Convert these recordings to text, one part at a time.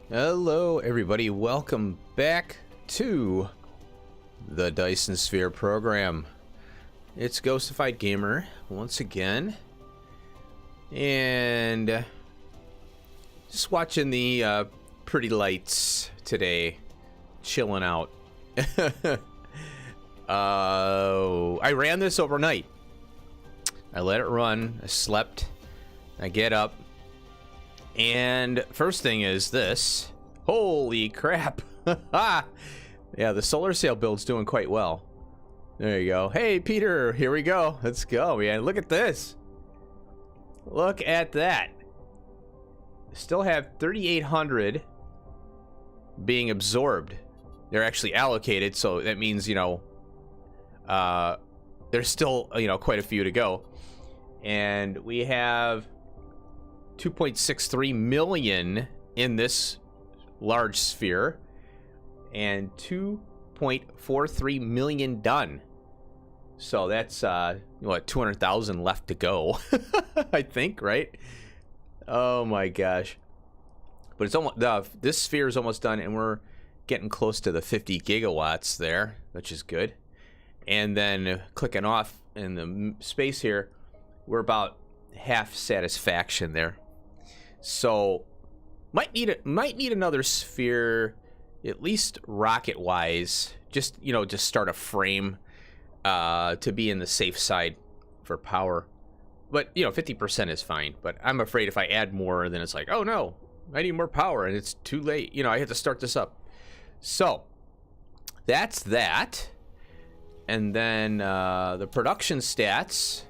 Hello everybody, welcome back to the Dyson Sphere program. It's Ghostified Gamer once again, and just watching the pretty lights today, chilling out. I ran this overnight. I let it run, I slept, I get up, and first thing is this. Holy crap. Yeah, the solar sail build's doing quite well. There you go. Hey, Peter, here we go. Let's go, man. Look at this. Look at that. Still have 3,800 being absorbed. They're actually allocated, so that means, you know, there's still, you know, quite a few to go. And we have 2.63 million in this large sphere and 2.43 million done. So that's what, 200,000 left to go. I think, right? Oh my gosh. But it's almost this sphere is almost done, and we're getting close to the 50 gigawatts there, which is good. And then clicking off in the space here, we're about half satisfaction there. So might need another sphere, at least rocket wise, just, you know, just start a frame to be in the safe side for power. But, you know, 50% is fine. But I'm afraid if I add more, then it's like, oh no, I need more power and it's too late. You know, I have to start this up. So that's that. And then the production stats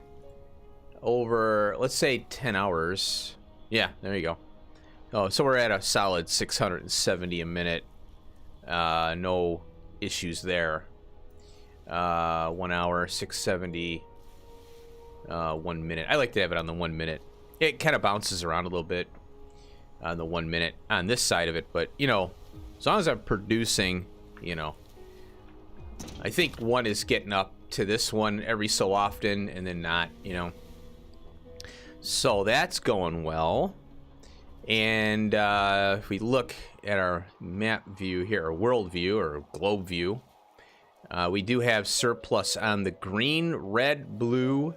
over, let's say 10 hours. Yeah, there you go. Oh, so we're at a solid 670 a minute. No issues there. 1 hour, 670. 1 minute. I like to have it on the 1 minute. It kind of bounces around a little bit on the 1 minute on this side of it, but you know, as long as I'm producing, you know, I think one is getting up to this one every so often and then not, you know. So that's going well. And if we look at our map view here, or world view, or globe view, we do have surplus on the green, red, blue,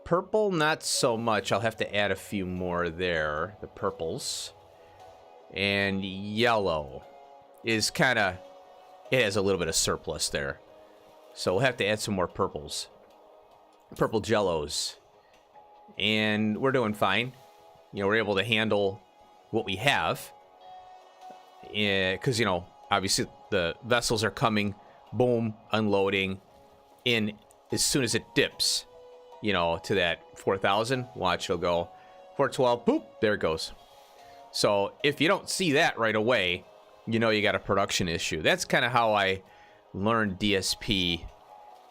purple, not so much. I'll have to add a few more there, the purples. And yellow is kind of, it has a little bit of surplus there. So we'll have to add some more purples. Purple jellos. And we're doing fine. You know, we're able to handle what we have. Because, you know, obviously the vessels are coming, boom, unloading in as soon as it dips, you know, to that 4,000. Watch, it'll go 412, boop, there it goes. So if you don't see that right away, you know you got a production issue. That's kind of how I learned DSP.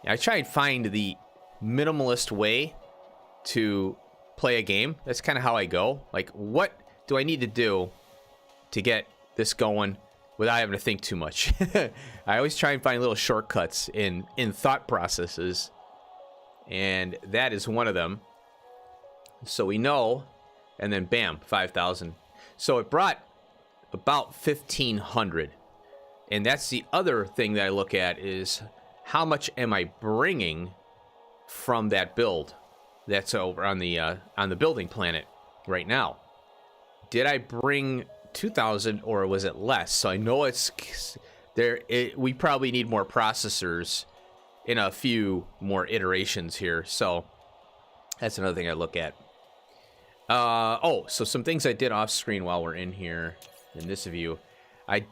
I try and find the minimalist way to play a game. That's kind of how I go. Like, what do I need to do to get this going without having to think too much? I always try and find little shortcuts in thought processes, and that is one of them. So we know, and then bam, 5,000. So it brought about 1,500, and that's the other thing that I look at is how much am I bringing from that build that's over on the building planet right now. Did I bring 2,000 or was it less? So I know it's there. We probably need more processors in a few more iterations here. So that's another thing I look at. Oh, so some things I did off screen while we're in here in this view. I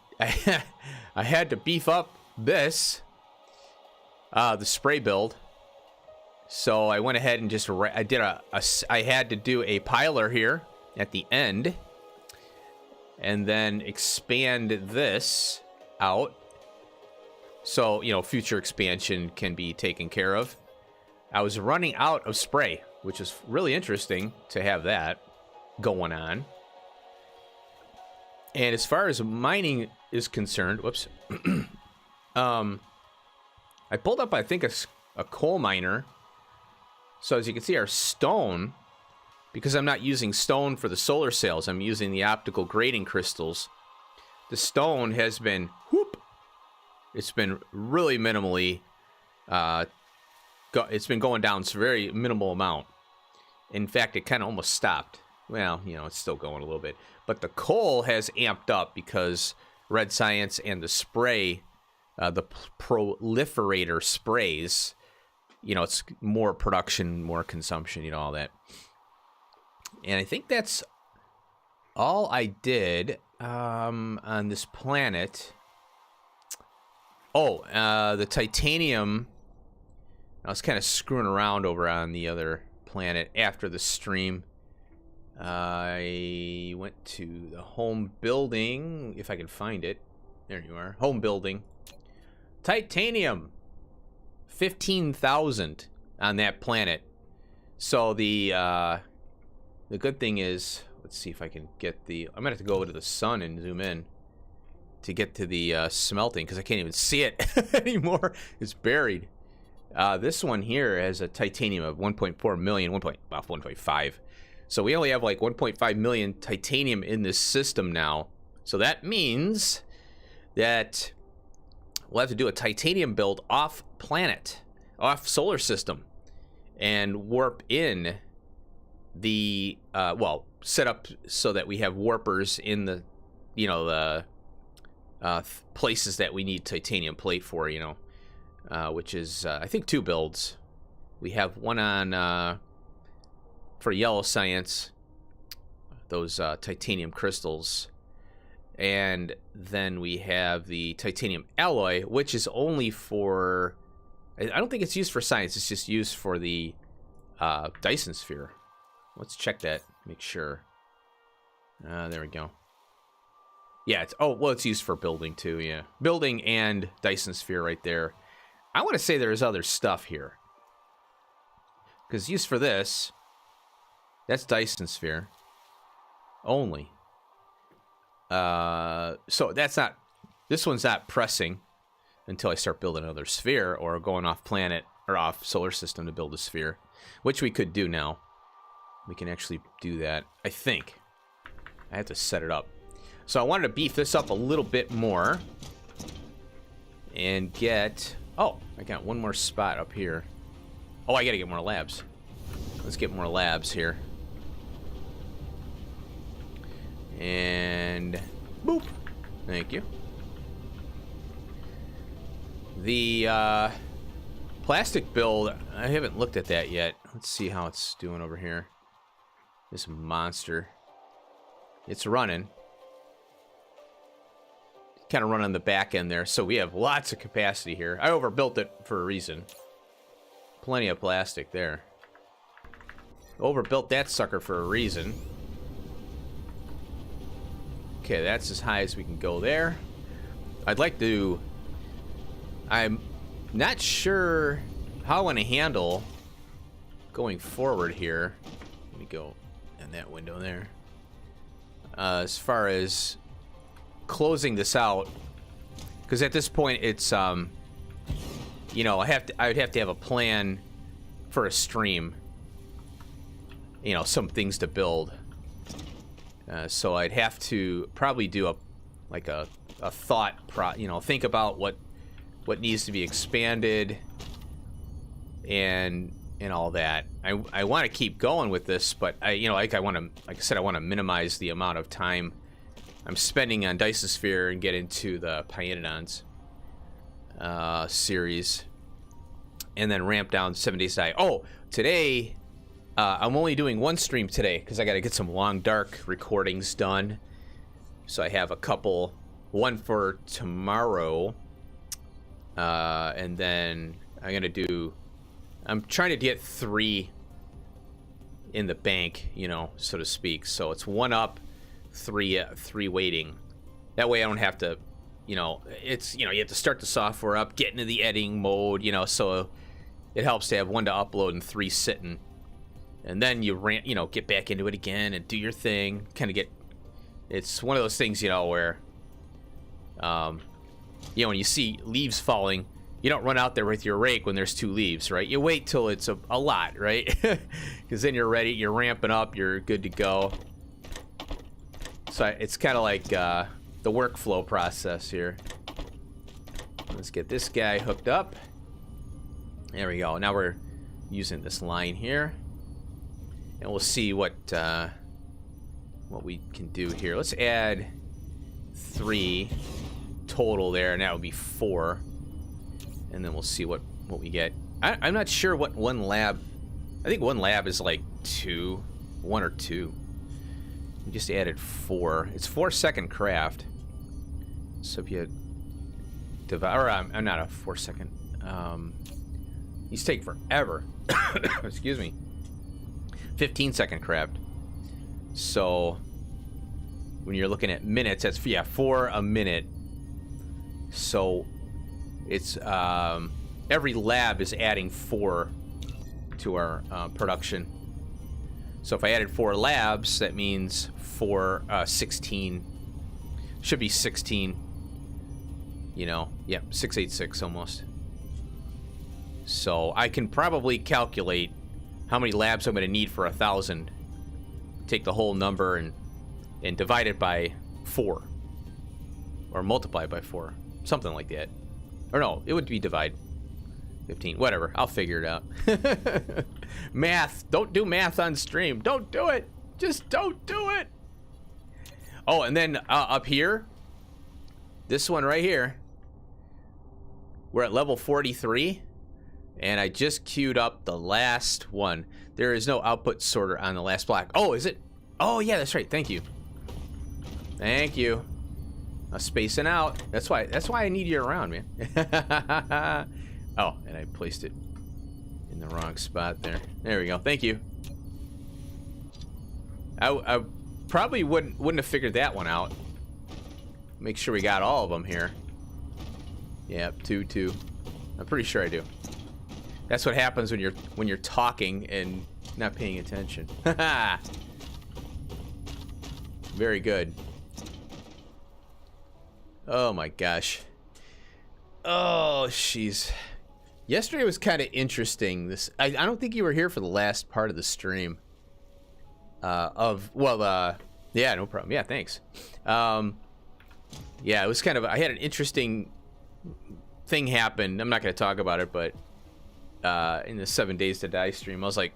had to beef up this, the spray build. So I went ahead and just I had to do a piler here at the end, and then expand this out. So, you know, future expansion can be taken care of. I was running out of spray, which is really interesting to have that going on. And as far as mining is concerned, whoops, I pulled up, I think, a coal miner. So as you can see, our stone because I'm not using stone for the solar sails. I'm using the optical grading crystals. The stone has been, it's been really minimally, it's been going down a very minimal amount. In fact, it kind of almost stopped. Well, you know, it's still going a little bit. But the coal has amped up because Red Science and the spray, the proliferator sprays, you know, it's more production, more consumption, you know, all that. And I think that's all I did on this planet. Oh, the titanium. I was kind of screwing around over on the other planet after the stream. I went to the home building, if I can find it. There you are. Home building. Titanium. 15,000 on that planet. So the good thing is, let's see if I can get the... I'm going to have to go over to the sun and zoom in to get to the smelting, because I can't even see it anymore. It's buried. This one here has a titanium of 1.4 million, 1.5. So we only have like 1.5 million titanium in this system now. So that means that we'll have to do a titanium build off planet, off solar system, and warp in the, well, set up so that we have warpers in the, you know, the places that we need titanium plate for, you know, which is, I think, 2 builds. We have one on, for yellow science, those titanium crystals. And then we have the titanium alloy, which is only for... I don't think it's used for science. It's just used for the Dyson sphere. Let's check that. Make sure. There we go. Yeah, it's... Oh, well, it's used for building, too, yeah. Building and Dyson sphere right there. I want to say there's other stuff here. Because used for this... That's Dyson sphere. Only. So that's not... This one's not pressing until I start building another sphere or going off planet or off solar system to build a sphere, which we could do now. We can actually do that, I think. I have to set it up. So I wanted to beef this up a little bit more and get... Oh, I got one more spot up here. Oh, I gotta get more labs. Let's get more labs here. And boop. Thank you. The plastic build, I haven't looked at that yet. Let's see how it's doing over here. This monster. It's running. Kind of running on the back end there, so we have lots of capacity here. I overbuilt it for a reason. Plenty of plastic there. Overbuilt that sucker for a reason. Okay, that's as high as we can go there. I'd like to... I'm not sure how I want to handle going forward here. Let me go in that window there. As far as closing this out, because at this point it's you know, I would have to have a plan for a stream. You know, some things to build. So I'd have to probably do a thought you know, think about what needs to be expanded and all that. I want to keep going with this, but you know, like I said, I want to minimize the amount of time I'm spending on Dyson Sphere and get into the Pyanodons series, and then ramp down 7 Days to Die. Oh, today I'm only doing one stream today because I got to get some Long Dark recordings done. So I have a couple, one for tomorrow, and then I'm trying to get 3 in the bank, you know, so to speak. So it's 1 up, 3 waiting. That way I don't have to, you know, it's, you know, you have to start the software up, get into the editing mode, you know, so it helps to have 1 to upload and 3 sitting. And then you know, get back into it again and do your thing. Kind of get... It's one of those things, you know, where... you know, when you see leaves falling, you don't run out there with your rake when there's 2 leaves, right? You wait till it's a lot, right? Because then you're ready, you're ramping up, you're good to go. So it's kind of like the workflow process here. Let's get this guy hooked up. There we go. Now we're using this line here, and we'll see what we can do here. Let's add 3 total there, and that would be 4. And then we'll see what we get. I'm not sure what one lab. I think one lab is like 1 or 2. We just added 4. It's 4-second craft. So if you divide, or I'm not a 4-second. These take forever. Excuse me. 15-second craft. So when you're looking at minutes, that's 4 a minute. So it's every lab is adding 4 to our production. So if I added 4 labs, that means 16. Should be 16. You know, yeah, 686 almost. So I can probably calculate how many labs I'm going to need for 1,000. Take the whole number and divide it by 4, or multiply it by 4, something like that. Or no, it would be divide 15. Whatever, I'll figure it out. Math. Don't do math on stream. Don't do it. Just don't do it. Oh, and then up here, this one right here, we're at level 43, and I just queued up the last one. There is no output sorter on the last block. Oh, is it? Oh, yeah, that's right. Thank you. Thank you. Spacing out. That's why I need you around, man. Oh, and I placed it in the wrong spot there. There we go. Thank you. I probably wouldn't have figured that one out. Make sure we got all of them here. Yep, 2. I'm pretty sure I do. That's what happens when you're talking and not paying attention. Very good. Oh my gosh. Oh, jeez. Yesterday was kind of interesting. I don't think you were here for the last part of the stream. Yeah, no problem. Yeah, thanks. Yeah, it was kind of, I had an interesting thing happen. I'm not going to talk about it, but in the 7 Days to Die stream, I was like,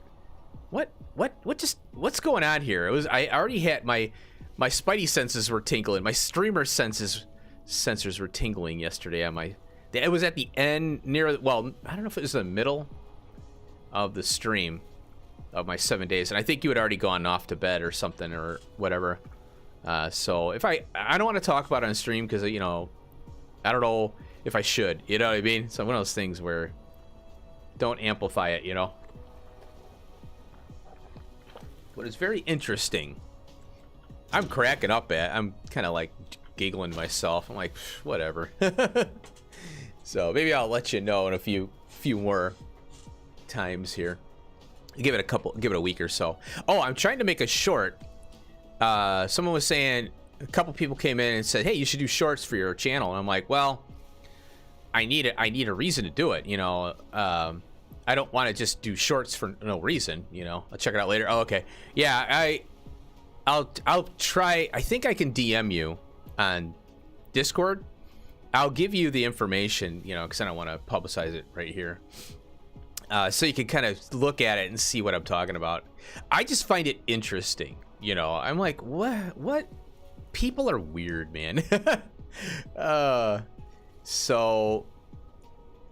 what's going on here? I already had my spidey senses were tingling. My streamer sensors were tingling yesterday on my, it was at the end near, well, I don't know if it was the middle of the stream of my 7 days, and I think you had already gone off to bed or something or whatever. So if I don't want to talk about it on stream because, you know, I don't know if I should, you know what I mean? It's one of those things where don't amplify it, you know. But it's very interesting. I'm cracking up at, I'm kind of like giggling to myself. I'm like, whatever. So maybe I'll let you know in a few more times here. Give it a week or so. Oh, I'm trying to make a short. Someone was saying, a couple people came in and said, hey, you should do shorts for your channel. And I'm like, well, I need a reason to do it, you know. I don't want to just do shorts for no reason, you know. I'll check it out later. Oh, okay. Yeah, I'll try. I think I can DM you on Discord. I'll give you the information, you know, because I don't want to publicize it right here. So you can kind of look at it and see what I'm talking about. I just find it interesting, you know. I'm like, what? People are weird, man. So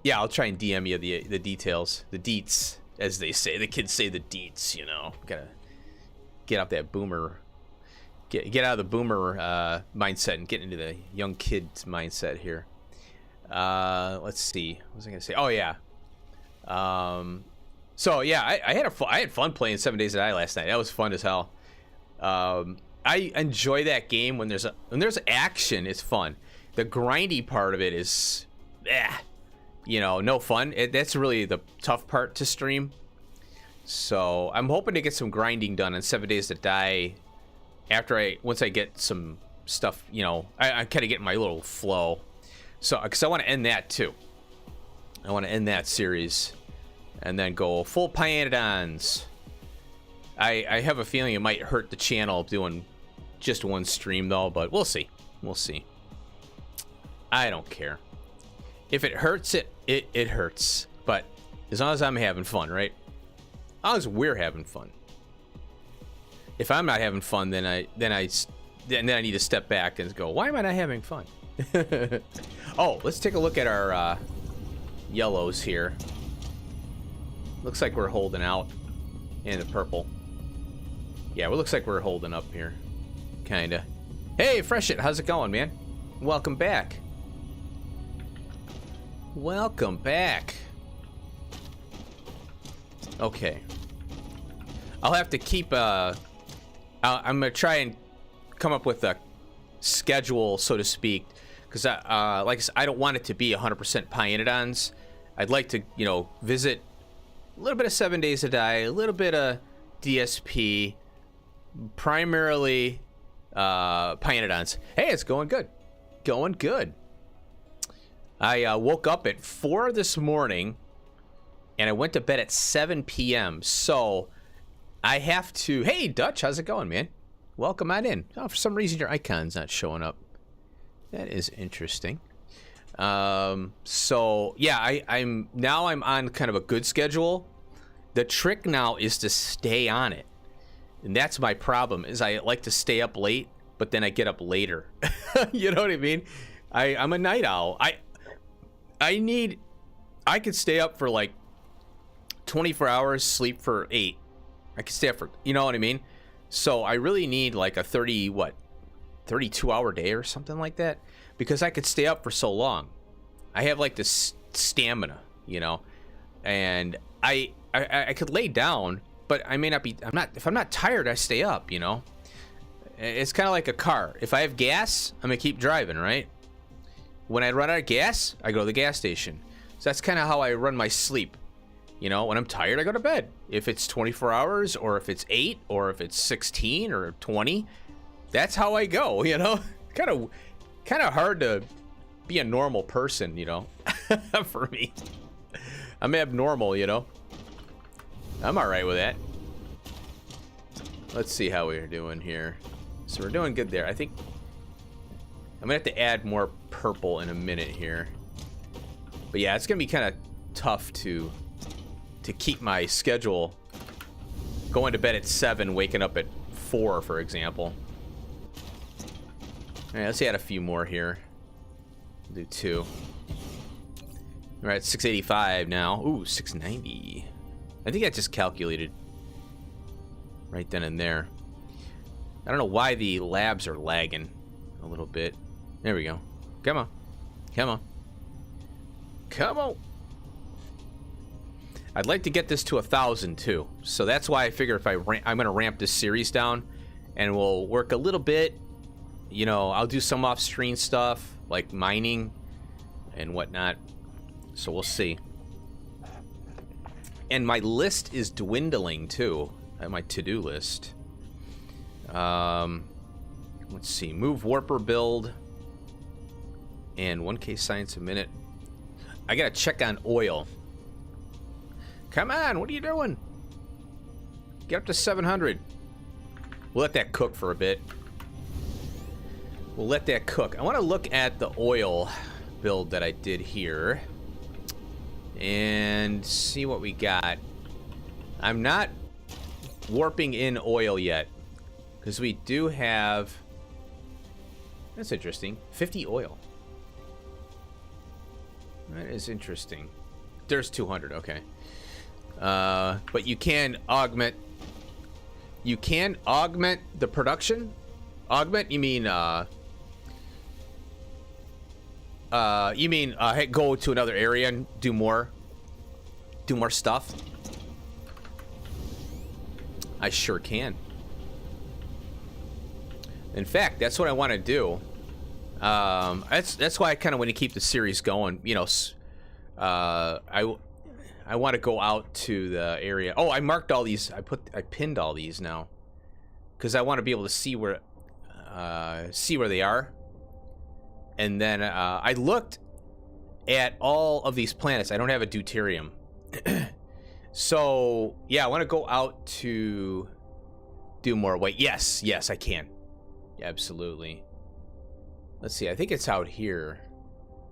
yeah, I'll try and DM you the details, the deets, as they say. The kids say the deets, you know. Gotta get out that boomer, get out of the boomer mindset and get into the young kid's mindset here. Let's see. What was I gonna say? Oh yeah. So yeah, I had fun playing 7 Days to Die last night. That was fun as hell. I enjoy that game when there's action. It's fun. The grindy part of it is, you know, no fun. That's really the tough part to stream. So I'm hoping to get some grinding done on 7 Days to Die once I get some stuff, you know. I kind of get my little flow. So because I want to end that too. I want to end that series and then go full Pyanodons. I have a feeling it might hurt the channel doing just one stream though, but we'll see. We'll see. I don't care. If it hurts, it hurts. But as long as I'm having fun, right? As long as we're having fun. If I'm not having fun, then I need to step back and go, why am I not having fun? Oh, let's take a look at our yellows here. Looks like we're holding out. And the purple. Yeah, it looks like we're holding up here. Kinda. Hey, Freshit, how's it going, man? Welcome back. Welcome back. Okay. I'll have to keep I'm gonna try and come up with a schedule, so to speak, because like I said, I don't want it to be 100% Pyanodons. I'd like to, you know, visit a little bit of 7 Days to Die, a little bit of DSP, primarily Pyanodons. Hey, it's going good. Going good. I woke up at 4 this morning, and I went to bed at 7 p.m. So I have to... Hey, Dutch, how's it going, man? Welcome on in. Oh, for some reason, your icon's not showing up. That is interesting. So, yeah, I'm on kind of a good schedule. The trick now is to stay on it. And that's my problem, is I like to stay up late, but then I get up later. You know what I mean? I'm a night owl. I could stay up for like 24 hours, sleep for 8. I could stay up for, you know what I mean? So I really need like a 32-hour day or something like that, because I could stay up for so long. I have like this stamina, you know, and I could lay down, but I may not be, if I'm not tired, I stay up, you know. It's kind of like a car. If I have gas, I'm gonna keep driving, right? When I run out of gas, I go to the gas station. So that's kind of how I run my sleep. You know, when I'm tired, I go to bed. If it's 24 hours, or if it's 8, or if it's 16 or 20, that's how I go, you know? Kind of hard to be a normal person, you know, for me. I'm abnormal, you know. I'm all right with that. Let's see how we're doing here. So we're doing good there. I think I'm gonna have to add more purple in a minute here. But yeah, it's gonna be kind of tough to keep my schedule going to bed at 7, waking up at 4, for example. All right, let's add a few more here. We'll do 2. We're at 685 now. Ooh, 690. I think I just calculated right then and there. I don't know why the labs are lagging a little bit. There we go. Come on. Come on. Come on. I'd like to get this to 1,000 too. So that's why I figure if I'm going to ramp this series down, and we'll work a little bit. You know, I'll do some off-screen stuff like mining and whatnot. So we'll see. And my list is dwindling too. My to-do list. Let's see. Move Warper build. And 1K science a minute. I gotta check on oil. Come on, what are you doing? Get up to 700. We'll let that cook for a bit. We'll let that cook. I want to look at the oil build that I did here and see what we got. I'm not warping in oil yet because we do have, that's interesting, 50 oil. That is interesting. There's 200, okay. But you can augment the production. Augment, you mean hey, go to another area and do more stuff? I sure can. In fact, that's what I want to do. That's why I kind of want to keep the series going. You know, I want to go out to the area. Oh, I marked all these. I pinned all these now because I want to be able to see where they are. And then I looked at all of these planets. I don't have a deuterium. So, yeah, I want to go out to do more weight. Yes, I can. Yeah, absolutely. Let's see, I think it's out here.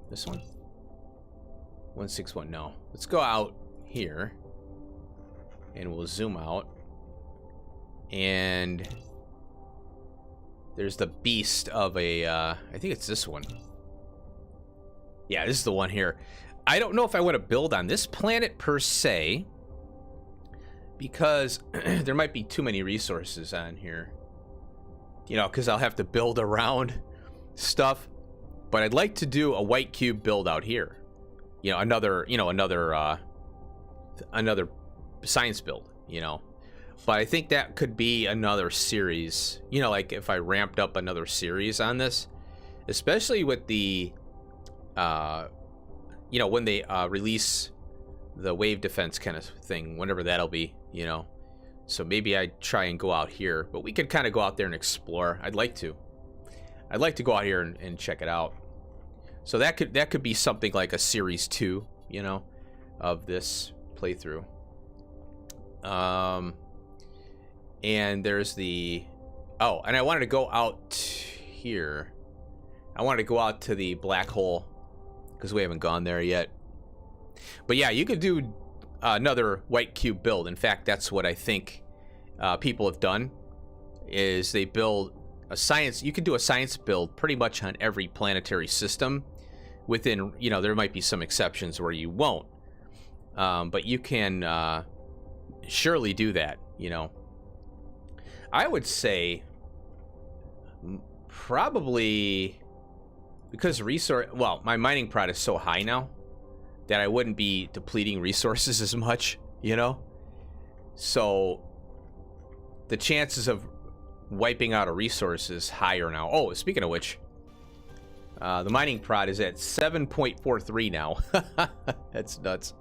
This one? 161, no. Let's go out here. And we'll zoom out. And there's the beast of a, I think it's this one. Yeah, this is the one here. I don't know if I want to build on this planet per se, because there might be too many resources on here. You know, because I'll have to build around stuff. But I'd like to do a white cube build out here. You know, another science build, you know. But I think that could be another series. You know, like if I ramped up another series on this, especially with the, you know, when they release the wave defense kind of thing, whenever that'll be, you know. So maybe I'd try and go out here, but we could kind of go out there and explore. I'd like to go out here and check it out. So that could be something like a series 2, you know, of this playthrough. And there's the, oh, and I wanted to go out here. I wanted to go out to the black hole because we haven't gone there yet. But yeah, you could do another white cube build. In fact, that's what I think people have done, is they build a science. You can do a science build pretty much on every planetary system. Within, you know, there might be some exceptions where you won't, but you can surely do that, you know. I would say probably because well, my mining prod is so high now that I wouldn't be depleting resources as much, you know. So the chances of wiping out a resource is higher now. Oh, speaking of which, the mining prod is at 7.43 now. That's nuts.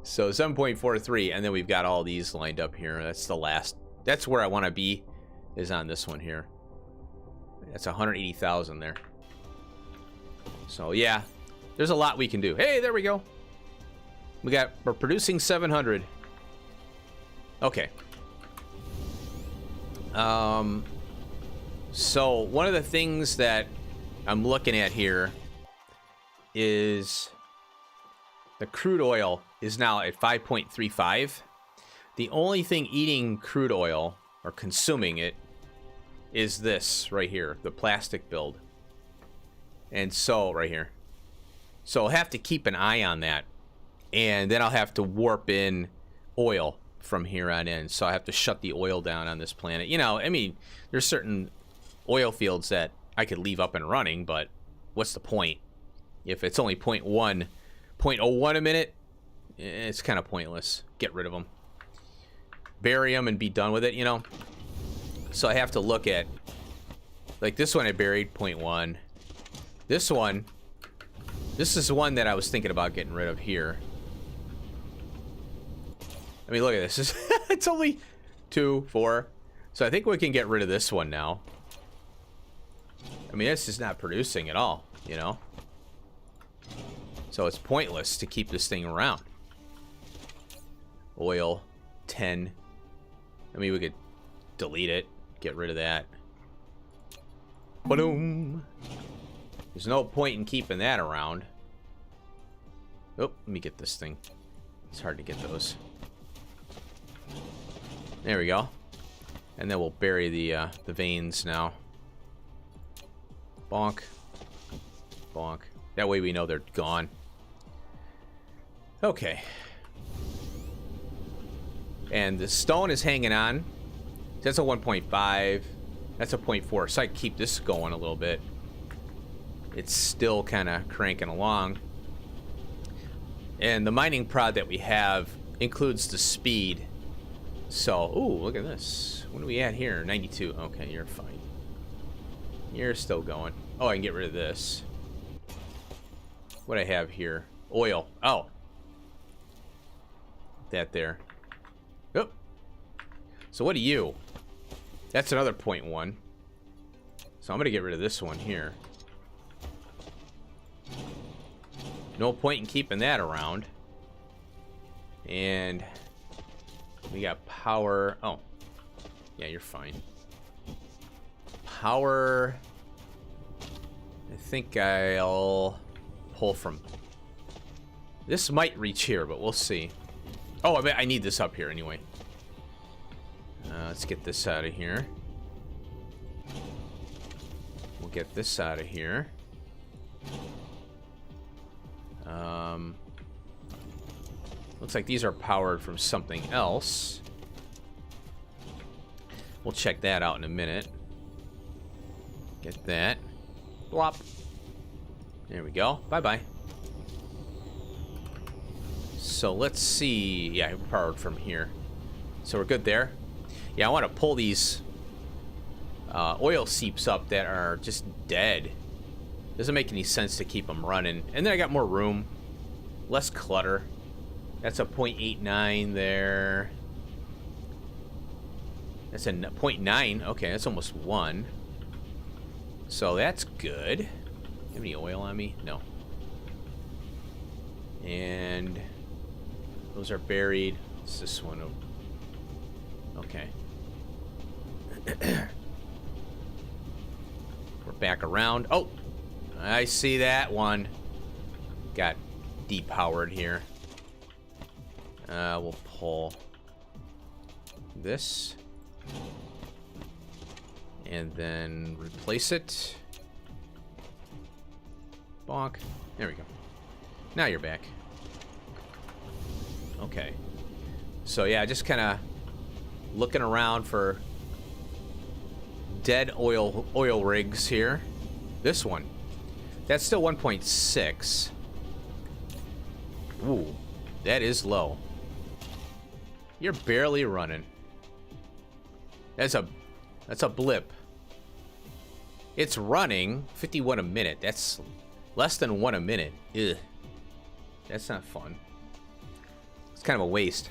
So 7.43, and then we've got all these lined up here. That's the last. That's where I want to be, is on this one here. That's 180,000 there. So yeah, there's a lot we can do. Hey, there we go. We're producing 700. Okay. So one of the things that I'm looking at here is the crude oil is now at 5.35. The only thing eating crude oil or consuming it is this right here, the plastic build. And so right here. So I'll have to keep an eye on that. And then I'll have to warp in oil from here on in. So I have to shut the oil down on this planet. You know, I mean, there's certain oil fields that I could leave up and running, but what's the point? If it's only 0.01 a minute, it's kind of pointless. Get rid of them. Bury them and be done with it, you know? So I have to look at, like this one I buried, 0.1. This one, this is one that I was thinking about getting rid of here. I mean, look at this. It's only 2, 4. So I think we can get rid of this one now. I mean, this is not producing at all, you know? So it's pointless to keep this thing around. Oil, 10. I mean, we could delete it, get rid of that. Ba-doom. There's no point in keeping that around. Oh, let me get this thing. It's hard to get those. There we go. And then we'll bury the veins now. Bonk. Bonk. That way we know they're gone. Okay. And the stone is hanging on. That's a 1.5. That's a 0.4. So I keep this going a little bit. It's still kind of cranking along. And the mining prod that we have includes the speed. So, ooh, look at this. What are we at here? 92. Okay, you're fine. You're still going. Oh, I can get rid of this. What I have here? Oil. Oh. That there. Oh. So what do you? That's another 0.1. So I'm going to get rid of this one here. No point in keeping that around. And we got power. Oh, yeah, you're fine. Power. I think I'll pull from. This might reach here, but we'll see. Oh, I bet I need this up here anyway. Let's get this out of here. We'll get this out of here. Looks like these are powered from something else. We'll check that out in a minute. Get that. Blop. There we go. Bye-bye. So let's see. Yeah, we're powered from here. So we're good there. Yeah, I want to pull these oil seeps up that are just dead. Doesn't make any sense to keep them running. And then I got more room. Less clutter. That's a 0.89 there. That's a 0.9. Okay, that's almost 1. So that's good. Have any oil on me? No. And those are buried. It's this one. Okay. We're back around. Oh, I see that one. Got depowered here. We'll pull this and then replace it. Bonk. There we go. Now you're back. Okay. So yeah, just kind of looking around for dead oil rigs here. This one. That's still 1.6. Ooh, that is low. You're barely running. That's a blip. It's running 51 a minute. That's less than 1 a minute. Ugh. That's not fun. It's kind of a waste.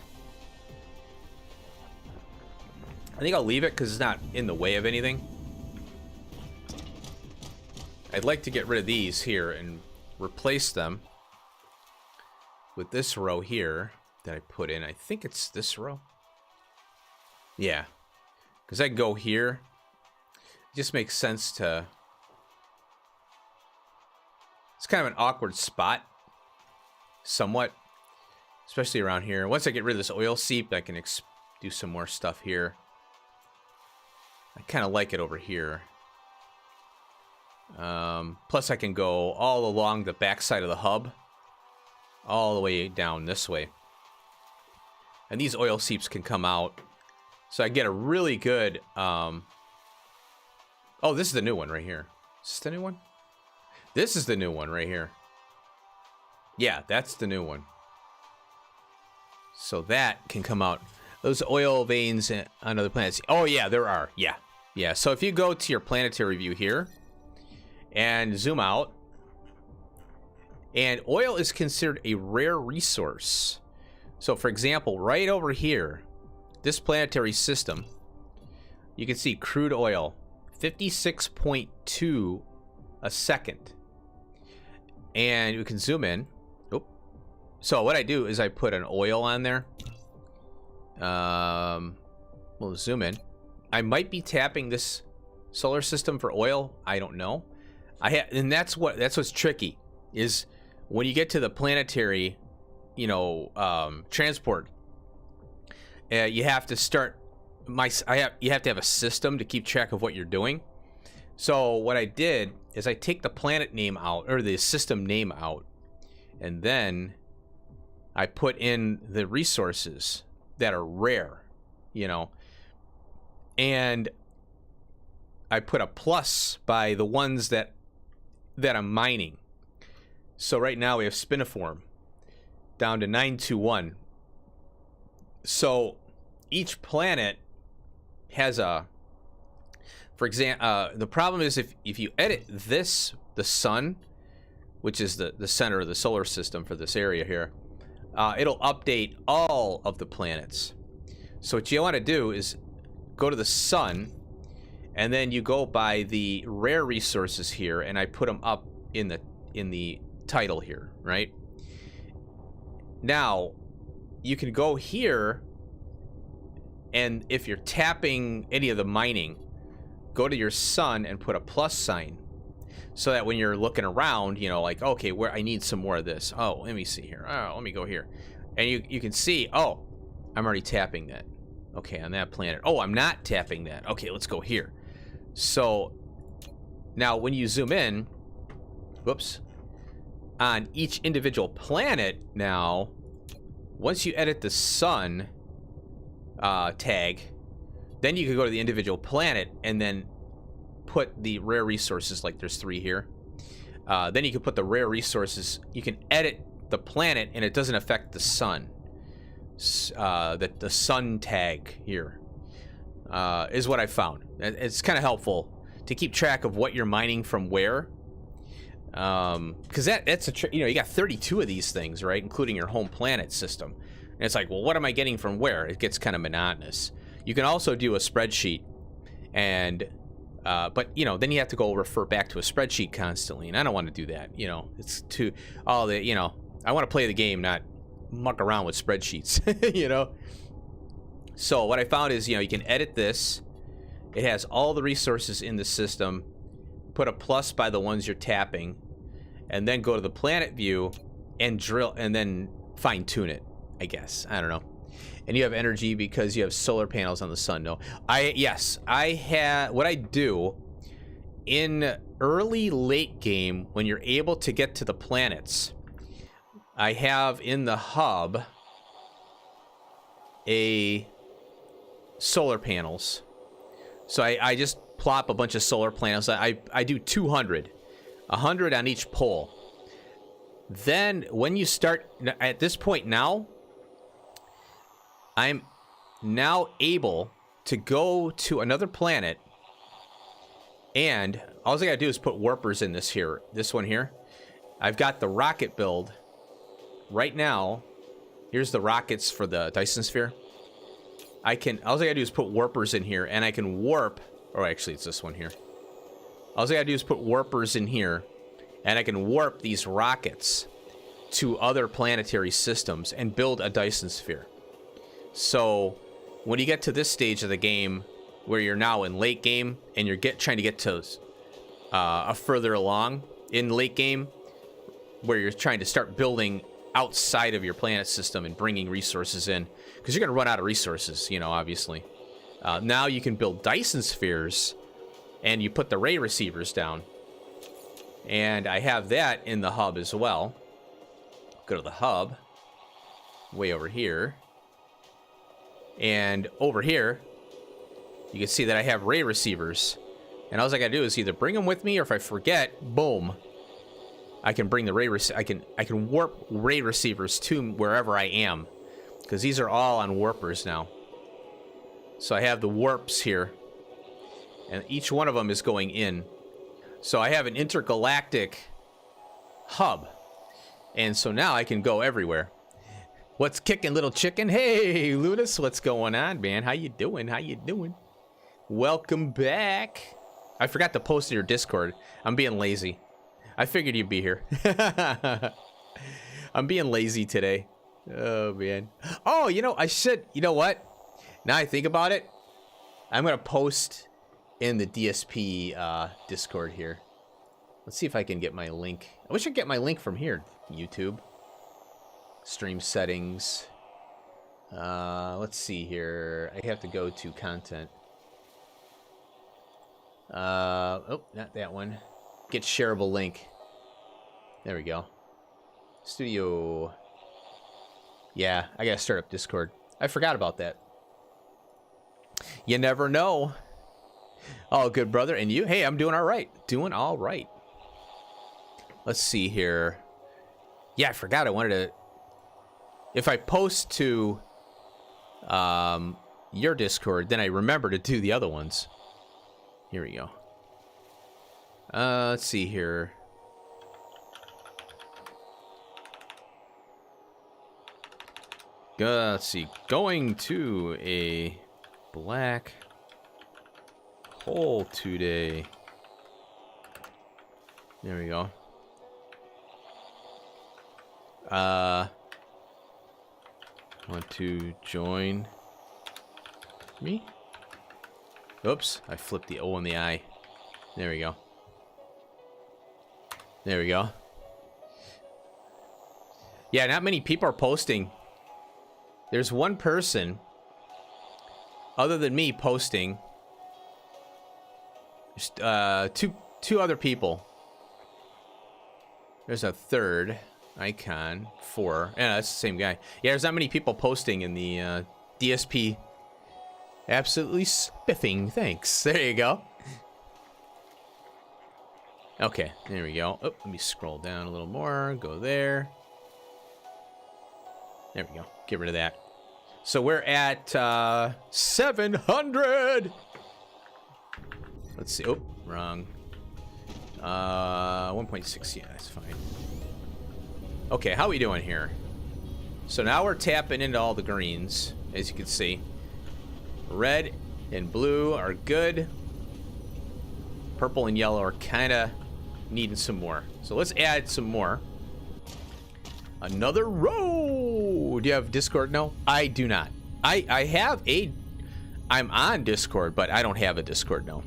I think I'll leave it because it's not in the way of anything. I'd like to get rid of these here and replace them with this row here that I put in. I think it's this row. Yeah. Because I go here. It just makes sense to... It's kind of an awkward spot. Somewhat. Especially around here. Once I get rid of this oil seep, I can do some more stuff here. I kind of like it over here. Plus I can go all along the back side of the hub. All the way down this way. And these oil seeps can come out. So I get a really good... Oh, this is the new one right here. Is this the new one? This is the new one right here. Yeah, that's the new one. So that can come out. Those oil veins on other planets. Oh, yeah, there are. Yeah. Yeah. So if you go to your planetary view here and zoom out, and oil is considered a rare resource. So, for example, right over here, this planetary system, you can see crude oil, 56.2 a second. And you can zoom in. Oop. So what I do is I put an oil on there. We'll zoom in. I might be tapping this solar system for oil. I don't know. And that's what's tricky is when you get to the planetary, transport. You have to start. You have to have a system to keep track of what you're doing. So what I did is I take the planet name out or the system name out, and then I put in the resources that are rare, and I put a plus by the ones that I'm mining. So right now we have spiniform down to 921. So each planet has a, for example, the problem is if you edit this, the sun, which is the center of the solar system for this area here, it'll update all of the planets. So what you want to do is go to the sun, and then you go by the rare resources here, and I put them up in the title here, right? Now, you can go here, and if you're tapping any of the mining, go to your sun and put a plus sign. So that when you're looking around, you know, like, okay, where I need some more of this. Oh, let me see here. Oh, let me go here. And you can see, oh, I'm already tapping that. Okay, on that planet. Oh, I'm not tapping that. Okay, let's go here. So now when you zoom in, whoops, on each individual planet now, once you edit the sun tag, then you can go to the individual planet and then put the rare resources, like there's 3 here. Then you can put the rare resources. You can edit the planet and it doesn't affect the sun. The sun tag here is what I found. It's kind of helpful to keep track of what you're mining from where. Because that's you know, you got 32 of these things, right, including your home planet system. And it's like, well, what am I getting from where? It gets kind of monotonous. You can also do a spreadsheet, and but you know, then you have to go refer back to a spreadsheet constantly, and I don't want to do that. You know, it's too you know, I want to play the game, not muck around with spreadsheets. You know. So what I found is, you know, you can edit this. It has all the resources in the system. Put a plus by the ones you're tapping, and then go to the planet view and drill, and then fine tune it, I guess. I don't know. And you have energy because you have solar panels on the sun. No, yes, I have. What I do in late game, when you're able to get to the planets, I have in the hub a solar panels. So I just plop a bunch of solar panels. I do 200, 100 on each pole. Then when you start at this point now, I'm now able to go to another planet, and all I gotta do is put warpers in this one here. I've got the rocket build right now. Here's the rockets for the Dyson sphere. All I gotta do is put warpers in here, and I can warp. Or actually, it's this one here. All I gotta do is put warpers in here, and I can warp these rockets to other planetary systems and build a Dyson sphere. So when you get to this stage of the game, where you're now in late game, and you're trying to get to a further along in late game, where you're trying to start building outside of your planet system and bringing resources in, because you're gonna run out of resources, you know, obviously. Now you can build Dyson spheres, and you put the ray receivers down. And I have that in the hub as well. Go to the hub, way over here. And over here, you can see that I have ray receivers. And all I gotta do is either bring them with me, or if I forget, boom, I can bring the I can warp ray receivers to wherever I am, because these are all on warpers now. So I have the warps here, and each one of them is going in. So I have an intergalactic hub, and so now I can go everywhere. What's kicking, little chicken? Hey, Lunas, what's going on, man? How you doing? How you doing? Welcome back. I forgot to post to your Discord. I'm being lazy. I figured you'd be here. I'm being lazy today. Oh, man. Oh, you know, you know what? Now I think about it, I'm going to post in the DSP Discord here. Let's see if I can get my link. I wish I could get my link from here, YouTube. Stream settings. Let's see here. I have to go to content. Oh, not that one. Get shareable link. There we go. Studio. Yeah, I gotta start up Discord. I forgot about that. You never know. Oh, good, brother. And you? Hey, I'm doing all right. Doing all right. Let's see here. Yeah, I forgot. I wanted to... If I post to your Discord, then I remember to do the other ones. Here we go. Let's see here. Let's see. Going to a black hole today. There we go. Want to join me? Oops, I flipped the O in the I. There we go. There we go. Yeah, not many people are posting. There's one person, other than me, posting. There's two other people. There's a third icon. 4. Yeah, that's the same guy. Yeah, there's not many people posting in the DSP. Absolutely spiffing. Thanks. There you go. Okay, there we go. Oh, let me scroll down a little more. Go there. There we go. Get rid of that. So we're at 700. Let's see. Oh, wrong. 1.6. Yeah, that's fine. Okay, how are we doing here? So now we're tapping into all the greens, as you can see. Red and blue are good. Purple and yellow are kind of needing some more. So let's add some more. Another row. Do you have Discord? No, I do not. I have a. I'm on Discord, but I don't have a Discord. No.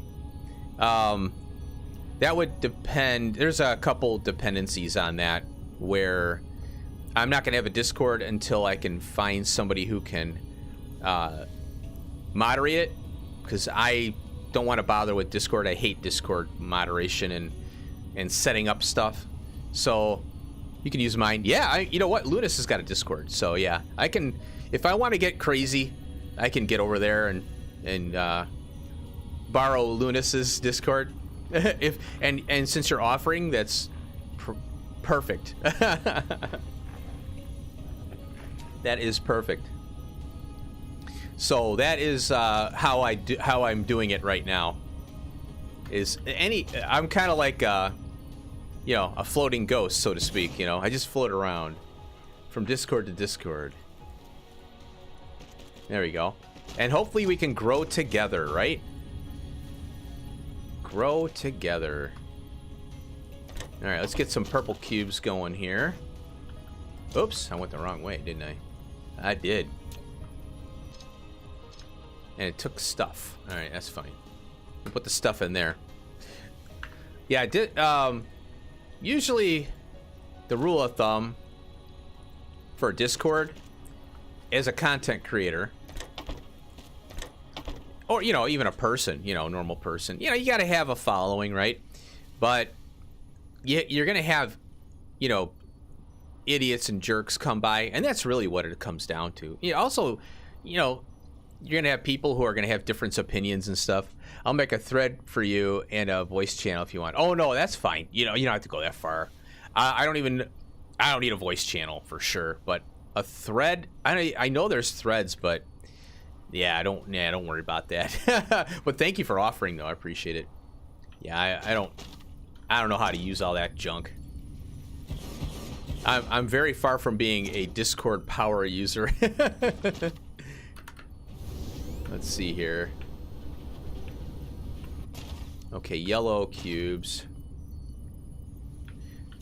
That would depend. There's a couple dependencies on that where I'm not gonna have a Discord until I can find somebody who can moderate it, because I don't want to bother with Discord. I hate Discord moderation and setting up stuff. So you can use mine. Yeah, you know what? Lunas has got a Discord, so yeah, I can. If I want to get crazy, I can get over there and borrow Lunas's Discord. and since you're offering, that's perfect. That is perfect. So that is how I'm doing it right now. I'm kind of like you know, a floating ghost, so to speak. You know, I just float around from Discord to Discord. There we go. And hopefully we can grow together, right? Grow together. All right, let's get some purple cubes going here. Oops, I went the wrong way, didn't I? I did. And it took stuff. All right, that's fine. We'll put the stuff in there. Yeah, I did. Usually, the rule of thumb for Discord, as a content creator, or, you know, even a person, you know, normal person, you know, you got to have a following, right? But you're going to have, you know, idiots and jerks come by, and that's really what it comes down to. You know, also, you know, you're going to have people who are going to have different opinions and stuff. I'll make a thread for you and a voice channel if you want. Oh, no, that's fine. You know, you don't have to go that far. I don't need a voice channel for sure, but a thread, I know there's threads, but yeah, don't worry about that. But thank you for offering, though. I appreciate it. Yeah, I don't know how to use all that junk. I'm very far from being a Discord power user. Let's see here. Okay, yellow cubes.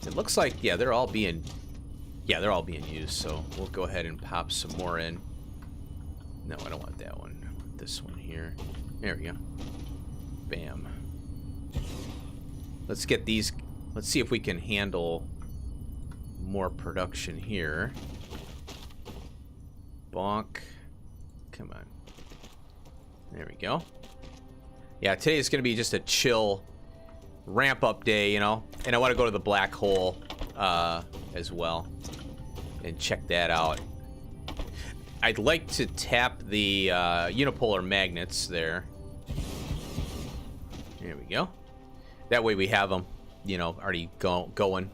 It looks like, yeah, they're all being used, so we'll go ahead and pop some more in. No, I don't want that one. I want this one here. There we go. Bam. Let's get these. Let's see if we can handle more production here. Bonk. Come on. There we go. Yeah, today is going to be just a chill ramp-up day, you know? And I want to go to the black hole as well and check that out. I'd like to tap the unipolar magnets there. There we go. That way we have them, you know, already going.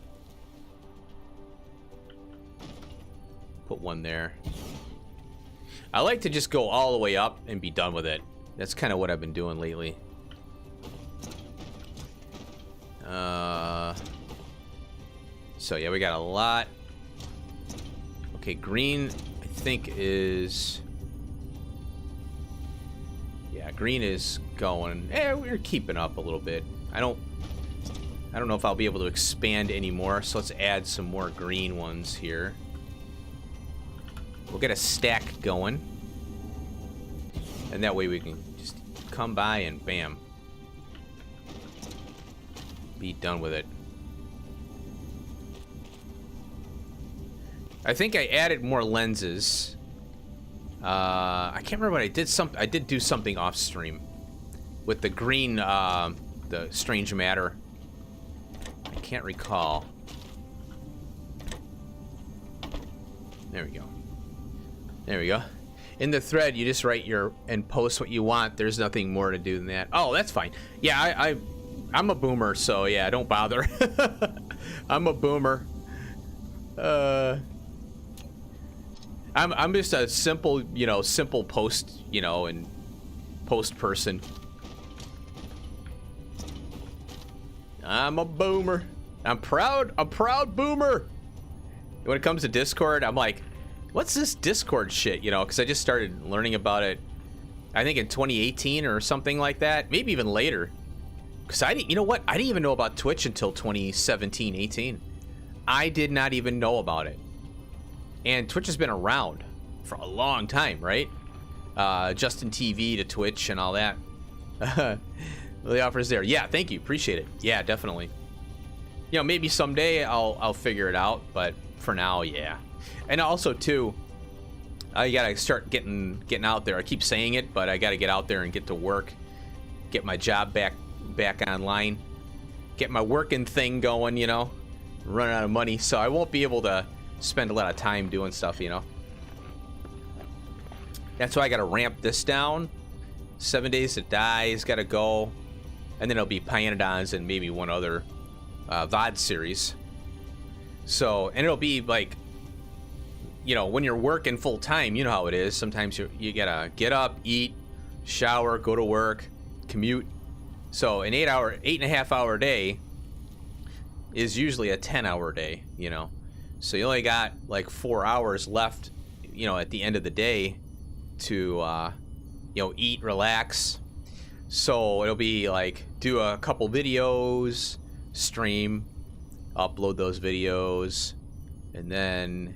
Put one there. I like to just go all the way up and be done with it. That's kind of what I've been doing lately. So yeah, we got a lot. Okay, green, I think is... Yeah, green is going... we're keeping up a little bit. I don't know if I'll be able to expand anymore, so let's add some more green ones here. We'll get a stack going. And that way we can just come by and bam. Be done with it. I think I added more lenses. I can't remember what I did. I did do something off stream with the green, the strange matter. I can't recall. There we go. There we go. In the thread, you just write and post what you want. There's nothing more to do than that. Oh, that's fine. Yeah, I'm a boomer, so yeah, don't bother. I'm a boomer. I'm just a simple, simple post, and post person. I'm a boomer. I'm proud boomer. When it comes to Discord, I'm like, what's this Discord shit, because I just started learning about it, I think in 2018 or something like that, maybe even later. Because you know what? I didn't even know about Twitch until 2017, 18. I did not even know about it. And Twitch has been around for a long time, right? Justin TV to Twitch and all that. The offer's there. Yeah, thank you. Appreciate it. Yeah, definitely. Maybe someday I'll figure it out, but for now, yeah. And also too, I gotta start getting out there. I keep saying it, but I gotta get out there and get to work, get my job back online, get my working thing going. Running out of money, so I won't be able to spend a lot of time doing stuff. That's why I gotta ramp this down. 7 Days to Die's gotta go, and then it'll be Pyanodons and maybe one other VOD series. So, and it'll be like, when you're working full time, you know how it is. Sometimes you gotta get up, eat, shower, go to work, commute. So an 8.5 hour day is usually a 10-hour day, So you only got like 4 hours left, at the end of the day to, eat, relax. So it'll be like do a couple videos, stream, upload those videos, and then,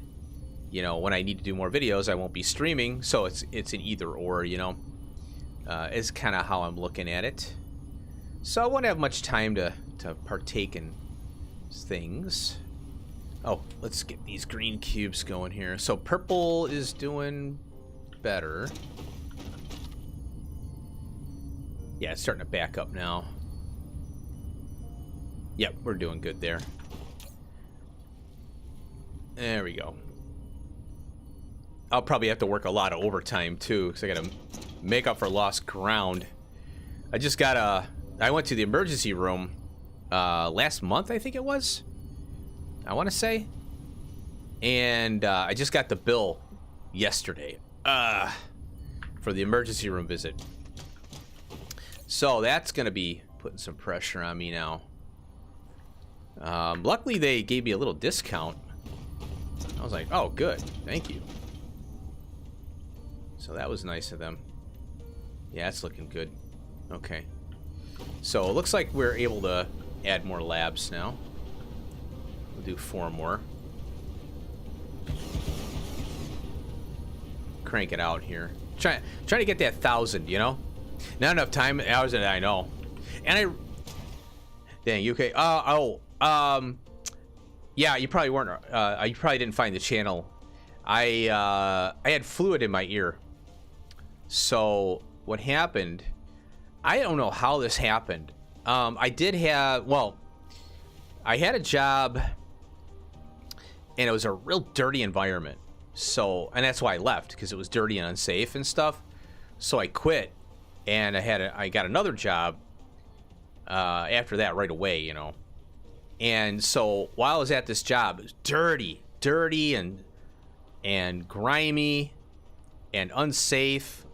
when I need to do more videos, I won't be streaming. So it's an either or, is kind of how I'm looking at it. So I won't have much time to partake in things. Oh, let's get these green cubes going here. So purple is doing better. Yeah, it's starting to back up now. Yep, we're doing good there. There we go. I'll probably have to work a lot of overtime too, because I gotta make up for lost ground. I went to the emergency room last month, I think it was. I want to say. And I just got the bill yesterday for the emergency room visit. So that's going to be putting some pressure on me now. Luckily, they gave me a little discount. I was like, oh, good. Thank you. So that was nice of them. Yeah, it's looking good. Okay. So it looks like we're able to add more labs now. We'll do 4 more. Crank it out here. Trying to get that 1,000, Not enough time, hours, I know. And dang, UK. Yeah, you probably weren't. You probably didn't find the channel. I had fluid in my ear. So what happened? I don't know how this happened. I had a job, and it was a real dirty environment. So, and that's why I left, because it was dirty and unsafe and stuff. So I quit, and I got another job after that right away, And so while I was at this job, it was dirty and grimy and unsafe.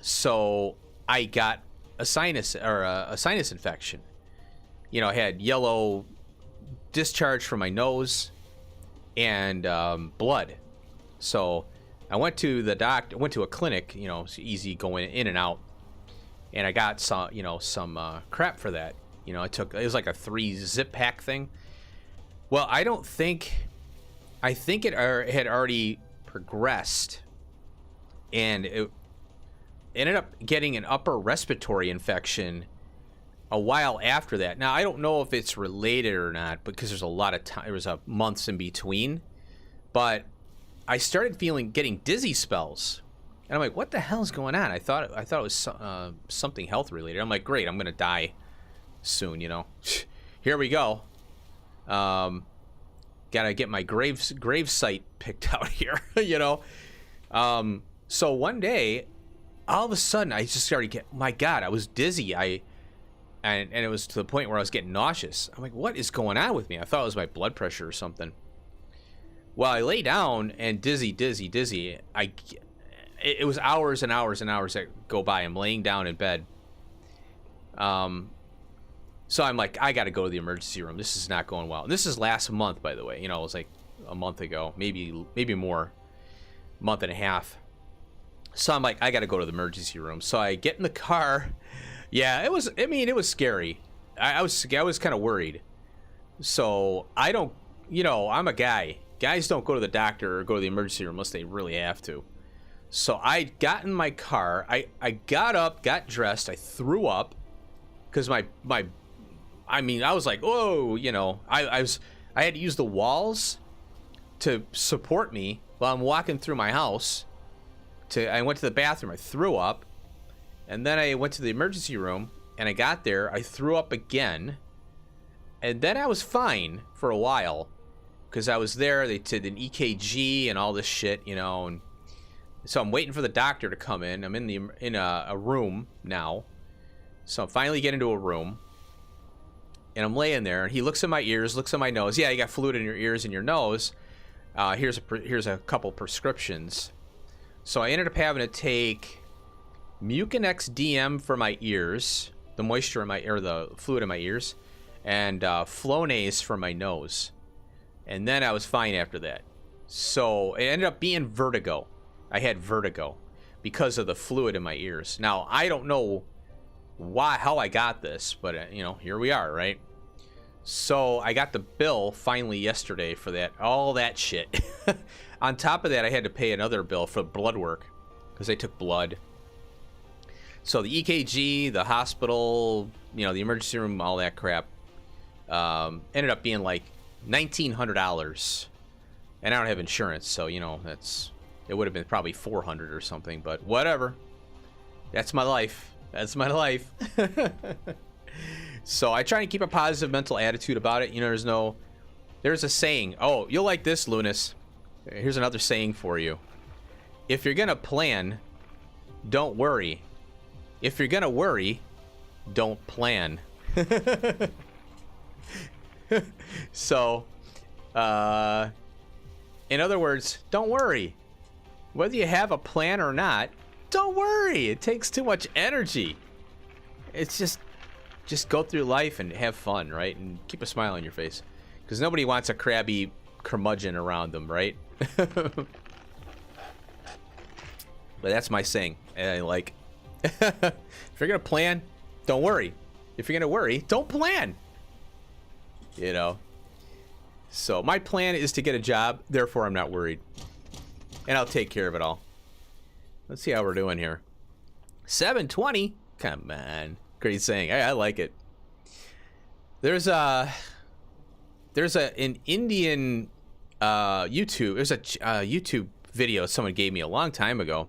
So I got a sinus infection. I had yellow discharge from my nose and blood. So I went to the doctor, went to a clinic, it's easy going in and out. And I got some crap for that. It was like a 3-zip pack thing. Well, I think it had already progressed, and it ended up getting an upper respiratory infection a while after that. Now, I don't know if it's related or not, because there's a lot of time. There was a months in between, but I started getting dizzy spells, and I'm like, "What the hell is going on?" I thought it was something health related. I'm like, "Great, I'm gonna die soon," you know. Here we go. Gotta get my grave site picked out here, you know. So one day, all of a sudden, I just started my God, I was dizzy. And it was to the point where I was getting nauseous. I'm like, what is going on with me? I thought it was my blood pressure or something. Well, I lay down and dizzy. It was hours and hours and hours that go by. I'm laying down in bed. So I'm like, I got to go to the emergency room. This is not going well. And this is last month, by the way. You know, it was like a month ago, maybe more, month and a half. So I'm like, I got to go to the emergency room. So I get in the car. Yeah, it was scary. I was kind of worried. So I don't, you know, I'm a guy. Guys don't go to the doctor or go to the emergency room unless they really have to. So I got in my car. I got up, got dressed. I threw up because I was like, whoa, you know, I had to use the walls to support me while I'm walking through my house. I went to the bathroom. I threw up. And then I went to the emergency room, and I got there. I threw up again, and then I was fine for a while because I was there. They did an EKG and all this shit, you know. And so I'm waiting for the doctor to come in. I'm in a room now, so I finally get into a room, and I'm laying there. And he looks at my ears, looks at my nose. Yeah, you got fluid in your ears and your nose. Here's a couple prescriptions. So I ended up having to take Mucinex DM for my ears, the moisture in the fluid in my ears, and Flonase for my nose. And then I was fine after that. So it ended up being vertigo. I had vertigo because of the fluid in my ears. Now, I don't know how I got this, but you know, here we are, right? So I got the bill finally yesterday for all that shit. On top of that, I had to pay another bill for blood work because they took blood. So the EKG, the hospital, you know, the emergency room, all that crap, ended up being like $1,900. And I don't have insurance, so, you know, it would have been probably $400 or something, but whatever. That's my life. That's my life. So I try to keep a positive mental attitude about it. You know, there's a saying. Oh, you'll like this, Lunas. Here's another saying for you. If you're going to plan, don't worry. If you're gonna worry, don't plan. So, in other words, don't worry. Whether you have a plan or not, don't worry. It takes too much energy. It's just go through life and have fun, right? And keep a smile on your face. Because nobody wants a crabby curmudgeon around them, right? But that's my saying. And I like... If you're gonna plan, don't worry. If you're gonna worry, don't plan. You know. So my plan is to get a job, therefore I'm not worried. And I'll take care of it all. Let's see how we're doing here. 720? Come on. Great saying. I like it. There's an Indian YouTube. There's a YouTube video someone gave me a long time ago.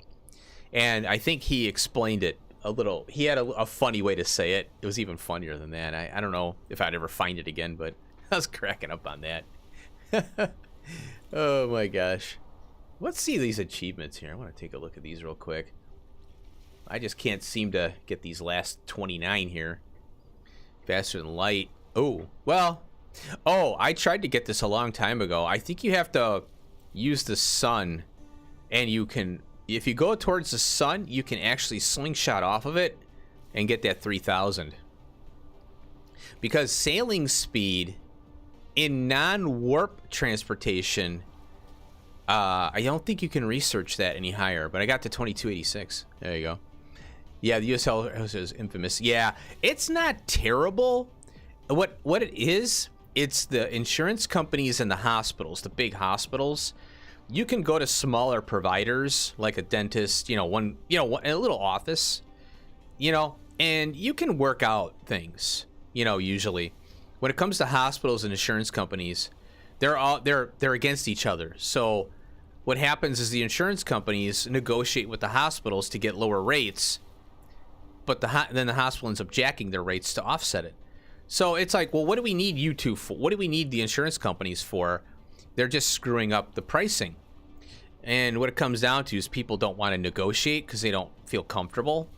And I think he explained it a little. He had a funny way to say it. It was even funnier than that. I don't know if I'd ever find it again, but I was cracking up on that. Oh my gosh. Let's see these achievements here. I want to take a look at these real quick. I just can't seem to get these last 29 here. Faster than light. Oh, well. Oh, I tried to get this a long time ago. I think you have to use the sun, and you can... If you go towards the sun, you can actually slingshot off of it and get that 3,000. Because sailing speed in non-warp transportation, I don't think you can research that any higher, but I got to 2286. There you go. Yeah, the US House is infamous. Yeah, it's not terrible. What it is, it's the insurance companies and the hospitals, the big hospitals. you can go to smaller providers like a dentist, a little office, and you can work out things, usually. When it comes to hospitals and insurance companies, they're against each other. So what happens is the insurance companies negotiate with the hospitals to get lower rates, but then the hospital ends up jacking their rates to offset it. So it's like, well, what do we need you two for? What do we need the insurance companies for? They're just screwing up the pricing. And what it comes down to is people don't want to negotiate because they don't feel comfortable.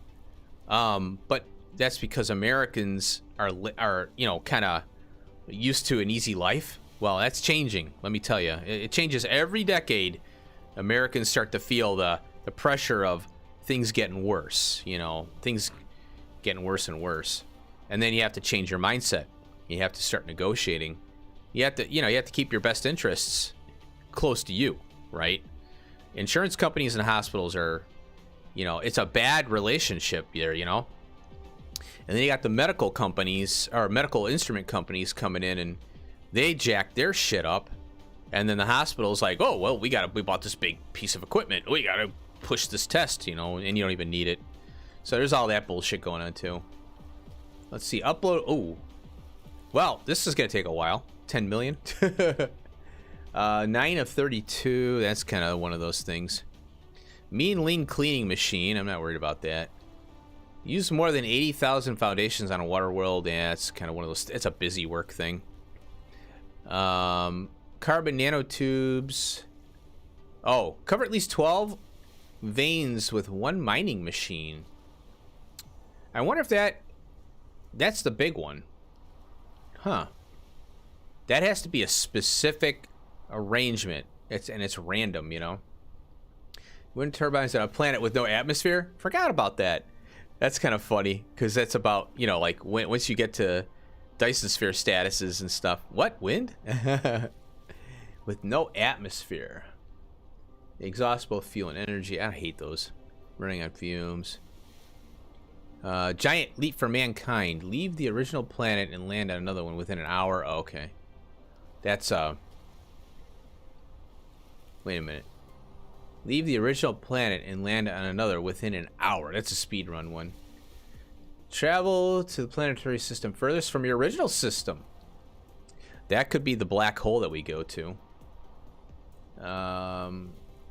But that's because Americans are kind of used to an easy life. Well, that's changing. Let me tell you, it changes every decade. Americans start to feel the pressure of things getting worse. Things getting worse and worse, and then you have to change your mindset. You have to start negotiating. You have to keep your best interests close to you, right? Insurance companies and hospitals are, it's a bad relationship there, And then you got the medical companies or medical instrument companies coming in and they jack their shit up. And then the hospital's like, oh, well, we bought this big piece of equipment. We got to push this test, and you don't even need it. So there's all that bullshit going on too. Let's see, upload. Oh, well, this is going to take a while. 10 million. 9 of 32. That's kind of one of those things. Mean lean cleaning machine. I'm not worried about that. Use more than 80,000 foundations on a water world. Yeah, it's kind of one of those. It's a busy work thing. Carbon nanotubes. Oh, cover at least 12 veins with one mining machine. I wonder if that's the big one. Huh. That has to be a specific arrangement. It's random, Wind turbines on a planet with no atmosphere? Forgot about that. That's kind of funny, because that's about, like, once you get to Dyson sphere statuses and stuff. What? Wind? With no atmosphere. Exhaust both fuel and energy. I hate those. Running on fumes. Giant leap for mankind. Leave the original planet and land on another one within an hour. Oh, okay. That's, wait a minute. Leave the original planet and land on another within an hour. That's a speedrun one. Travel to the planetary system furthest from your original system. That could be the black hole that we go to.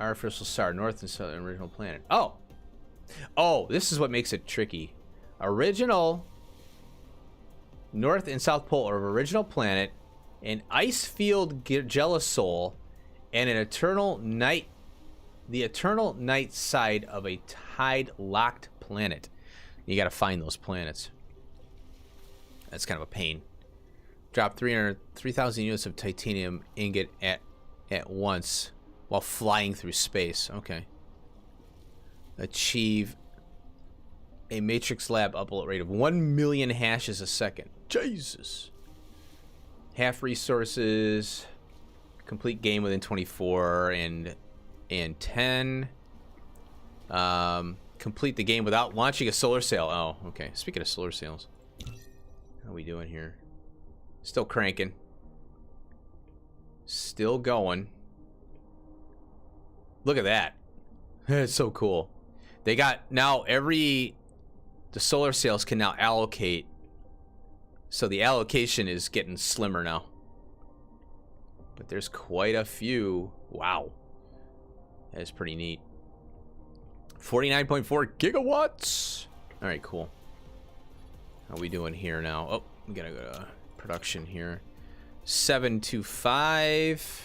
Artificial star, north and southern original planet. Oh, this is what makes it tricky. Original north and south pole of original planet, an ice field gelisol, and an eternal night. The eternal night side of a tide locked planet. You got to find those planets. That's kind of a pain. Drop 3,000 units of titanium ingot at once while flying through space. Okay. Achieve a matrix lab upload rate of 1 million hashes a second. Jesus. Half resources. Complete game within 24 and 10. Complete the game without launching a solar sail. Oh, okay. Speaking of solar sails, how are we doing here? Still cranking. Still going. Look at that. It's so cool. They got now the solar sails can now allocate. So the allocation is getting slimmer now. But there's quite a few. Wow. That is pretty neat. 49.4 gigawatts. All right, cool. How are we doing here now? Oh, we gotta go to production here. 725.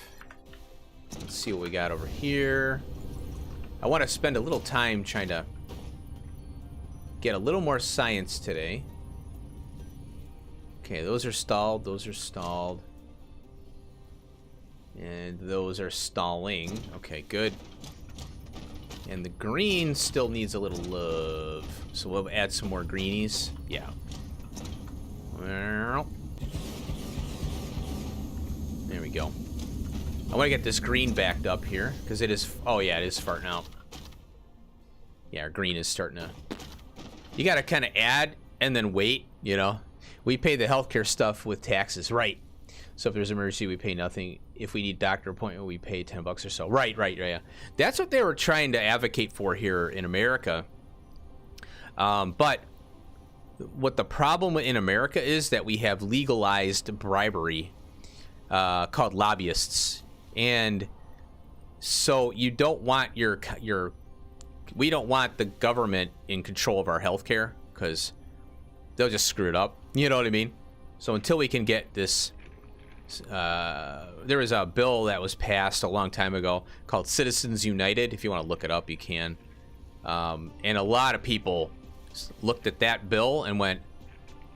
Let's see what we got over here. I want to spend a little time trying to get a little more science today. Okay, those are stalled. Those are stalled. And those are stalling. Okay, good. And the green still needs a little love. So we'll add some more greenies. Yeah. There we go. I want to get this green backed up here. Because it is... Oh, yeah, it is farting out. Yeah, our green is starting to... You got to kind of add and then wait, We pay the healthcare stuff with taxes. Right. So if there's an emergency, we pay nothing. If we need doctor appointment, we pay $10 or so. Right, yeah. That's what they were trying to advocate for here in America. But what the problem in America is that we have legalized bribery called lobbyists. And so you don't want we don't want the government in control of our healthcare, because they'll just screw it up. You know what I mean? So until we can get this, there was a bill that was passed a long time ago called Citizens United. If you want to look it up, you can. And a lot of people looked at that bill and went,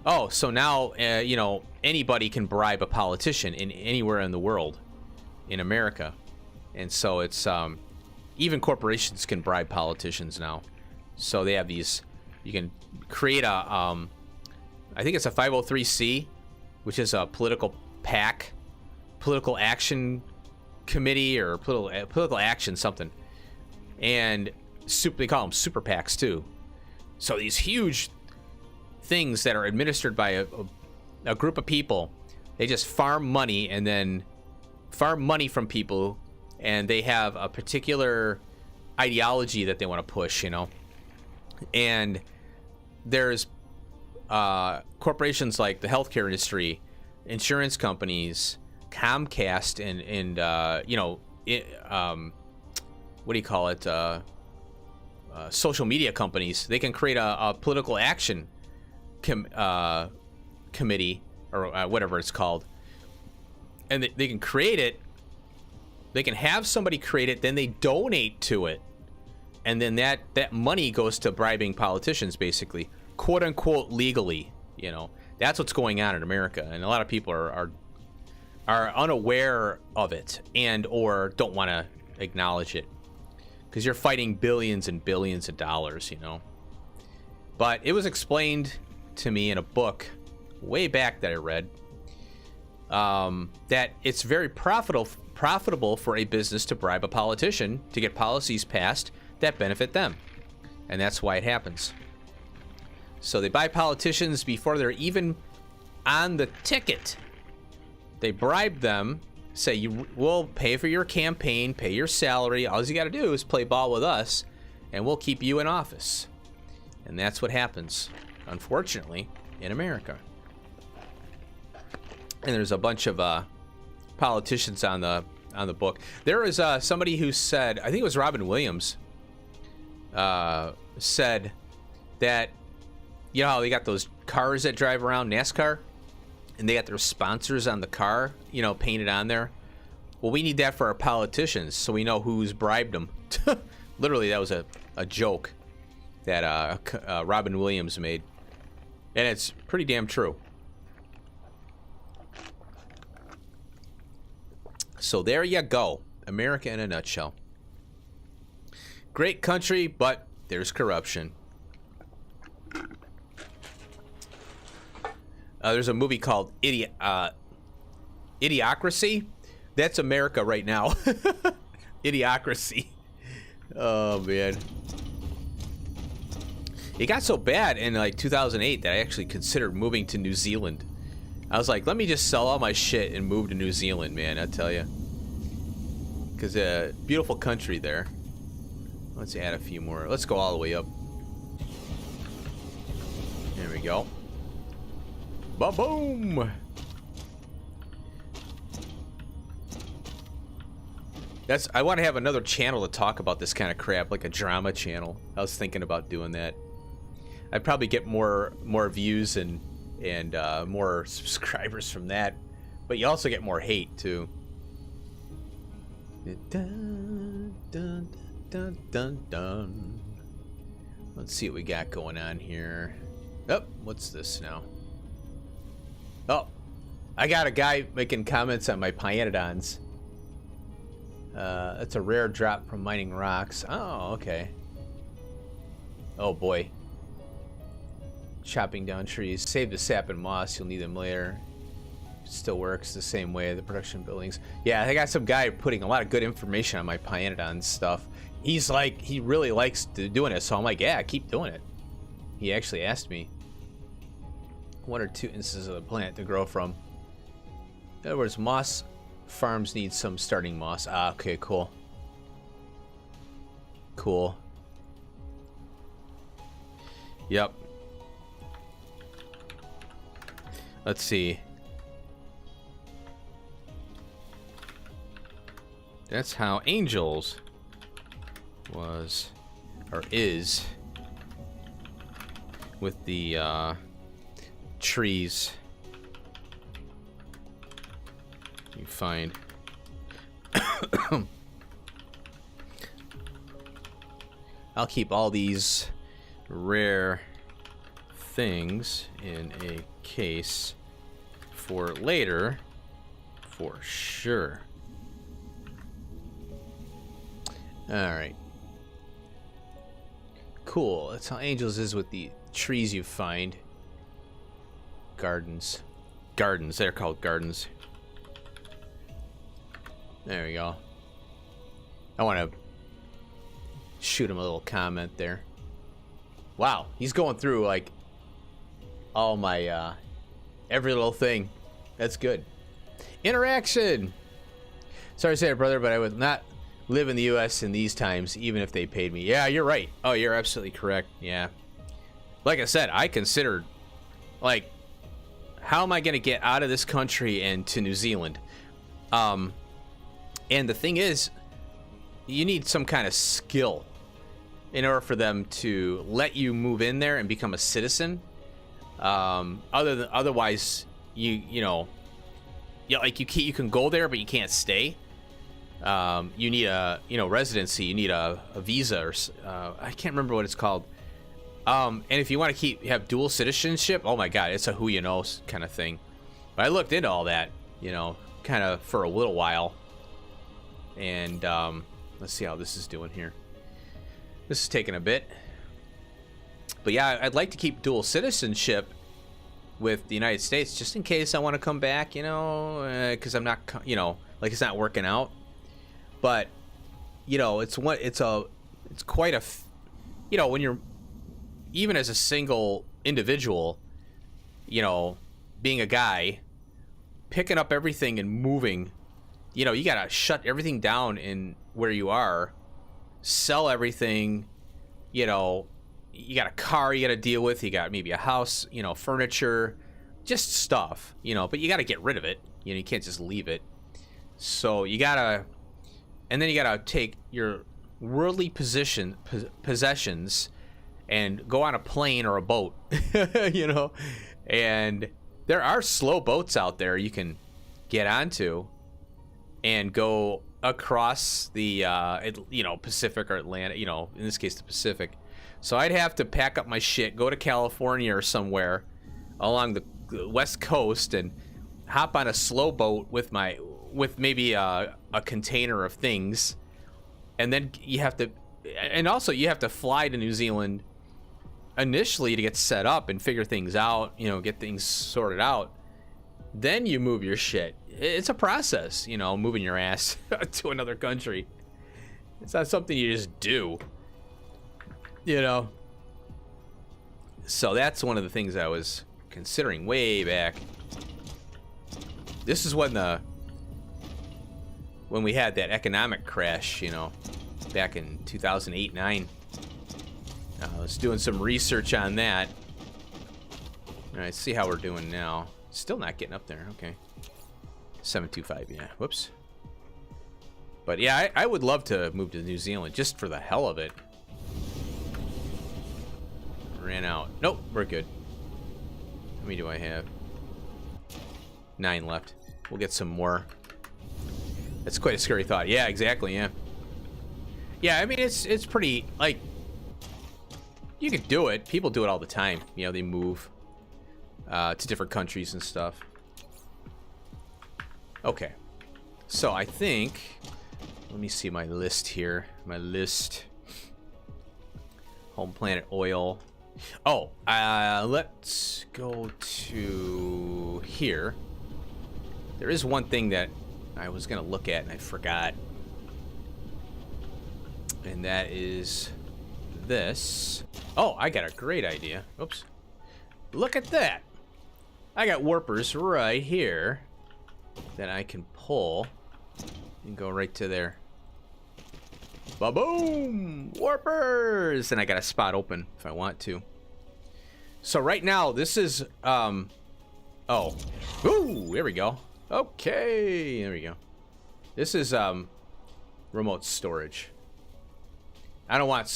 oh, so now, anybody can bribe a politician anywhere in the world, in America. And so it's, even corporations can bribe politicians now. So they have these, you can create a, I think it's a 503c, which is a political PAC, political action committee, or political action something. And they call them super PACs too. So these huge things that are administered by a group of people, they just farm money and then farm money from people, and they have a particular ideology that they want to push, And there's corporations like the healthcare industry, insurance companies, Comcast, and what do you call it? Social media companies. They can create a political action committee, or whatever it's called, and they can create it. They can have somebody create it, then they donate to it, and then that money goes to bribing politicians, basically, quote unquote, legally. That's what's going on in America, and a lot of people are unaware of it, and or don't want to acknowledge it, because you're fighting billions and billions of dollars, But it was explained to me in a book way back that I read, that it's very profitable for a business to bribe a politician to get policies passed that benefit them. And that's why it happens. So they buy politicians before they're even on the ticket. They bribe them, say, we'll pay for your campaign, pay your salary. All you got to do is play ball with us, and we'll keep you in office. And that's what happens, unfortunately, in America. And there's a bunch of politicians on the book. There is somebody who said, I think it was Robin Williams, said that, how they got those cars that drive around, NASCAR, and they got their sponsors on the car, painted on there. Well, we need that for our politicians, so we know who's bribed them. Literally, that was a joke that Robin Williams made, and it's pretty damn true. So there you go, America in a nutshell. Great country, but there's corruption. There's a movie called Idiocracy. That's America right now. Idiocracy. Oh, man. It got so bad in like 2008 that I actually considered moving to New Zealand. I was like, let me just sell all my shit and move to New Zealand, man, I tell you. Because beautiful country there. Let's add a few more. Let's go all the way up. There we go. Ba-boom! I want to have another channel to talk about this kind of crap, like a drama channel. I was thinking about doing that. I'd probably get more views and more subscribers from that, but you also get more hate too. Dun, dun, dun, dun, dun. Let's see what we got going on here. Oh, what's this now? Oh, I got a guy making comments on my Pyanodons. It's a rare drop from mining rocks. Oh, okay. Oh boy. Chopping down trees. Save the sap and moss. You'll need them later. Still works the same way. The production buildings. Yeah, I got some guy putting a lot of good information on my Pyanodon stuff. He's like, he really likes doing it. So I'm like, yeah, keep doing it. He actually asked me 1 or 2 instances of the plant to grow from. In other words, moss farms need some starting moss. Ah, okay, cool. Cool. Yep. Let's see. That's how Angels was, or is, with the trees you find. I'll keep all these rare things in a case for later, for sure. Alright. Cool. That's how Angels is with the trees you find. Gardens. Gardens. They're called gardens. There we go. I want to shoot him a little comment there. Wow. He's going through, like, all my, every little thing. That's good. Interaction! Sorry to say it, brother, but I would not live in the U.S. in these times, even if they paid me. Yeah, you're right. Oh, you're absolutely correct. Yeah. Like I said, I considered, like, how am I going to get out of this country and to New Zealand? And the thing is, you need some kind of skill in order for them to let you move in there and become a citizen. Otherwise, you know, yeah, like you can go there, but you can't stay. You need a residency. You need a visa, or I can't remember what it's called. And if you want to have dual citizenship, oh my god, it's a who you know kind of thing. But I looked into all that, kind of for a little while. And let's see how this is doing here. This is taking a bit. But yeah, I'd like to keep dual citizenship with the United States just in case I want to come back, because I'm not, like it's not working out. But it's quite a, when you're, even as a single individual, being a guy, picking up everything and moving, you gotta shut everything down in where you are, sell everything, you got a car you gotta deal with, you got maybe a house, furniture, just stuff, but you gotta get rid of it, you can't just leave it. So you gotta, and then you gotta take your worldly possessions and go on a plane or a boat, and there are slow boats out there you can get onto and go across the, Pacific or Atlantic, in this case, the Pacific. So I'd have to pack up my shit, go to California or somewhere along the West Coast and hop on a slow boat with maybe a container of things. And then you have to fly to New Zealand initially to get set up and figure things out, get things sorted out. Then you move your shit. It's a process, moving your ass to another country. It's not something you just do, So that's one of the things I was considering way back. This is when we had that economic crash, back in 2008-9. I was doing some research on that. All right, see how we're doing now. Still not getting up there. Okay. 725, yeah. Whoops. But yeah, I would love to move to New Zealand just for the hell of it. Ran out. Nope, we're good. How many do I have? 9 left. We'll get some more. That's quite a scary thought. Yeah, exactly, yeah. Yeah, I mean, it's pretty, like, you could do it. People do it all the time. They move to different countries and stuff. Okay. So I think, let me see my list here. My list. Home planet oil. Oh, let's go to here. There is one thing that I was going to look at and I forgot. And that is this. Oh, I got a great idea. Oops. Look at that. I got warpers right here. that I can pull and go right to there. Ba-boom! Warpers! And I got a spot open if I want to. So right now, this is, oh. Ooh, there we go. Okay, there we go. This is, remote storage. I don't want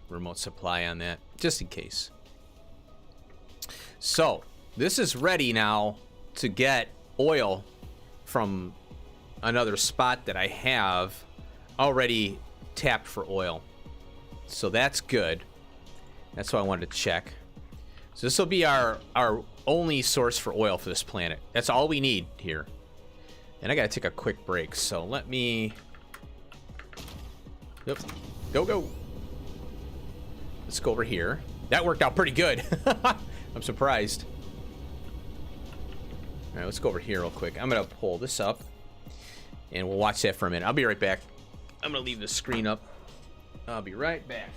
remote supply on that, just in case. So, this is ready now to get oil from another spot that I have already tapped for oil. So that's good. That's what I wanted to check. So this will be our only source for oil for this planet. That's all we need here. And I gotta take a quick break, so let me... Yep. Go. Let's go over here. That worked out pretty good. I'm surprised. Alright, let's go over here real quick. I'm gonna pull this up and we'll watch that for a minute. I'll be right back. I'm gonna leave the screen up. I'll be right back.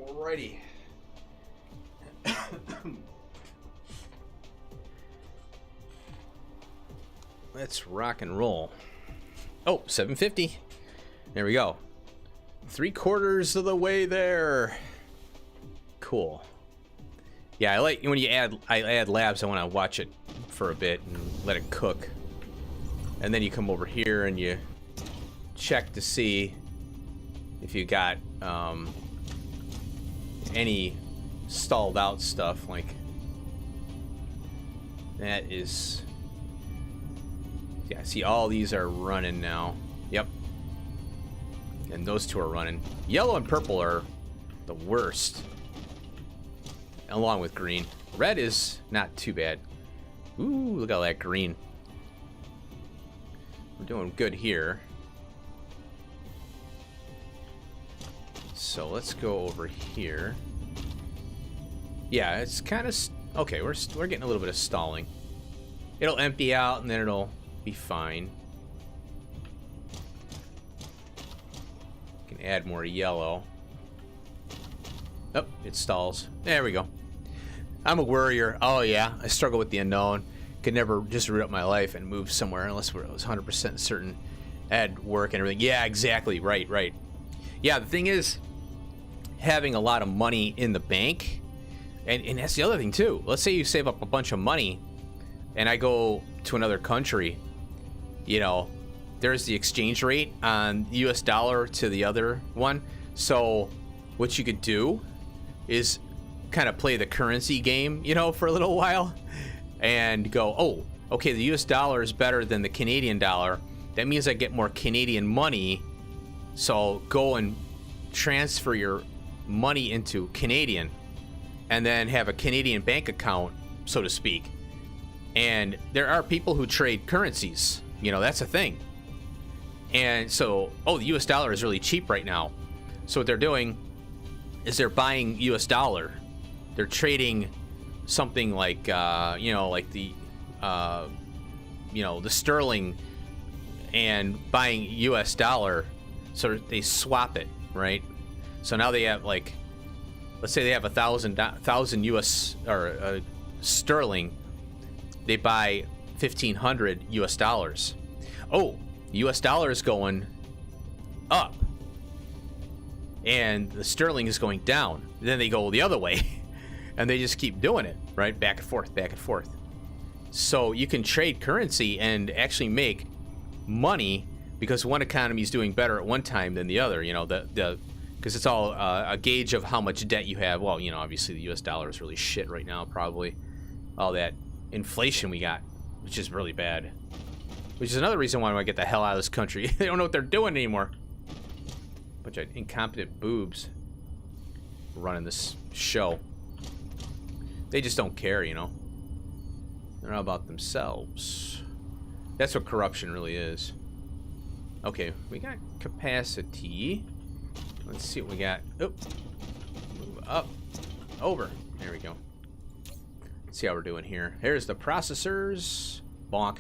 Alrighty. Let's rock and roll. Oh, 750. There we go. 3/4 of the way there. Cool. Yeah, I like when I add labs, I want to watch it for a bit and let it cook. And then you come over here and you check to see if you got any stalled out stuff. Like that is, yeah, see all these are running now. Yep. And those two are running. Yellow and purple are the worst, along with green. Red is not too bad. Ooh, look at all that green. We're doing good here. So let's go over here. Yeah, it's kind of okay. We're getting a little bit of stalling. It'll empty out and then it'll be fine. Can add more yellow. Oh, it stalls. There we go. I'm a worrier. Oh yeah, I struggle with the unknown. Could never just root up my life and move somewhere unless I was 100% certain I'd work and everything. Yeah, exactly. Right. Yeah, the thing is, having a lot of money in the bank, and that's the other thing too. Let's say you save up a bunch of money and I go to another country, you know, there's the exchange rate on the US dollar to the other one. So what you could do is kind of play the currency game, you know, for a little while and go, oh, okay, the US dollar is better than the Canadian dollar. That means I get more Canadian money. So go and transfer your money into Canadian and then have a Canadian bank account, so to speak. And there are people who trade currencies, you know, that's a thing. And so, oh, the US dollar is really cheap right now. So what they're doing is they're buying US dollar. They're trading something like, you know, like the, you know, the sterling and buying US dollar. So they swap it, right? So now they have like, let's say they have 1,000 US or sterling. They buy 1,500 US dollars. Oh, US dollar is going up, and the sterling is going down. Then they go the other way, and they just keep doing it, right? Back and forth, back and forth. So you can trade currency and actually make money because one economy is doing better at one time than the other. You know, because it's all a gauge of how much debt you have. Well, you know, obviously the U.S. dollar is really shit right now, probably. All that inflation we got, which is really bad. Which is another reason why I want to get the hell out of this country. They don't know what they're doing anymore. Bunch of incompetent boobs running this show. They just don't care, you know. They're all about themselves. That's what corruption really is. Okay, we got capacity. Let's see what we got. Oh, move up, over. There we go. Let's see how we're doing here. Here's the processors. Bonk.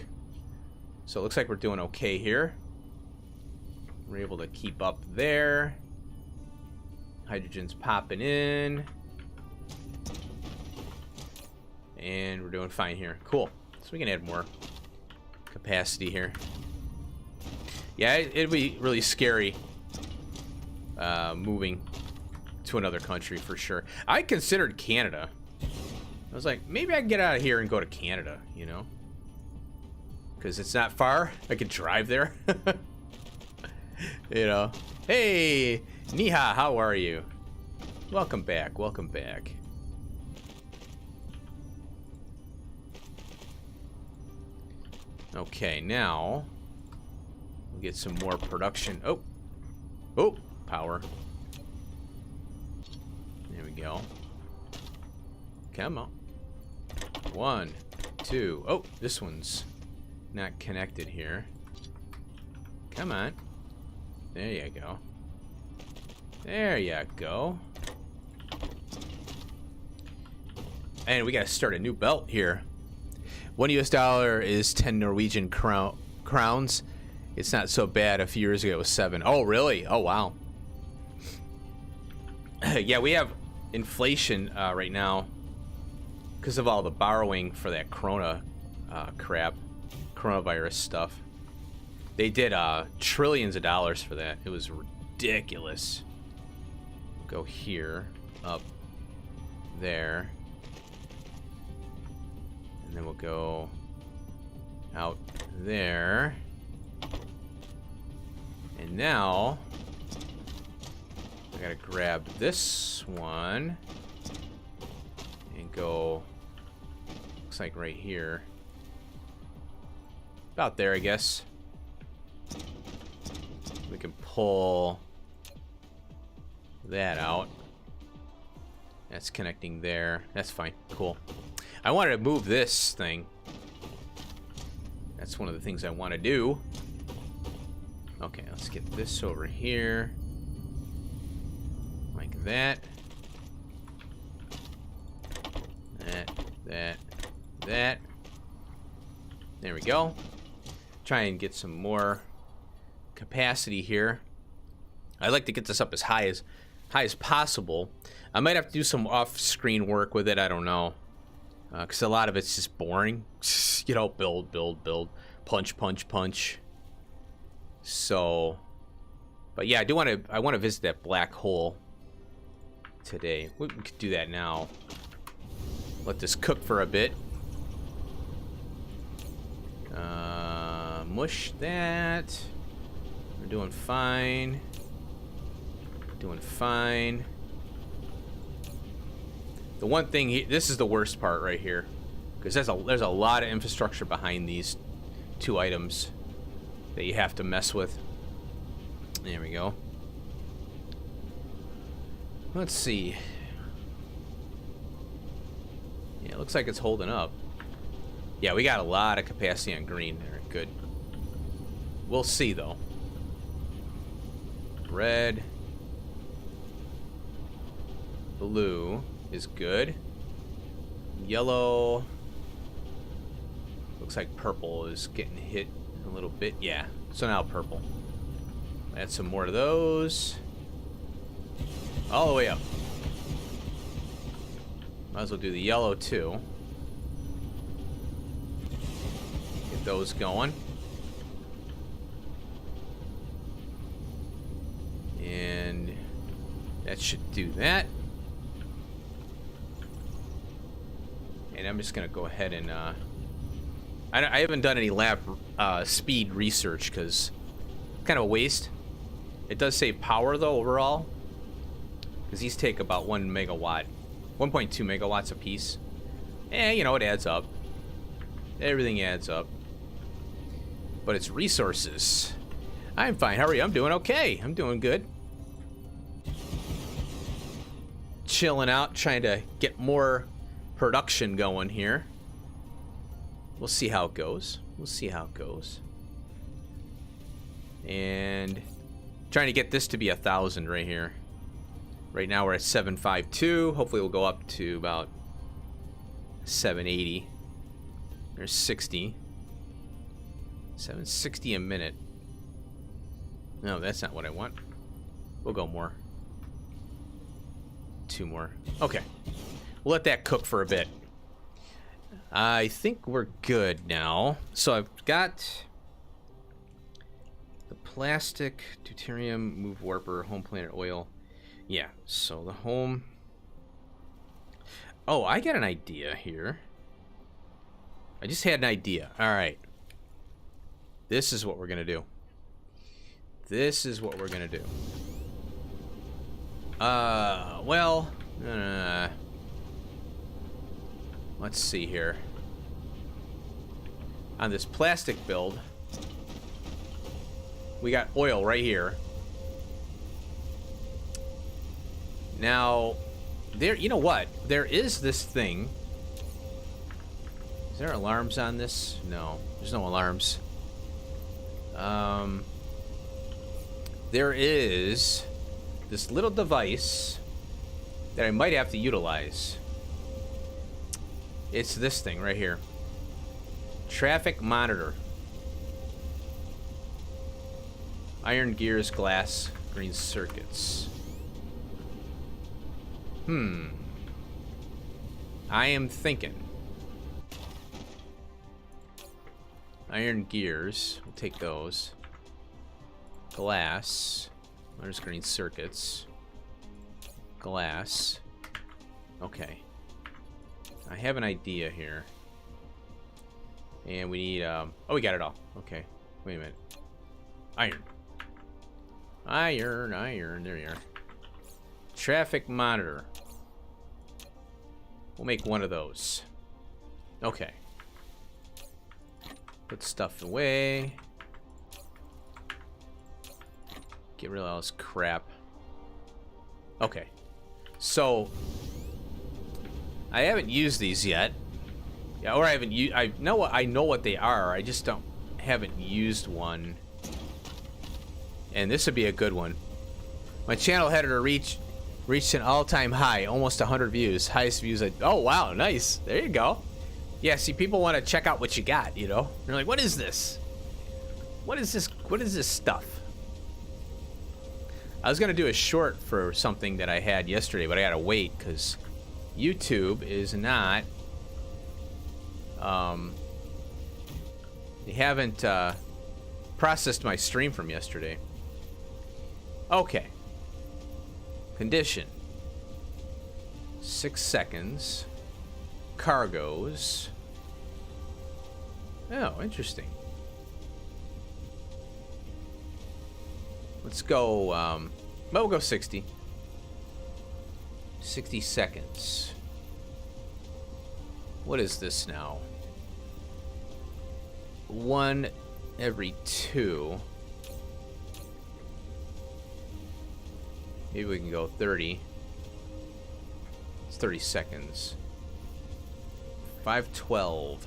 So it looks like we're doing okay here. We're able to keep up there. Hydrogen's popping in. And we're doing fine here. Cool. So we can add more capacity here. Yeah, it'd be really scary moving to another country for sure. I considered Canada. I was like, maybe I can get out of here and go to Canada, you know? Because it's not far. I could drive there. You know. Hey, Niha, how are you? Welcome back. Welcome back. Okay, now we'll get some more production. Oh, power. There we go. Come on. 1, 2. Oh, this one's not connected here. Come on. There you go. There you go. And we gotta start a new belt here. $1 US is 10 Norwegian crowns. It's not so bad. A few years ago it was 7. Oh, really? Oh, wow. Yeah, we have inflation right now because of all the borrowing for that coronavirus stuff. They did trillions of dollars for that. It was ridiculous. Go here, up there. And then we'll go out there. And now I gotta grab this one and go, looks like right here. About there, I guess. We can pull that out. That's connecting there. That's fine. Cool. I wanted to move this thing. That's one of the things I want to do. Okay, let's get this over here. Like that. That. There we go. Try and get some more capacity here. I'd like to get this up as high as possible. I might have to do some off-screen work with it. I don't know. Because a lot of it's just boring. You know, build, punch. So, but yeah, I want to visit that black hole today. We could do that now. Let this cook for a bit. Mush that. We're doing fine. Doing fine. The one thing this is the worst part right here, because there's a lot of infrastructure behind these two items that you have to mess with. There we go. Let's see. Yeah, it looks like it's holding up. Yeah, we got a lot of capacity on green there. Good. We'll see though. Red. Blue is good. Yellow. Looks like purple is getting hit a little bit. Yeah, so now purple. Add some more of those. All the way up. Might as well do the yellow too. Get those going. And that should do that. And I'm just gonna go ahead and I haven't done any lab speed research because Kind of a waste. It does save power, though, overall. Because these take about 1 megawatt. 1.2 megawatts a piece. You know, it adds up. Everything adds up. But it's resources. I'm fine. How are you? I'm doing okay. I'm doing good. Chilling out, trying to get more production going here. We'll see how it goes. We'll see how it goes. And trying to get this to be 1,000 right here. Right now we're at 752. Hopefully we'll go up to about 780. There's 60. 760 a minute. No, that's not what I want. We'll go more. 2 more. Okay. We'll let that cook for a bit. I think we're good now. So I've got the plastic, deuterium, move warper, home planet oil. Yeah, so the home... Oh, I got an idea here. I just had an idea. Alright. This is what we're going to do. This is what we're going to do. Well... let's see here. On this plastic build, we got oil right here. Now, there, you know what? There is this thing. Is there alarms on this? No, there's no alarms. There is this little device that I might have to utilize. It's this thing right here. Traffic monitor. Iron gears, glass, green circuits. I am thinking. Iron gears. We'll take those. Glass. There's green circuits. Glass. Okay. I have an idea here. And we need, oh, we got it all. Okay. Wait a minute. Iron. Iron, iron. There you are. Traffic monitor. We'll make one of those. Okay. Put stuff away. Get rid of all this crap. Okay. So, I haven't used these yet. Yeah, or I haven't used. I know what they are. I just haven't used one. And this would be a good one. My channel had to reached an all-time high, almost 100 views. Highest views. Oh wow, nice. There you go. Yeah, see, people want to check out what you got. You know, they're like, "What is this? What is this? What is this stuff?" I was gonna do a short for something that I had yesterday, but I gotta wait because YouTube is not. They haven't processed my stream from yesterday. Okay. Condition. 6 seconds. Cargoes. Oh, interesting. Let's go, well, we'll go 60. 60 seconds. What is this now? 1 every 2. Maybe we can go 30. It's 30 seconds. 512.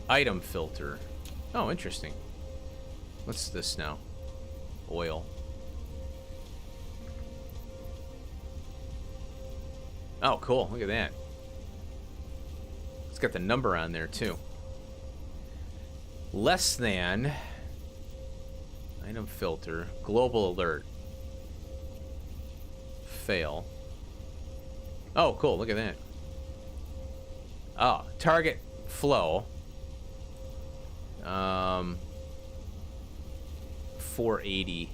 Item filter. Oh, interesting. What's this now? Oil. Oh, cool. Look at that. It's got the number on there, too. Less than. Item filter. Global alert. Fail. Oh, cool. Look at that. Oh, target flow. 480.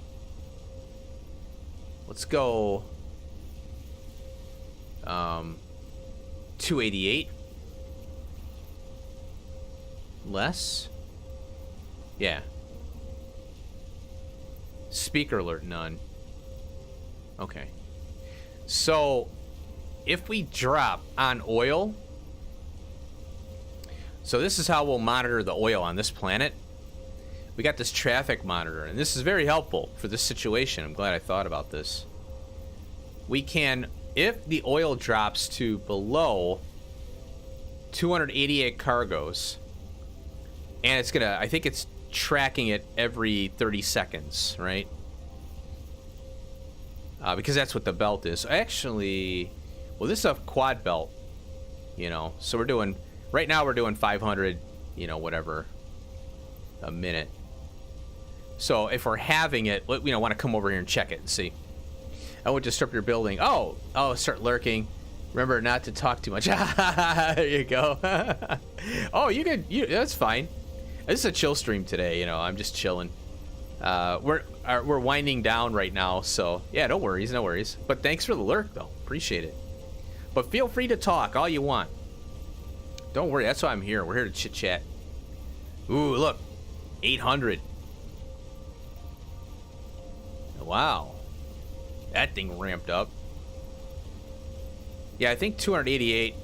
Let's go 288. Less? Yeah. Speaker alert, none. Okay. So, if we drop on oil... So this is how we'll monitor the oil on this planet. We got this traffic monitor, and this is very helpful for this situation. I'm glad I thought about this. We can, if the oil drops to below 288 cargoes, and it's gonna, I think it's tracking it every 30 seconds, right? Because that's what the belt is. Actually, well, this is a quad belt, you know, so we're doing, right now we're doing 500, you know, whatever, a minute. So if we're having it, you know, want to come over here and check it and see. I won't disturb your building. Oh, start lurking. Remember not to talk too much. There you go. Oh, that's fine. This is a chill stream today, you know, I'm just chilling. We're winding down right now, so yeah, no worries, no worries. But thanks for the lurk, though. Appreciate it. But feel free to talk all you want. Don't worry, that's why I'm here. We're here to chit-chat. Ooh, look. 800. Wow. That thing ramped up. Yeah, I think 288.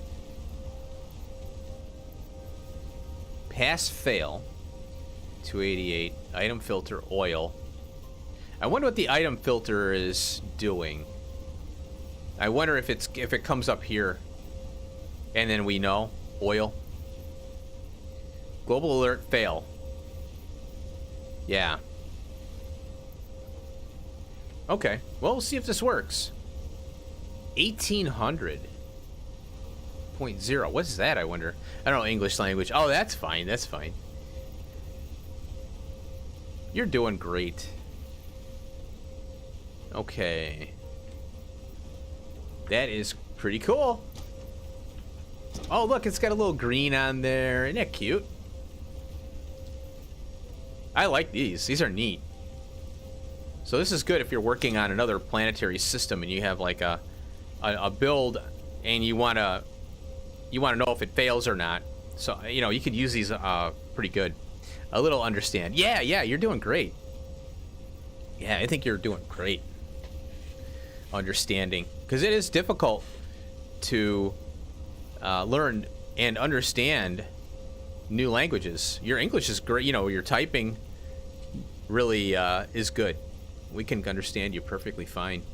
Pass fail. 288. Item filter oil. I wonder what the item filter is doing. I wonder if it comes up here. And then we know. Oil. Global alert fail. Yeah. Okay. Well, we'll see if this works. 1800.0. What's that, I wonder? I don't know English language. Oh, that's fine. That's fine. You're doing great. Okay. That is pretty cool. Oh, look, it's got a little green on there. Isn't that cute? I like these. These are neat. So this is good if you're working on another planetary system and you have like a build and you want to know if it fails or not. So, you know, you could use these pretty good. A little understand. Yeah, you're doing great. Yeah, I think you're doing great. Understanding. Because it is difficult to learn and understand new languages. Your English is great. You know, your typing really is good. We can understand you perfectly fine.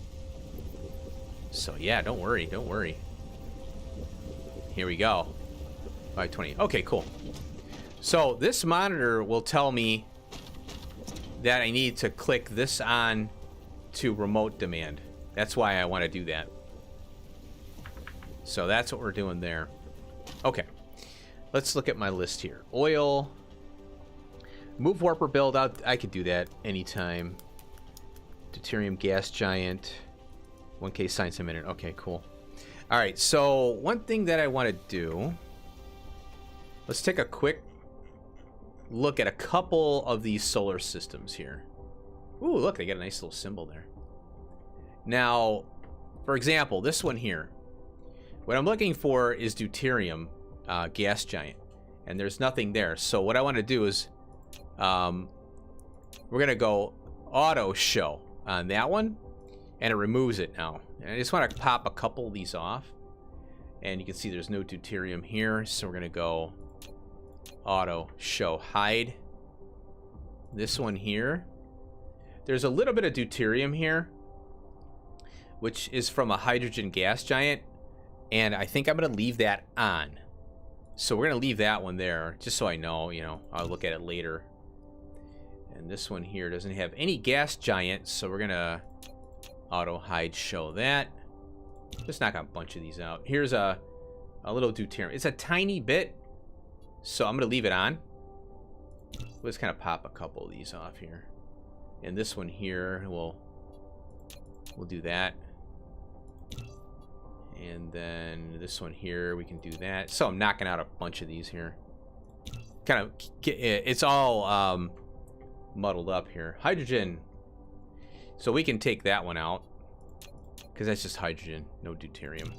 So yeah, don't worry, don't worry. Here we go. 520. Okay, cool. So this monitor will tell me that I need to click this on to remote demand. That's why I want to do that. So that's what we're doing there. Okay. Let's look at my list here. Oil. Move warper build out. I could do that anytime. Deuterium gas giant. 1K science a minute. Okay, cool. All right, so one thing that I want to do. Let's take a quick look at a couple of these solar systems here. Ooh, look, they got a nice little symbol there. Now, for example, this one here. What I'm looking for is deuterium gas giant. And there's nothing there. So what I want to do is we're going to go auto show on that one. And it removes it now. And I just want to pop a couple of these off. And you can see there's no deuterium here. So we're going to go auto show hide. This one here. There's a little bit of deuterium here, which is from a hydrogen gas giant. And I think I'm going to leave that on. So we're going to leave that one there, just so I know, you know, I'll look at it later. And this one here doesn't have any gas giant, so we're going to auto hide show that. Just knock a bunch of these out. Here's a little deuterium. It's a tiny bit, so I'm going to leave it on. Let's kind of pop a couple of these off here. And this one here, we'll do that. And then this one here, we can do that. So I'm knocking out a bunch of these here. Kind of, it's all muddled up here. Hydrogen. So we can take that one out. Because that's just hydrogen, no deuterium.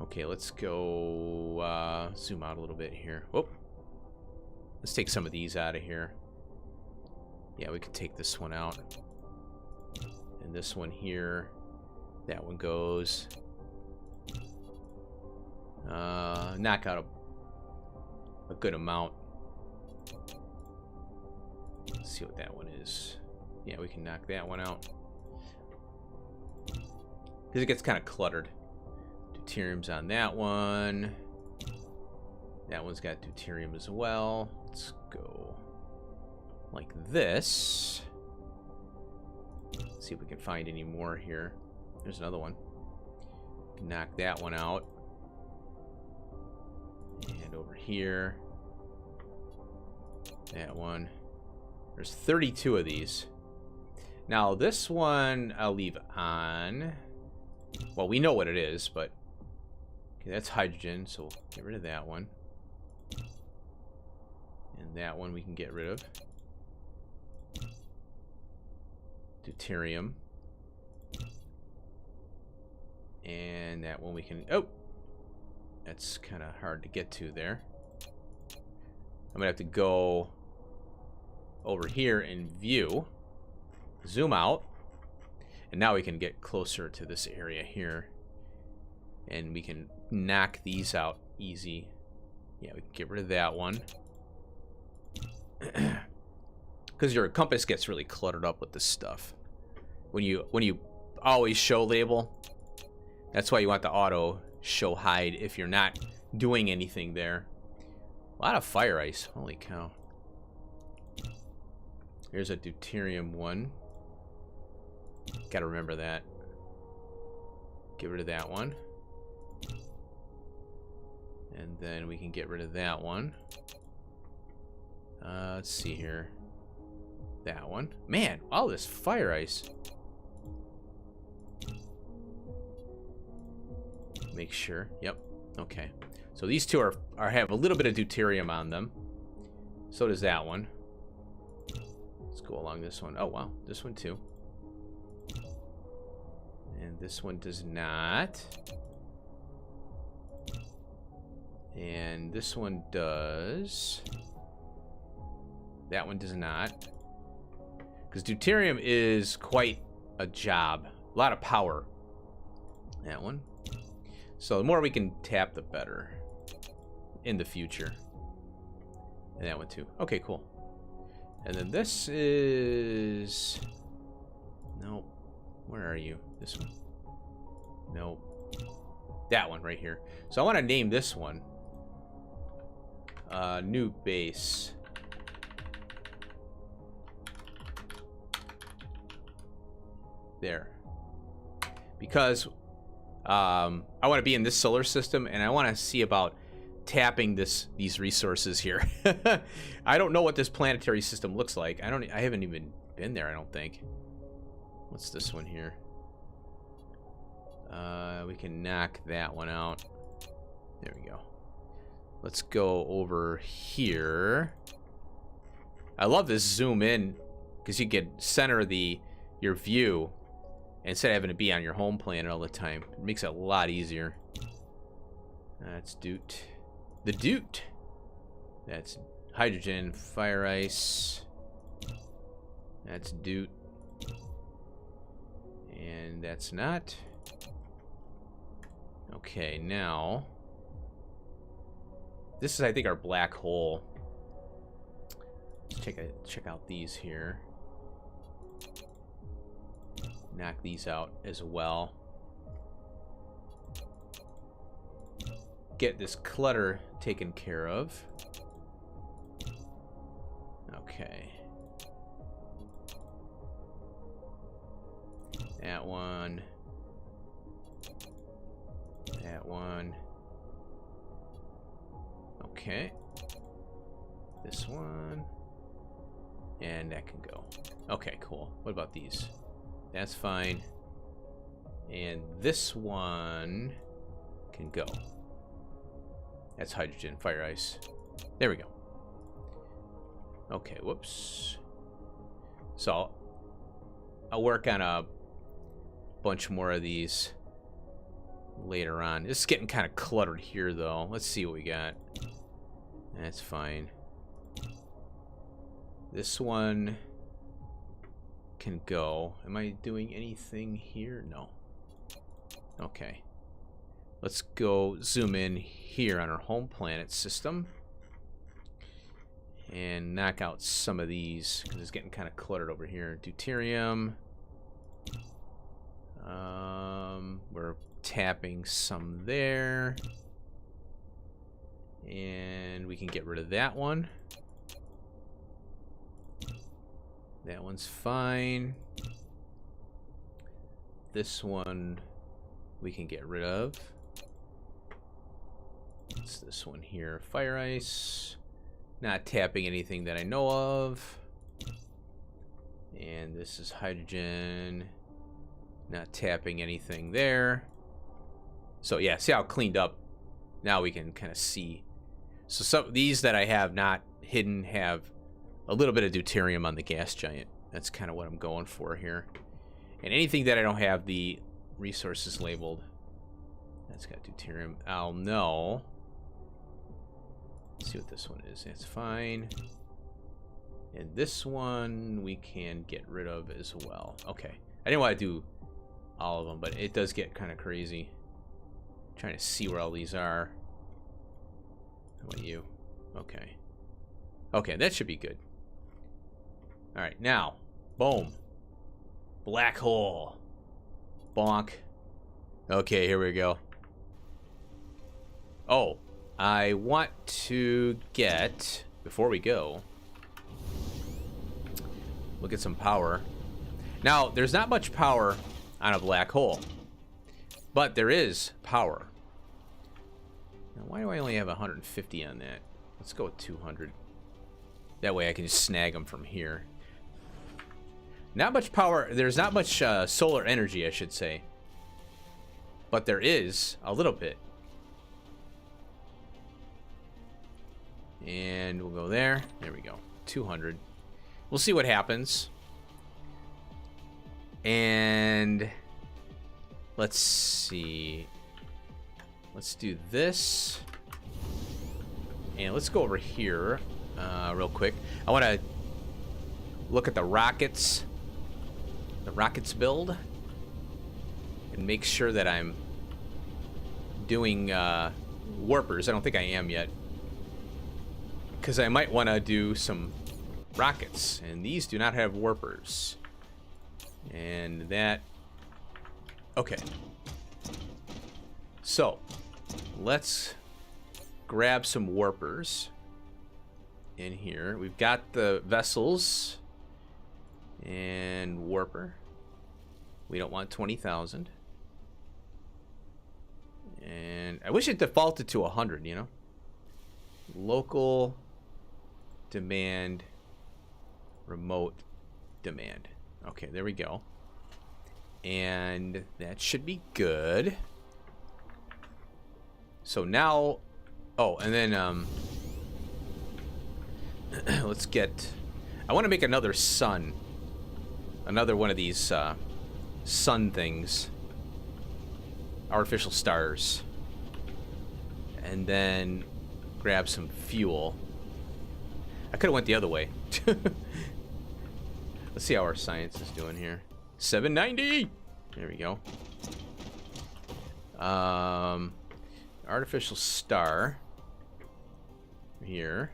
Okay, let's go zoom out a little bit here. Whoop. Let's take some of these out of here. Yeah, we could take this one out. And this one here. That one goes. Knock out a good amount. Let's see what that one is. Yeah, we can knock that one out. Because it gets kind of cluttered. Deuterium's on that one. That one's got deuterium as well. Let's go like this. Let's see if we can find any more here. There's another one. Knock that one out. And over here. That one. There's 32 of these. Now this one I'll leave on. Well, we know what it is, but okay, that's hydrogen, so we'll get rid of that one. And that one we can get rid of. Deuterium. And that one we can... Oh! That's kind of hard to get to there. I'm going to have to go over here in view. Zoom out. And now we can get closer to this area here. And we can knock these out easy. Yeah, we can get rid of that one. Because your compass gets really cluttered up with this stuff. When you always show label, that's why you want the auto show hide if you're not doing anything there. A lot of fire ice. Holy cow. Here's a deuterium one. Gotta remember that. Get rid of that one. And then we can get rid of that one. Let's see here. That one. Man, all this fire ice. Make sure. Yep. Okay. So these two are have a little bit of deuterium on them. So does that one. Let's go along this one. Oh, wow. This one too. And this one does not. And this one does. That one does not. Because deuterium is quite a job. A lot of power. That one. So the more we can tap, the better. In the future. And that one too. Okay, cool. And then this is... Nope. Where are you? This one. Nope. That one right here. So I want to name this one. New base. There. Because I want to be in this solar system and I want to see about tapping these resources here. I don't know what this planetary system looks like. I haven't even been there, I don't think. What's this one here? We can knock that one out. There we go. Let's go over here. I love this zoom in because you can center your view instead of having to be on your home planet all the time. It makes it a lot easier. That's Doot. The Doot. That's hydrogen, fire ice. That's Doot. And that's not. Okay, now this is, I think, our black hole. Let's check out these here. Knock these out as well. Get this clutter taken care of. Okay. That one. That one. Okay. This one. And that can go. Okay, cool. What about these? That's fine. And this one can go. That's hydrogen, fire ice. There we go. Okay, whoops. So I'll work on a bunch more of these later on. It's getting kind of cluttered here, though. Let's see what we got. That's fine. This one can go. Am I doing anything here? No. Okay. Let's go zoom in here on our home planet system and knock out some of these because it's getting kind of cluttered over here. Deuterium. We're tapping some there. And we can get rid of that one. That one's fine. This one we can get rid of. What's this one here? Fire ice. Not tapping anything that I know of. And this is hydrogen. Not tapping anything there. So yeah, see how cleaned up. Now we can kind of see. So some of these that I have not hidden have a little bit of deuterium on the gas giant. That's kind of what I'm going for here. And anything that I don't have the resources labeled, that's got deuterium. I'll know. Let's see what this one is. That's fine. And this one we can get rid of as well. Okay. I didn't want to do all of them, but it does get kind of crazy. I'm trying to see where all these are. How about you? Okay. Okay, that should be good. Alright, now. Boom. Black hole. Bonk. Okay, here we go. Oh, I want to get, before we go, we'll get some power. Now, there's not much power on a black hole, but there is power. Now, why do I only have 150 on that? Let's go with 200. That way I can just snag them from here. Not much power. There's not much solar energy, I should say. But there is a little bit. And we'll go there. There we go. 200. We'll see what happens. And let's see. Let's do this. And let's go over here real quick. I want to look at the rockets. The rockets build. And make sure that I'm doing warpers. I don't think I am yet. Because I might want to do some rockets. And these do not have warpers. And that... Okay. So, let's grab some warpers in here. We've got the vessels and warper. We don't want 20,000. And I wish it defaulted to 100, you know? Local demand, remote demand. Okay, there we go. And that should be good. So now, oh, and then let's get, I want to make another sun. Another one of these sun things. Artificial stars. And then grab some fuel. I could have went the other way. Let's see how our science is doing here. 790. There we go. Artificial star. Here.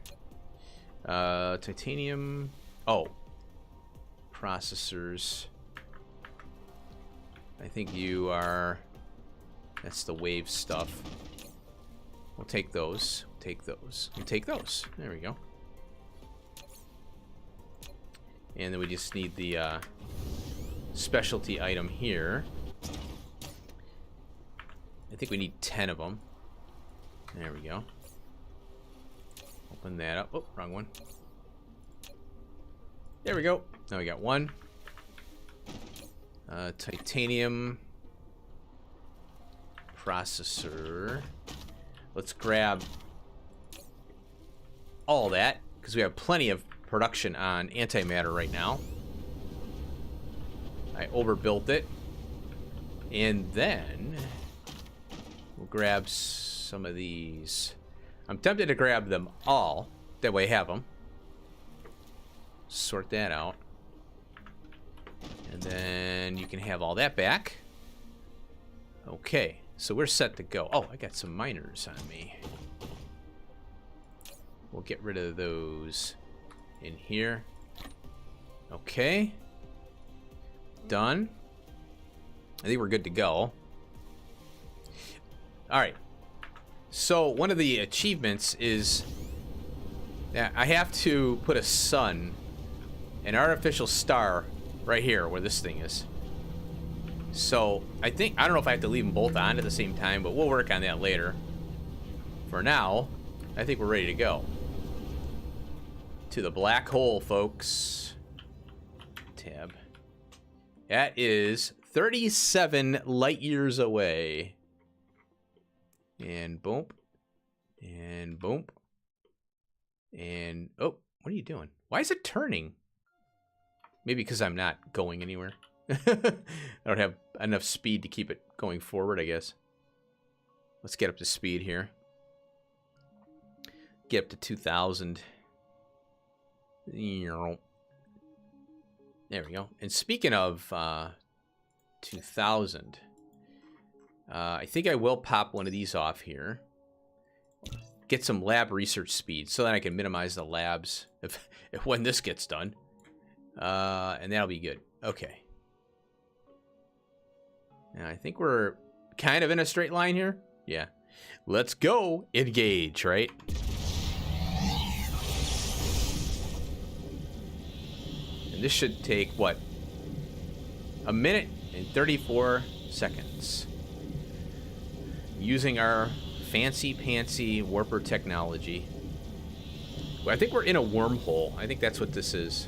Titanium. Oh. Processors. I think you are... That's the wave stuff. We'll take those. Take those. We'll take those. There we go. And then we just need the specialty item here. I think we need 10 of them. There we go. Open that up. Oh, wrong one. There we go. Now we got one. Titanium processor. Let's grab all that because we have plenty of production on antimatter right now. I overbuilt it. And then we'll grab some of these. I'm tempted to grab them all. That way I have them. Sort that out. And then you can have all that back. Okay, so we're set to go. Oh, I got some miners on me. We'll get rid of those in here. Okay. Done. I think we're good to go. Alright. So, one of the achievements is that I have to put a sun, an artificial star, right here where this thing is. So, I don't know if I have to leave them both on at the same time, but we'll work on that later. For now, I think we're ready to go. To the black hole, folks. Tab. That is 37 light years away. And boom. And boom. And, oh, what are you doing? Why is it turning? Maybe because I'm not going anywhere. I don't have enough speed to keep it going forward, I guess. Let's get up to speed here. Get up to 2,000. There we go. And speaking of 2,000, I think I will pop one of these off here. Get some lab research speed so that I can minimize the labs if when this gets done. And that'll be good. Okay. Now, I think we're kind of in a straight line here. Yeah. Let's go. Engage, right? And this should take, what? A minute and 34 seconds. Using our fancy-pantsy warper technology. Well, I think we're in a wormhole. I think that's what this is.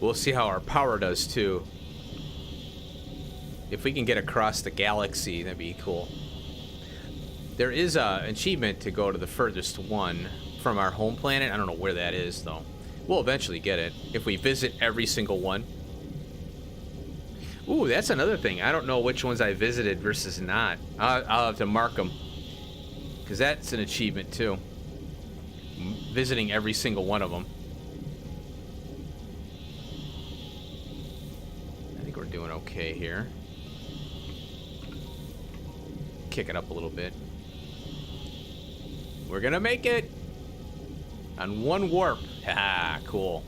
We'll see how our power does, too. If we can get across the galaxy, that'd be cool. There is an achievement to go to the furthest one from our home planet. I don't know where that is, though. We'll eventually get it if we visit every single one. Ooh, that's another thing. I don't know which ones I visited versus not. I'll have to mark them. Because that's an achievement, too. Visiting every single one of them. Doing okay here. Kick it up a little bit. We're gonna make it on one warp. Ah, cool.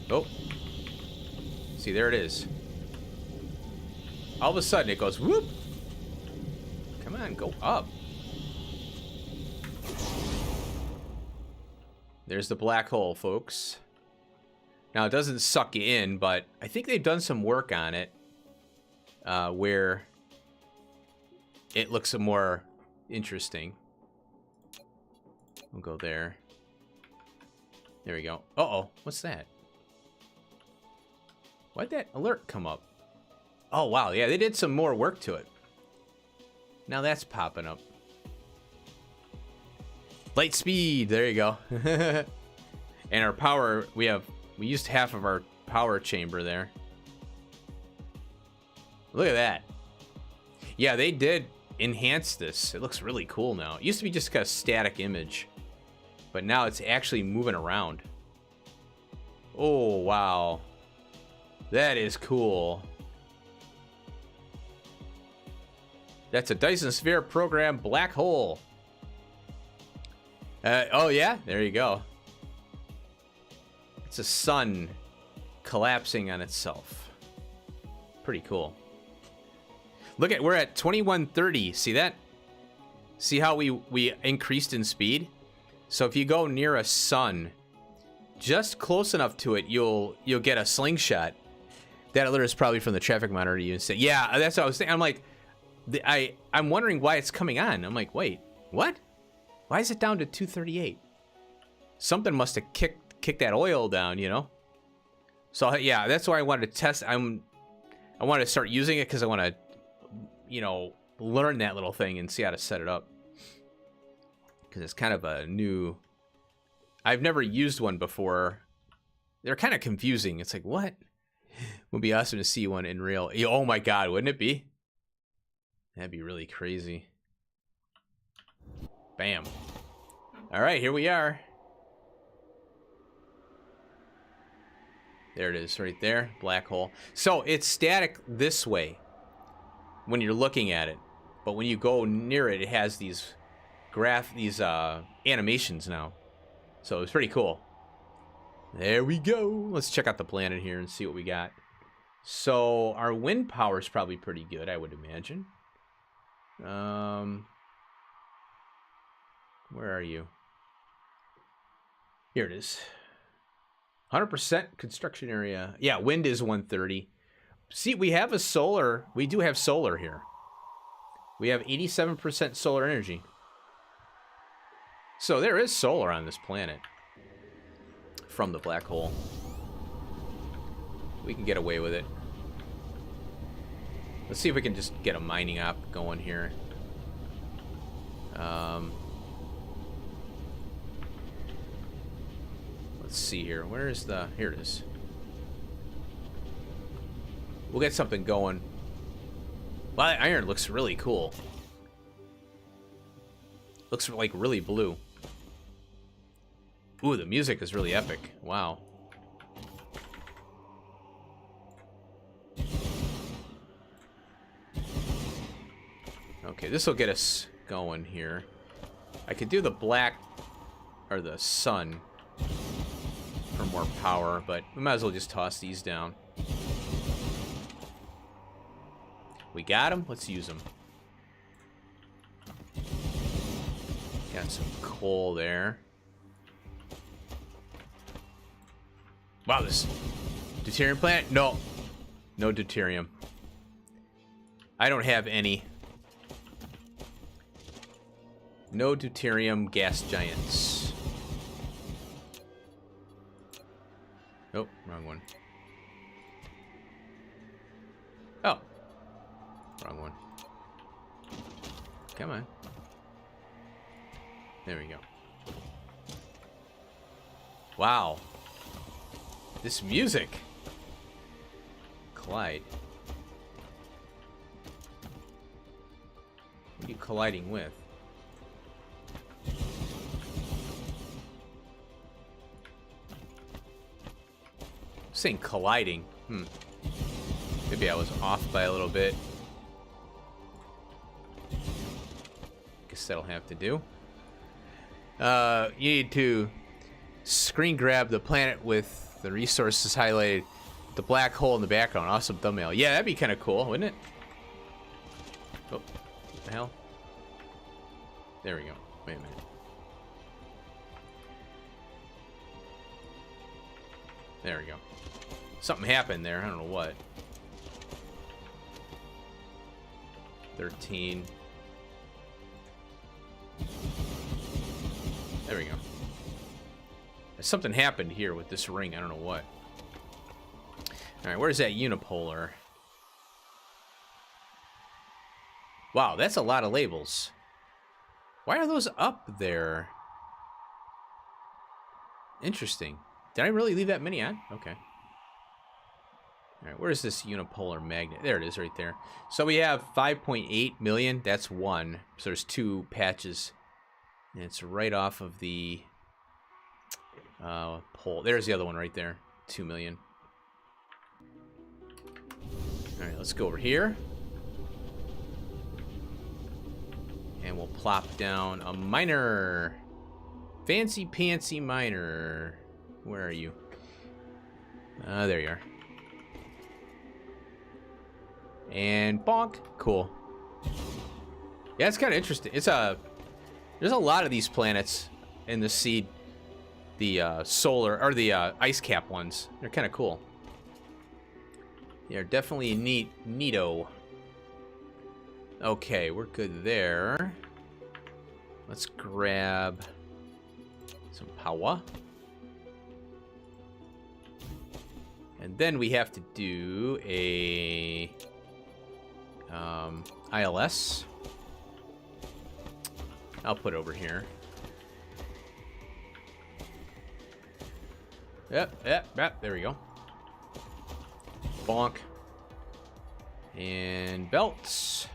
Oh, see, there it is. All of a sudden it goes whoop. Come on, go up. There's the black hole, folks. Now, it doesn't suck you in, but I think they've done some work on it where it looks more interesting. We'll go there. There we go. Uh-oh, what's that? Why'd that alert come up? Oh, wow, yeah, they did some more work to it. Now that's popping up. Light speed, there you go. And our power, we used half of our power chamber there. Look at that. Yeah, they did enhance this. It looks really cool now. It used to be just kind of static image, but now it's actually moving around. Oh, wow. That is cool. That's a Dyson Sphere program black hole. Oh, yeah, there you go. It's a sun collapsing on itself. Pretty cool. Look at, we're at 2130. See that? See how we increased in speed? So if you go near a sun, just close enough to it, you'll get a slingshot. That alert is probably from the traffic monitor you said. Yeah, that's what I was thinking. I'm like, I'm wondering why it's coming on. I'm like, wait, what? Why is it down to 238? Something must have kicked that oil down, you know? So yeah, that's why I wanted to test. I wanted to start using it because I want to, you know, learn that little thing and see how to set it up. Because it's kind of a new... I've never used one before. They're kind of confusing. It's like, what? Would be awesome to see one in real. Oh my god, wouldn't it be? That'd be really crazy. Bam. All right, here we are. There it is, right there. Black hole. So it's static this way when you're looking at it, but when you go near it, it has these animations now. So it's pretty cool. There we go. Let's check out the planet here and see what we got. So our wind power is probably pretty good, I would imagine. Where are you? Here it is. 100% construction area. Yeah, wind is 130. See, we have a solar. We do have solar here. We have 87% solar energy. So there is solar on this planet from the black hole. We can get away with it. Let's see if we can just get a mining op going here. Let's see here. Where is the... Here it is. We'll get something going. Well, that iron looks really cool. Looks like really blue. Ooh, the music is really epic. Wow. Okay, this will get us going here. I could do the black or the sun for more power, but we might as well just toss these down. We got them. Let's use them. Got some coal there. Wow, this deuterium plant? No. No deuterium. I don't have any. No deuterium gas giants. Oh, wrong one. Oh. Wrong one. Come on. There we go. Wow. This music. Collide. What are you colliding with? Saying colliding. Maybe I was off by a little bit. Guess that'll have to do. You need to screen grab the planet with the resources highlighted. The black hole in the background. Awesome thumbnail. Yeah, that'd be kind of cool, wouldn't it? Oh, what the hell? There we go. Wait a minute. There we go. Something happened there. I don't know what. 13. There we go. Something happened here with this ring. I don't know what. Alright, where's that unipolar? Wow, that's a lot of labels. Why are those up there? Interesting. Did I really leave that many on? Okay. Alright, where's this unipolar magnet? There it is right there. So we have 5.8 million. That's one. So there's two patches. And it's right off of the pole. There's the other one right there. 2 million. Alright, let's go over here. And we'll plop down a miner. Fancy pantsy miner. Where are you? There you are. And bonk. Cool. Yeah, it's kind of interesting. There's a lot of these planets in the seed. The solar or the ice cap ones. They're kind of cool. They're definitely neato. Okay, we're good there. Let's grab Some power. And then we have to do a ILS. I'll put it over here. Yep, there we go. Bonk. And belts.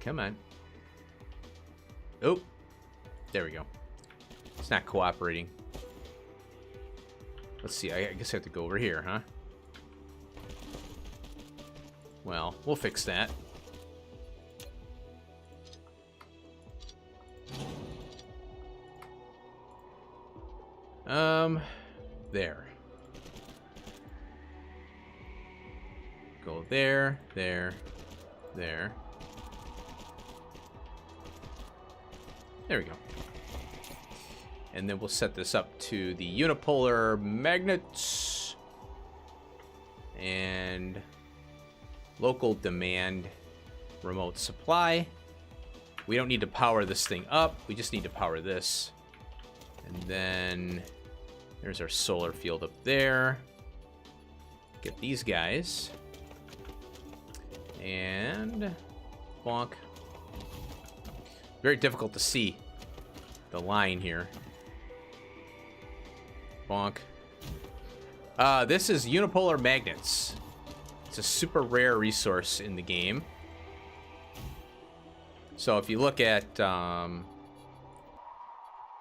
Come on. Oh, there we go. It's not cooperating. Let's see, I guess I have to go over here, huh? Well, we'll fix that. There. Go there, there. There we go. And then we'll set this up to the unipolar magnets and local demand remote supply. We don't need to power this thing up. We just need to power this. And then there's our solar field up there. Get these guys. And bonk. Very difficult to see the line here. Bonk. This is unipolar magnets. It's a super rare resource in the game. So if you look at...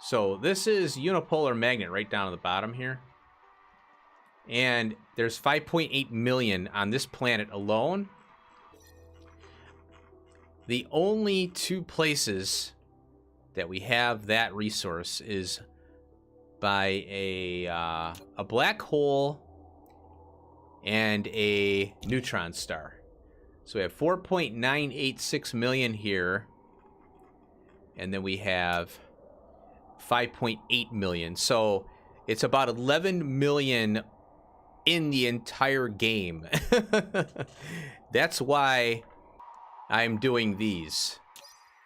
so this is unipolar magnet right down at the bottom here. And there's 5.8 million on this planet alone. The only two places that we have that resource is by a black hole and a neutron star. So we have 4.986 million here, and then we have 5.8 million. So it's about 11 million in the entire game. That's why I'm doing these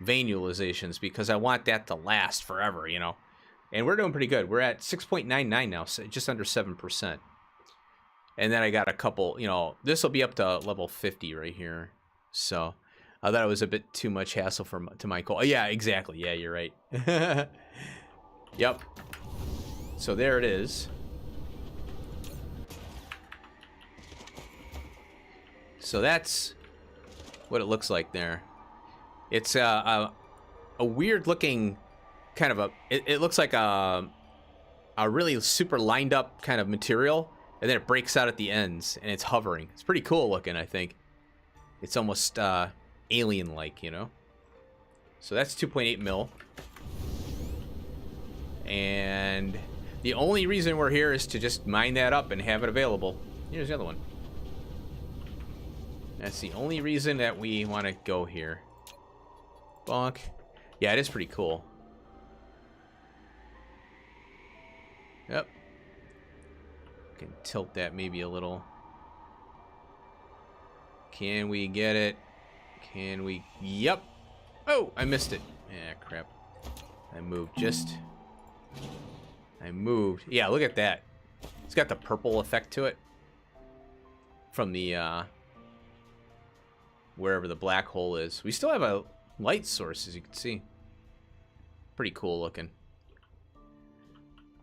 vanualizations, because I want that to last forever, you know. And we're doing pretty good. We're at 6.99 now, so just under 7%. And then I got a couple, you know, this will be up to level 50 right here. So I thought it was a bit too much hassle to my goal. Oh, yeah, exactly. Yeah, you're right. Yep. So there it is. So that's what it looks like there. It's a weird looking kind of it looks like a really super lined up kind of material, and then it breaks out at the ends and it's hovering. It's pretty cool looking, I think. It's almost alien like, you know. So that's 2.8 mil. And the only reason we're here is to just mine that up and have it available. Here's the other one. That's the only reason that we want to go here. Bonk. Yeah, it is pretty cool. Yep. Can tilt that maybe a little. Can we get it? Can we? Yep. Oh, I missed it. Yeah, crap. I moved Yeah, look at that. It's got the purple effect to it. From the, wherever the black hole is. We still have a light source, as you can see. Pretty cool looking.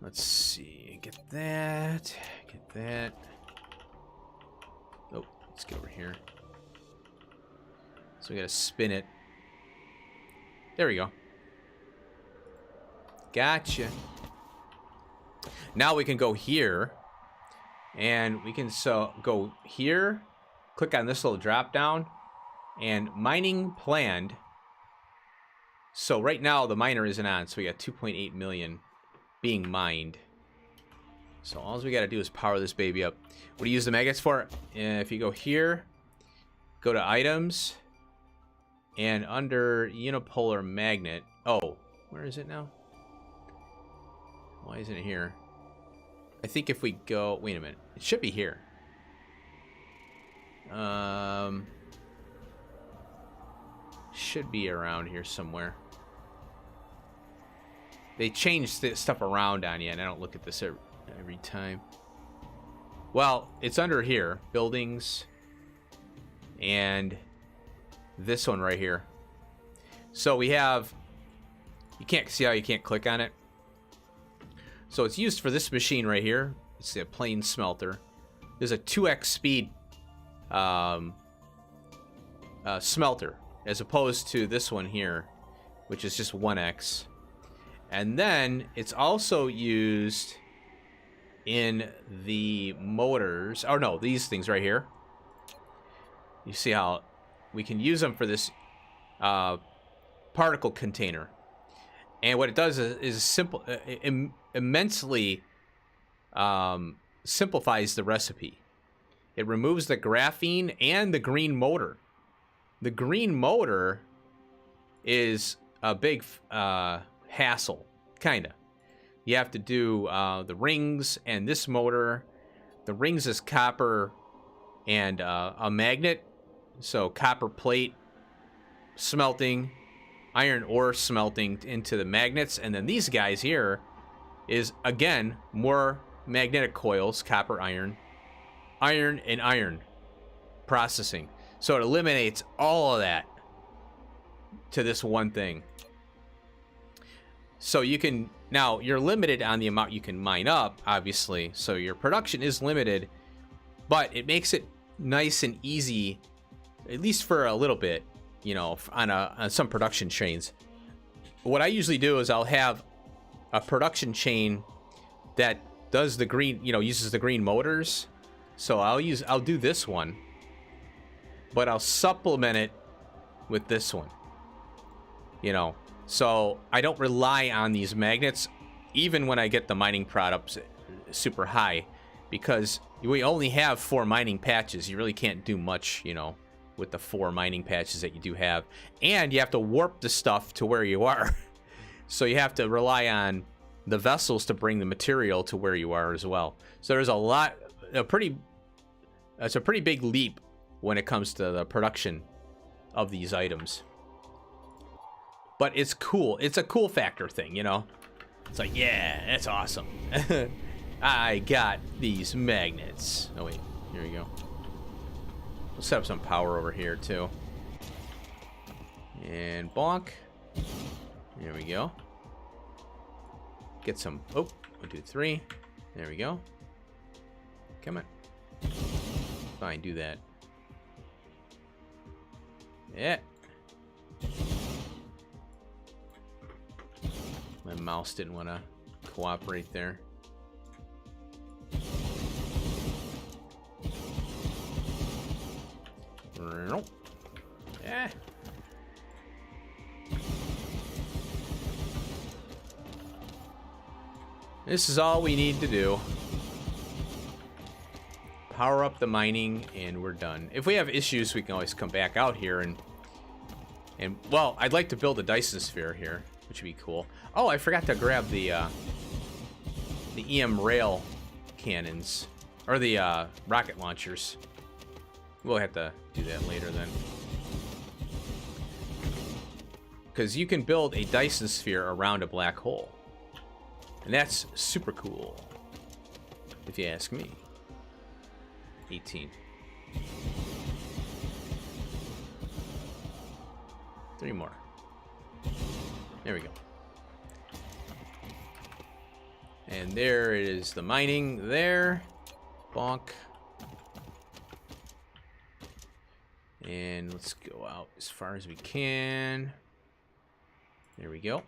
Let's see. Get that. Get that. Oh, let's get over here. So we gotta spin it. There we go. Gotcha. Now we can go here. And we can go here. Click on this little drop down. And mining planned. So right now the miner isn't on, so we got 2.8 million being mined. So all we got to do is power this baby up. What do you use the magnets for? If you go here, go to items, and under unipolar magnet. Oh, where is it now? Why isn't it here? I think if we go, wait a minute, it should be here. Should be around here somewhere. They change the stuff around on you, and I don't look at this every time. Well, it's under here. Buildings. And this one right here. So we have... You can't see how you can't click on it? So it's used for this machine right here. It's a plain smelter. There's a 2x speed smelter, as opposed to this one here, which is just 1x. And then it's also used in the motors. Oh no, these things right here. You see how we can use them for this particle container. And what it does is simple, immensely simplifies the recipe. It removes the graphene and the green motor. The green motor is a big hassle, kind of. You have to do the rings and this motor. The rings is copper and a magnet. So copper plate smelting, iron ore smelting into the magnets. And then these guys here is, again, more magnetic coils, copper, iron and iron processing. So it eliminates all of that to this one thing. So you can, now you're limited on the amount you can mine up, obviously. So your production is limited, but it makes it nice and easy, at least for a little bit, you know, on some production chains. What I usually do is I'll have a production chain that does the green, you know, uses the green motors. So I'll do this one, but I'll supplement it with this one, you know. So I don't rely on these magnets, even when I get the mining products super high, because we only have 4 mining patches. You really can't do much, you know, with the 4 mining patches that you do have. And you have to warp the stuff to where you are. So you have to rely on the vessels to bring the material to where you are as well. So there's it's a pretty big leap when it comes to the production of these items. But it's cool. It's a cool factor thing, you know? It's like, yeah, that's awesome. I got these magnets. Oh, wait. Here we go. We'll set up some power over here, too. And bonk. There we go. Get some... Oh, 1, 2, 3. There we go. Come on. Fine, do that. Yeah. My mouse didn't want to cooperate there. Yeah. This is all we need to do. Power up the mining and we're done. If we have issues, we can always come back out here and well, I'd like to build a Dyson sphere here, which would be cool. Oh, I forgot to grab the EM rail cannons, or the rocket launchers. We'll have to do that later then, because you can build a Dyson sphere around a black hole, and that's super cool, if you ask me. 18. 3 more. There we go. And there is the mining there. Bonk. And let's go out as far as we can. There we go.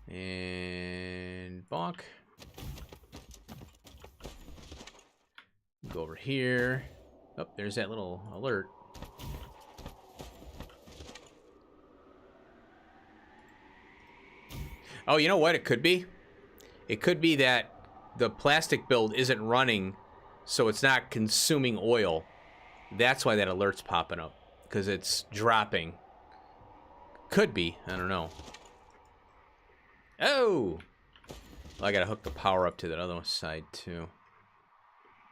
And bonk. Go over here. Oh, there's that little alert. Oh, you know what it could be? It could be that the plastic build isn't running, so it's not consuming oil. That's why that alert's popping up, because it's dropping. Could be. I don't know. Oh! Well, I gotta hook the power up to that other side, too.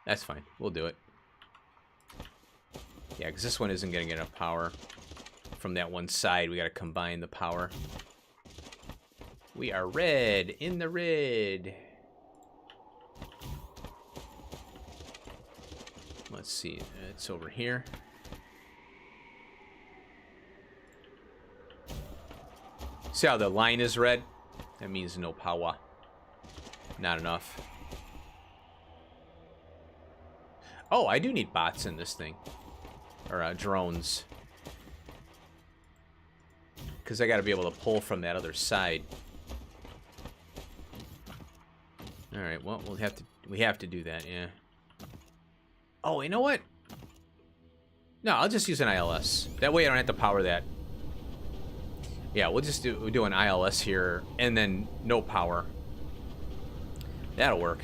That's fine. We'll do it. Yeah, because this one isn't going to get enough power from that one side. We got to combine the power. We are red, in the red. Let's see, it's over here. See how the line is red? That means no power. Not enough. Oh, I do need bots in this thing. Or drones. Because I got to be able to pull from that other side. Alright, well, we have to do that, yeah. Oh, you know what? No, I'll just use an ILS. That way I don't have to power that. Yeah, we'll do an ILS here, and then no power. That'll work.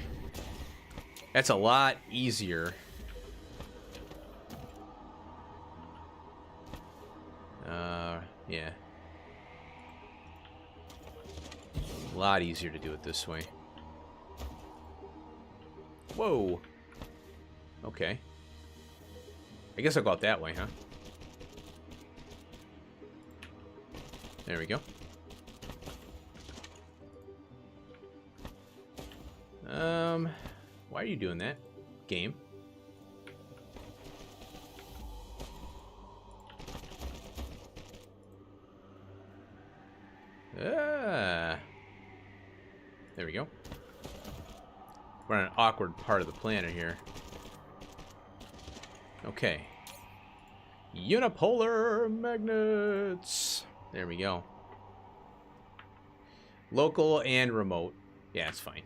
That's a lot easier. Yeah. A lot easier to do it this way. Whoa. Okay. I guess I'll go out that way, huh? There we go. Why are you doing that, game? There we go. We're on an awkward part of the planet here. Okay. Unipolar magnets. There we go. Local and remote. Yeah, it's fine.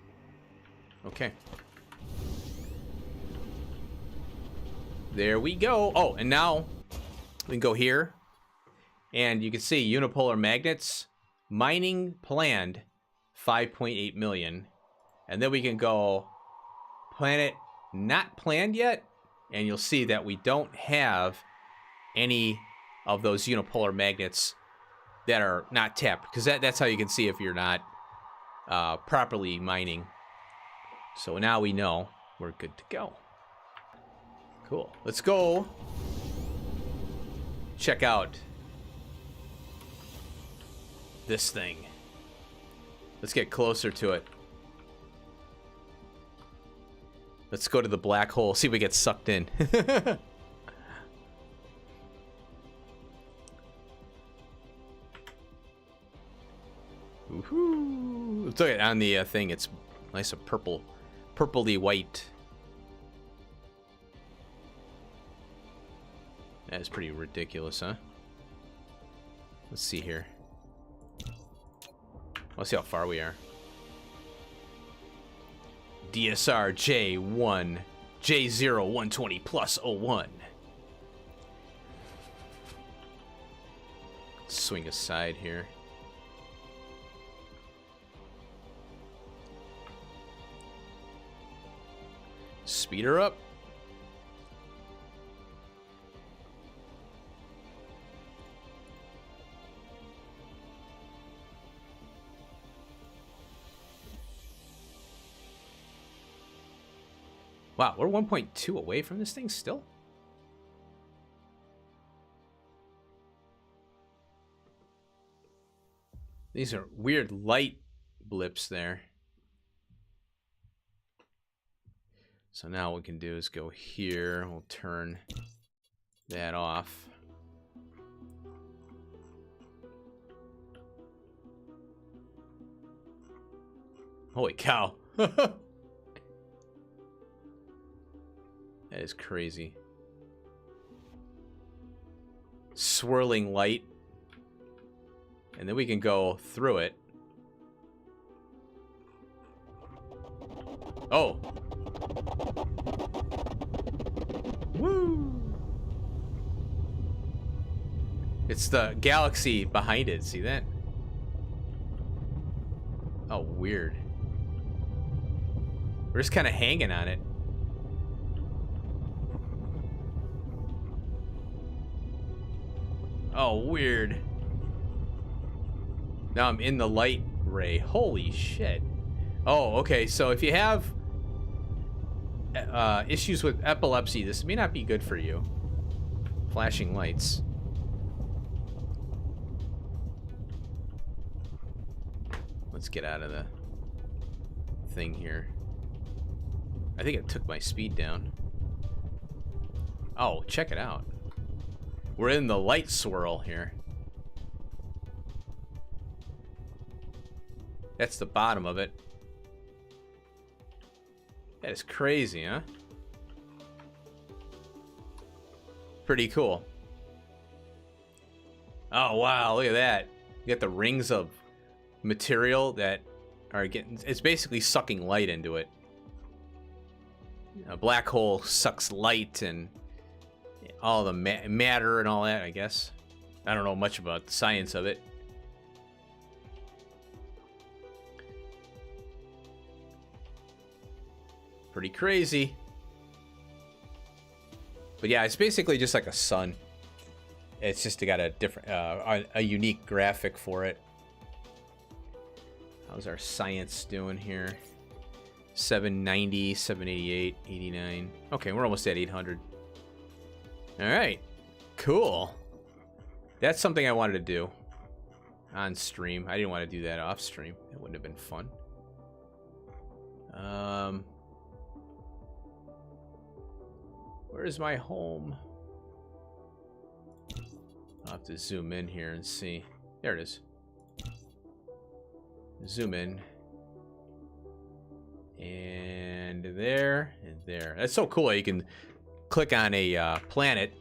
Okay. There we go. Oh, and now we can go here. And you can see unipolar magnets. Mining planned 5.8 million. And then we can go planet not planned yet. And you'll see that we don't have any of those unipolar magnets that are not tapped. Because that's how you can see if you're not properly mining. So now we know we're good to go. Cool. Let's go check out this thing. Let's get closer to it. Let's go to the black hole. See if we get sucked in. Woohoo! Look at on the thing. It's nice and purple, purpley white. That is pretty ridiculous, huh? Let's see here. Let's see how far we are. DSR J1 J0 120 plus 01. Swing aside here. Speed her up. Wow, we're 1.2 away from this thing still? These are weird light blips there. So now what we can do is go here. We'll turn that off. Holy cow. That is crazy. Swirling light. And then we can go through it. Oh. Woo. It's the galaxy behind it. See that? Oh, weird. We're just kind of hanging on it. Oh, weird. Now I'm in the light ray. Holy shit. Oh, okay. So if you have issues with epilepsy, this may not be good for you. Flashing lights. Let's get out of the thing here. I think it took my speed down. Oh, check it out. We're in the light swirl here. That's the bottom of it. That is crazy, huh? Pretty cool. Oh, wow, look at that. You got the rings of material that are getting... It's basically sucking light into it. A black hole sucks light and all the matter and all that, I guess. I don't know much about the science of it. Pretty crazy. But yeah, it's basically just like a sun. It's just got a different, a unique graphic for it. How's our science doing here? 790, 788, 89. Okay, we're almost at 800. All right, cool. That's something I wanted to do on stream. I didn't want to do that off stream. That wouldn't have been fun. Where is my home? I'll have to zoom in here and see. There it is. Zoom in. And there, and there. That's so cool. You can click on a planetary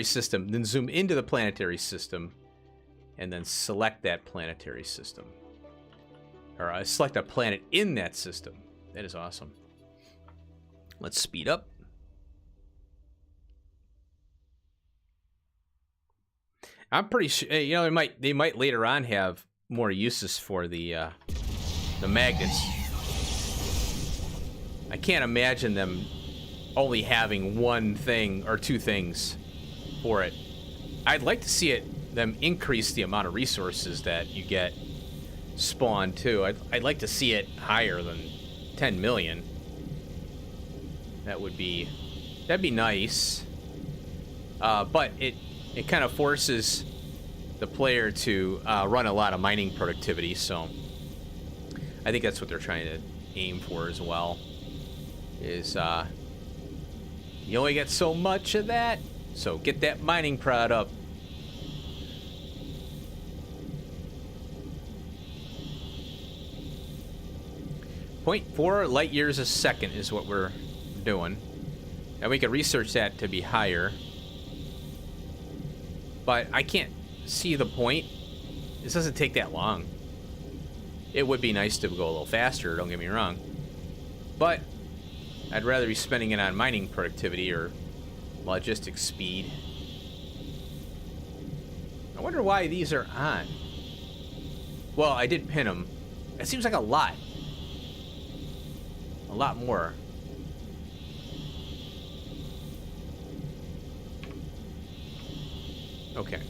system, then zoom into the planetary system, and then select that planetary system. Or select a planet in that system. That is awesome. Let's speed up. I'm pretty sure, you know, they might later on have more uses for the magnets. I can't imagine them only having one thing or two things for it. I'd like to see them increase the amount of resources that you get spawned too. I'd like to see it higher than 10 million. That'd be nice. But it kind of forces the player to run a lot of mining productivity, so I think that's what they're trying to aim for as well. Is you only get so much of that, so get that mining prod up. .4 light years a second is what we're doing, and we can research that to be higher, but I can't see the point. This doesn't take that long. It would be nice to go a little faster, don't get me wrong, but I'd rather be spending it on mining productivity or logistics speed. I wonder why these are on. Well, I did pin them. It seems like a lot. A lot more. Okay.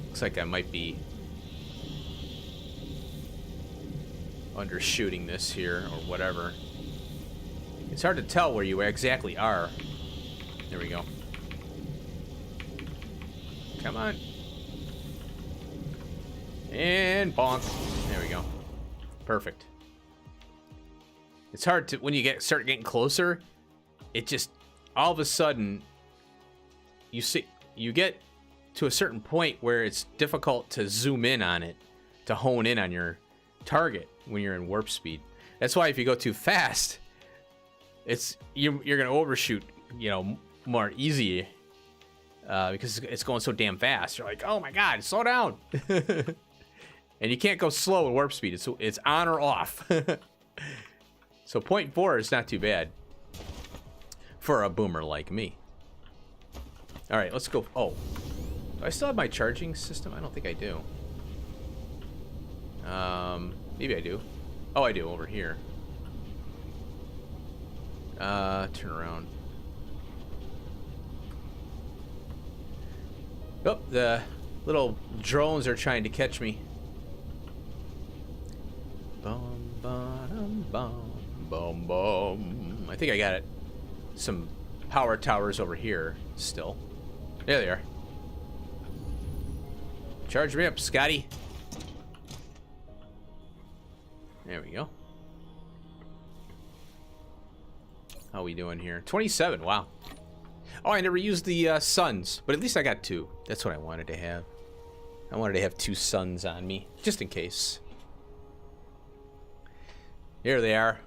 Looks like I might be undershooting this here or whatever. It's hard to tell where you exactly are. There we go. Come on. And bonk. There we go. Perfect. It's hard to, when you start getting closer, it just all of a sudden you get to a certain point where it's difficult to zoom in on it, to hone in on your target when you're in warp speed. That's why if you go too fast, you're gonna overshoot, you know, more easy, because it's going so damn fast. You're like, oh my god, slow down. And you can't go slow at warp speed. It's on or off. So 0.4 is not too bad for a boomer like me. All right, let's go. Oh, do I still have my charging system? I don't think I do. Maybe I do. Oh, I do over here. Turn around. Oh, the little drones are trying to catch me. Bum, bum, bum, bum, bum. I think I got it. Some power towers over here still. There they are. Charge me up, Scotty. There we go. How are we doing here? 27, wow. Oh, I never used the suns, but at least I got 2. That's what I wanted to have. I wanted to have 2 suns on me, just in case. Here they are.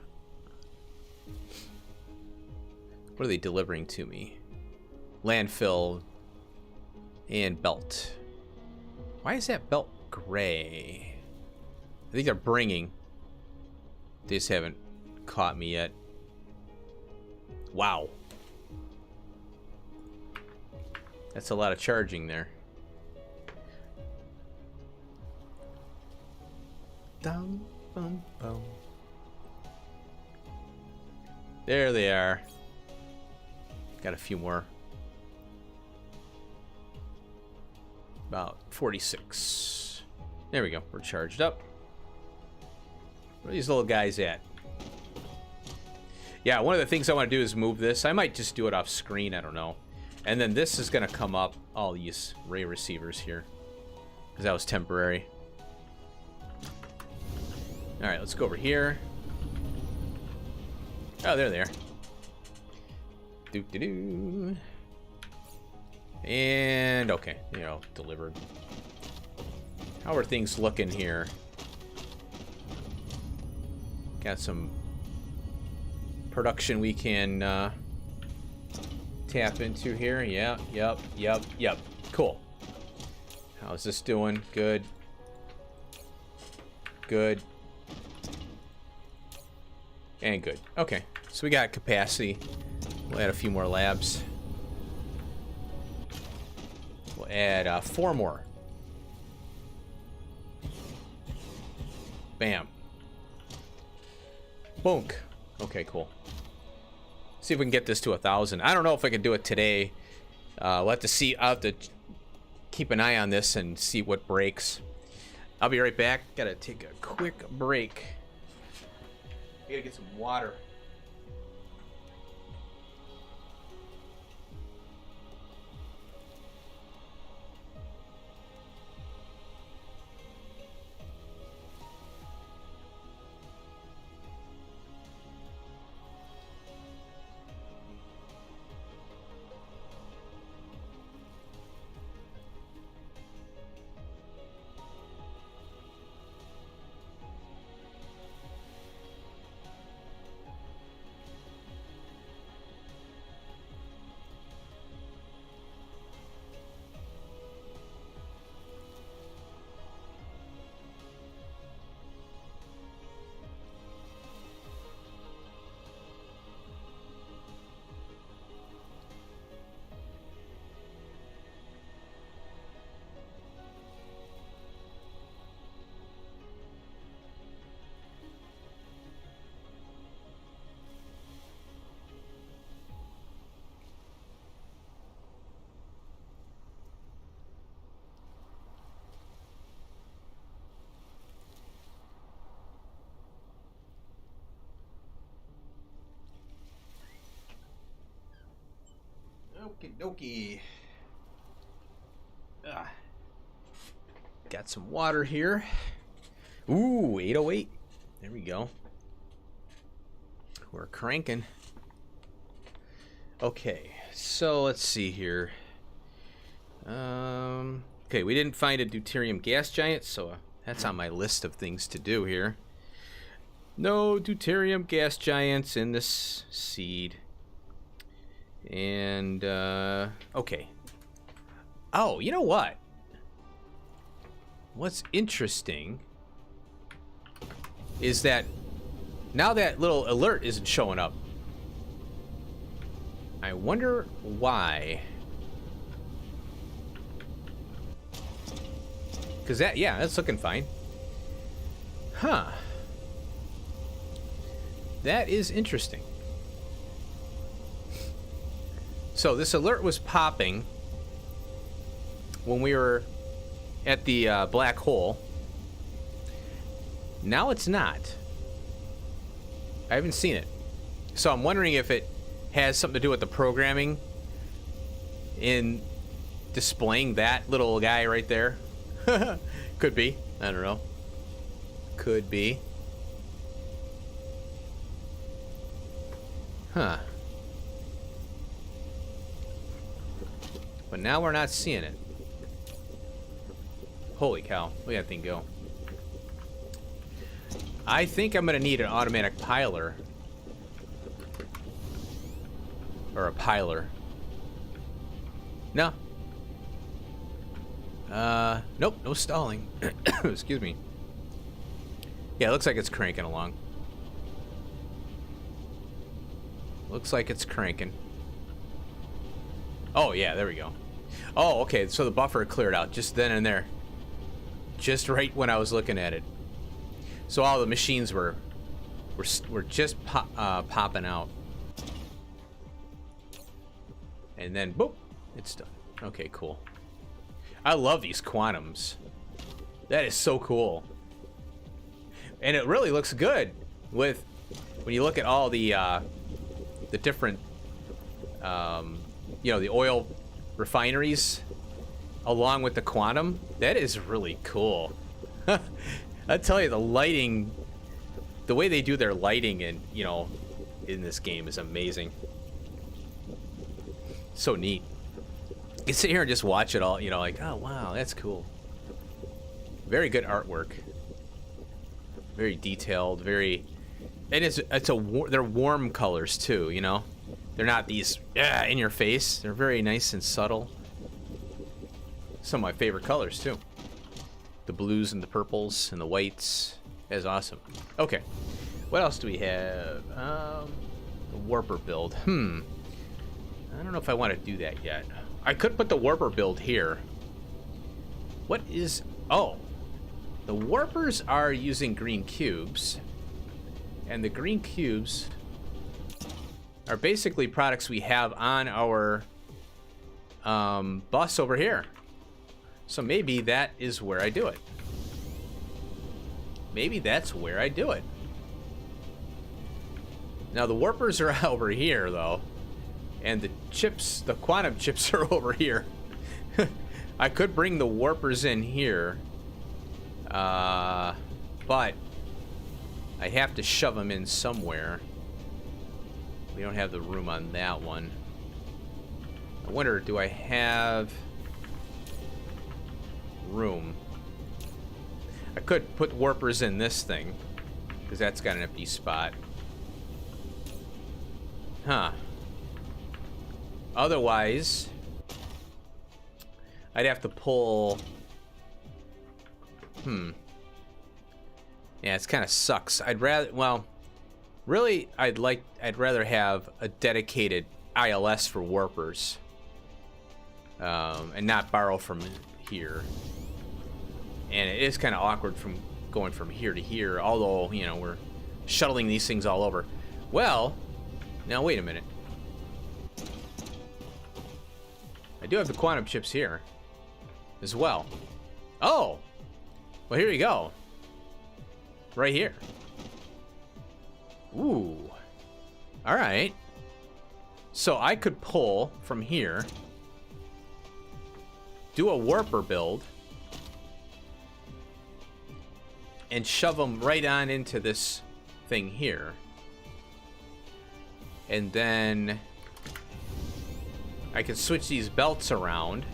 What are they delivering to me? Landfill and belt. Why is that belt gray? I think they're bringing. They just haven't caught me yet. Wow. That's a lot of charging there. Dum, bum, bum. There they are. Got a few more. About 46. There we go. We're charged up. Where are these little guys at? Yeah, one of the things I want to do is move this. I might just do it off screen. I don't know. And then this is going to come up. All these ray receivers here. Because that was temporary. Alright, let's go over here. Oh, there they are. Doo-doo-doo. And, okay, you know, delivered. How are things looking here? Got some production we can tap into here. Yeah, yep. Cool. How's this doing? Good. Good. And good. Okay, so we got capacity. We'll add a few more labs. We'll add 4 more. Bam. Bonk. Okay, cool. See if we can get this to 1,000. I don't know if I can do it today. We'll have to see. I'll have to keep an eye on this and see what breaks. I'll be right back. Gotta take a quick break. I gotta get some water. Okie dokie. Got some water here. Ooh, 808. There we go. We're cranking. Okay, so let's see here. Okay, we didn't find a deuterium gas giant, so that's on my list of things to do here. No deuterium gas giants in this seed. And, okay. Oh, you know what? What's interesting is that now that little alert isn't showing up. I wonder why. Because that, yeah, that's looking fine. Huh. That is interesting. So this alert was popping when we were at the black hole. Now it's not. I haven't seen it. So I'm wondering if it has something to do with the programming in displaying that little guy right there. Could be. I don't know. Could be. Huh. But now we're not seeing it. Holy cow. Look at that thing go. I think I'm going to need an automatic piler. Or a piler. No. Nope, no stalling. Excuse me. Yeah, it looks like it's cranking along. Looks like it's cranking. Oh, yeah, there we go. Oh, okay, so the buffer cleared out just then and there. Just right when I was looking at it. So all the machines were just popping out. And then, boop, it's done. Okay, cool. I love these quantums. That is so cool. And it really looks good with, when you look at all the different, you know, the oil refineries along with the quantum. That is really cool. I tell you, the lighting, the way they do their lighting and, you know, in this game is amazing. So neat. You can sit here and just watch it all, you know, like, oh wow, that's cool. Very good artwork. Very detailed, very, and they're warm colors too, you know. They're not these in your face. They're very nice and subtle. Some of my favorite colors too. The blues and the purples and the whites. That is awesome. Okay, what else do we have? The warper build. I don't know if I want to do that yet. I could put the warper build here. What is... Oh. The warpers are using green cubes. And the green cubes are basically products we have on our bus over here. So maybe that is where I do it. Maybe that's where I do it. Now the warpers are over here though. And the chips, the quantum chips are over here. I could bring the warpers in here. But I have to shove them in somewhere. We don't have the room on that one. I wonder, do I have room? I could put warpers in this thing, because that's got an empty spot. Huh. Otherwise, I'd have to pull... Yeah, it kind of sucks. I'd rather... Well, really, I'd rather have a dedicated ILS for warpers. And not borrow from here. And it is kind of awkward from going from here to here, although, you know, we're shuttling these things all over. Well, now wait a minute. I do have the quantum chips here as well. Oh, well, here you go. Right here. Ooh. All right. So I could pull from here, do a warper build, and shove them right on into this thing here. And then I can switch these belts around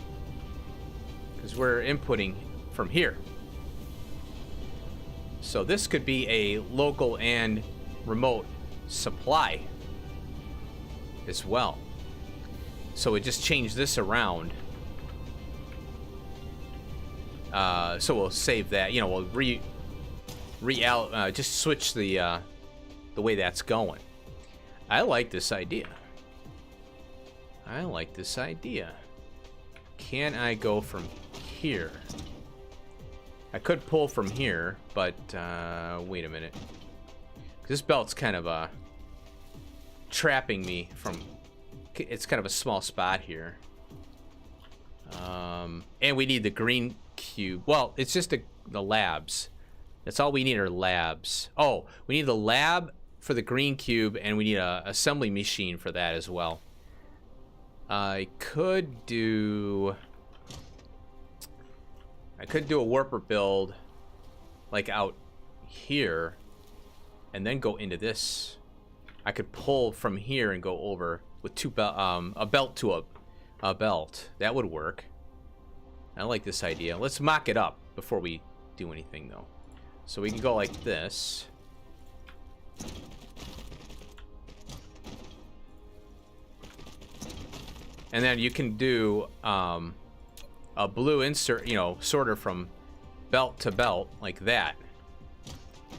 because we're inputting from here. So this could be a local and remote supply as well. So we just change this around. So we'll save that. You know, we'll just switch the way that's going. I like this idea. I like this idea. Can I go from here? I could pull from here, but wait a minute. This belt's kind of trapping me from... It's kind of a small spot here. And we need the green cube. Well, it's just the labs. That's all we need are labs. Oh, we need the lab for the green cube, and we need a assembly machine for that as well. I could do a warper build like out here and then go into this. I could pull from here and go over with a belt to a belt. That would work. I like this idea. Let's mock it up before we do anything though. So we can go like this. And then you can do a blue insert, you know, sorter from belt to belt like that.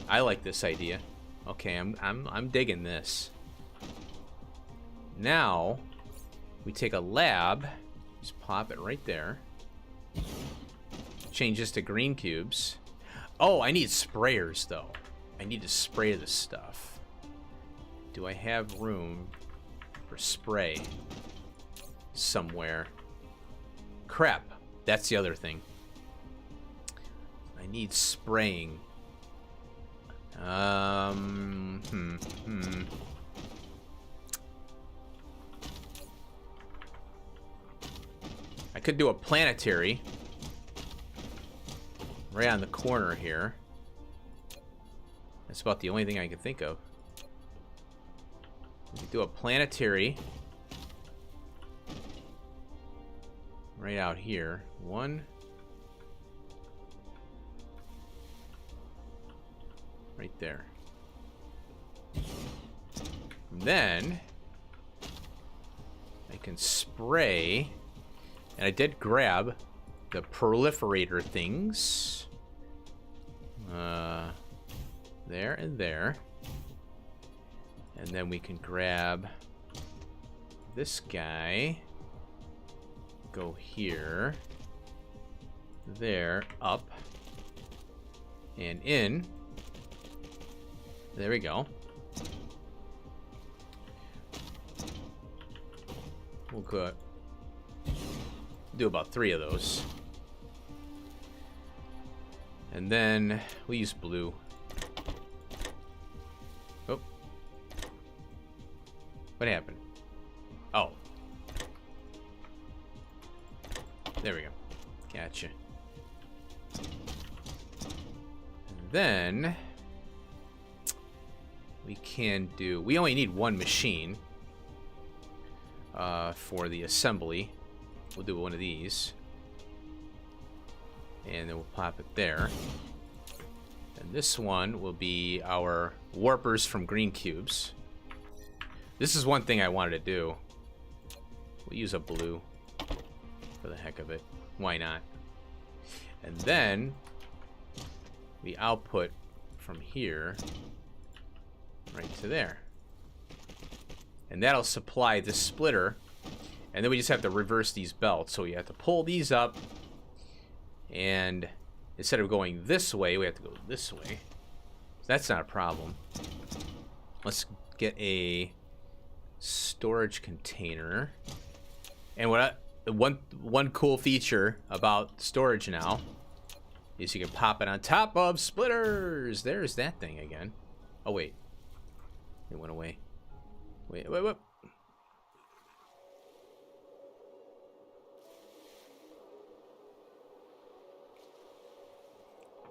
I like this idea. Okay, I'm digging this. Now we take a lab, just pop it right there. Change this to green cubes. Oh, I need sprayers though. I need to spray this stuff. Do I have room for spray somewhere? Crap, that's the other thing. I need spraying. I could do a planetary right on the corner here. That's about the only thing I can think of. We could do a planetary right out here. One. Right there. And then I can spray, and I did grab the proliferator things. There and there. And then we can grab this guy. Go here. There. Up. And in. There we go. We'll go do about 3 of those. And then we'll use blue. Oh. What happened? Oh. There we go. Gotcha. And then we can do... We only need 1 machine for the assembly. We'll do one of these. And then we'll pop it there. And this one will be our warpers from green cubes. This is one thing I wanted to do. We'll use a blue for the heck of it. Why not? And then we output from here right to there. And that'll supply the splitter. And then we just have to reverse these belts. So we have to pull these up. And instead of going this way, we have to go this way. So that's not a problem. Let's get a storage container. And one cool feature about storage now is you can pop it on top of splitters. There's that thing again. Oh, wait. It went away. Wait.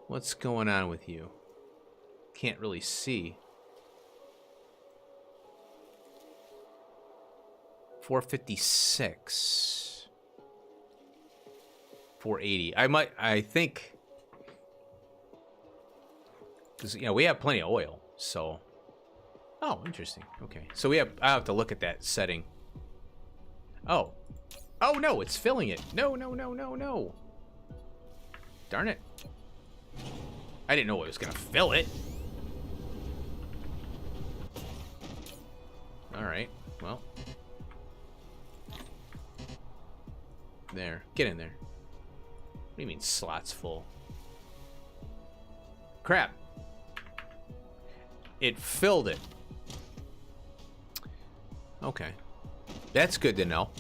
What's going on with you? Can't really see. 456. 480. I think, because you know we have plenty of oil, so. Oh, interesting. Okay, so I have to look at that setting. Oh no, it's filling it. No. Darn it. I didn't know it was gonna fill it. Alright, well. There. Get in there. What do you mean slots full? Crap. It filled it. Okay. That's good to know.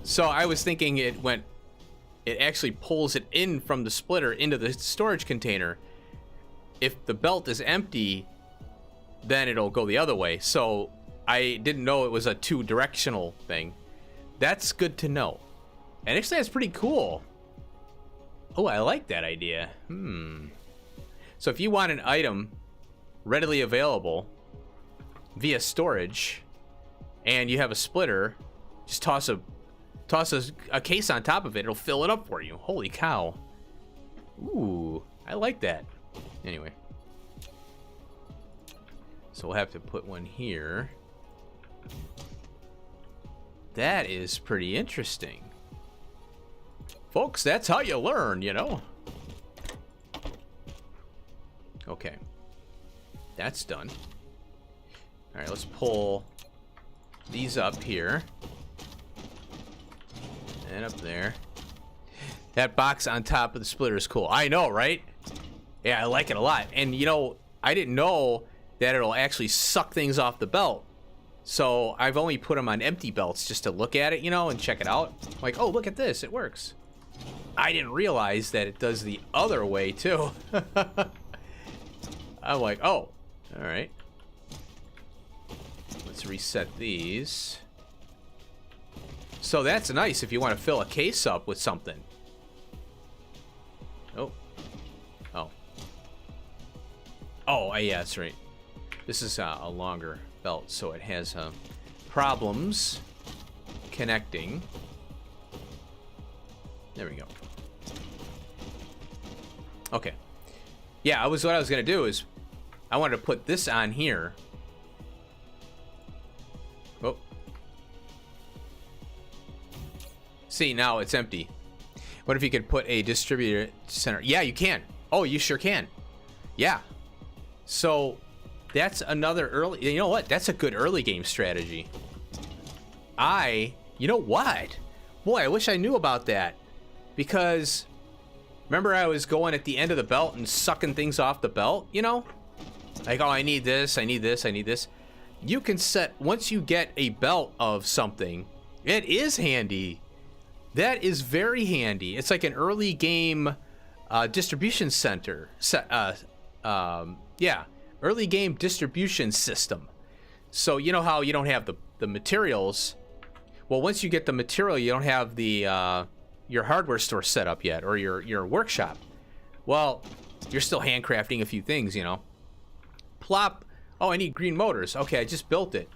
So I was thinking it actually pulls it in from the splitter into the storage container. if the belt is empty, then it'll go the other way. So I didn't know it was a 2-directional thing. That's good to know. And actually, that's pretty cool. Oh, I like that idea. So if you want an item readily available via storage, and you have a splitter, just toss a case on top of it. It'll fill it up for you. Holy cow. Ooh, I like that. Anyway. So we'll have to put one here. That is pretty interesting. Folks, that's how you learn, you know? Okay. That's done. All right, let's pull these up here. And up there. That box on top of the splitter is cool. I know, right? Yeah, I like it a lot. And, you know, I didn't know that it'll actually suck things off the belt. So I've only put them on empty belts just to look at it, you know, and check it out. Like, oh, look at this. It works. I didn't realize that it does the other way, too. I'm like, oh, all right. Let's reset these. So that's nice if you want to fill a case up with something. Oh. Oh. Oh, yeah, that's right. This is a longer belt, so it has problems connecting. There we go. Okay. Yeah, what I was gonna do is I wanted to put this on here. Oh. See, now it's empty. What if you could put a distributor center? Yeah, you can. Oh, you sure can. Yeah. So that's another early, you know what? That's a good early game strategy. You know what? Boy, I wish I knew about that. Because remember I was going at the end of the belt and sucking things off the belt, you know? Like, oh, I need this, I need this, I need this. You can set, once you get a belt of something, it is handy. That is very handy. It's like an early game distribution center. Yeah, early game distribution system. So you know how you don't have the materials? Well, once you get the material, you don't have the your hardware store set up yet, or your workshop. Well, you're still handcrafting a few things, you know. Plop. Oh, I need green motors. Okay, I just built it.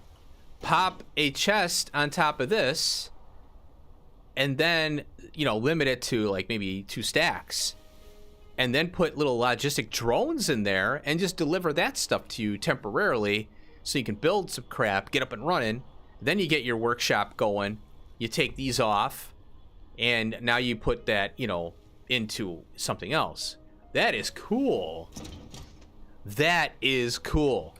Pop a chest on top of this, and then, you know, limit it to like maybe 2 stacks. And then put little logistic drones in there and just deliver that stuff to you temporarily so you can build some crap, get up and running. Then you get your workshop going. You take these off, and now you put that, you know, into something else. That is cool. That is cool.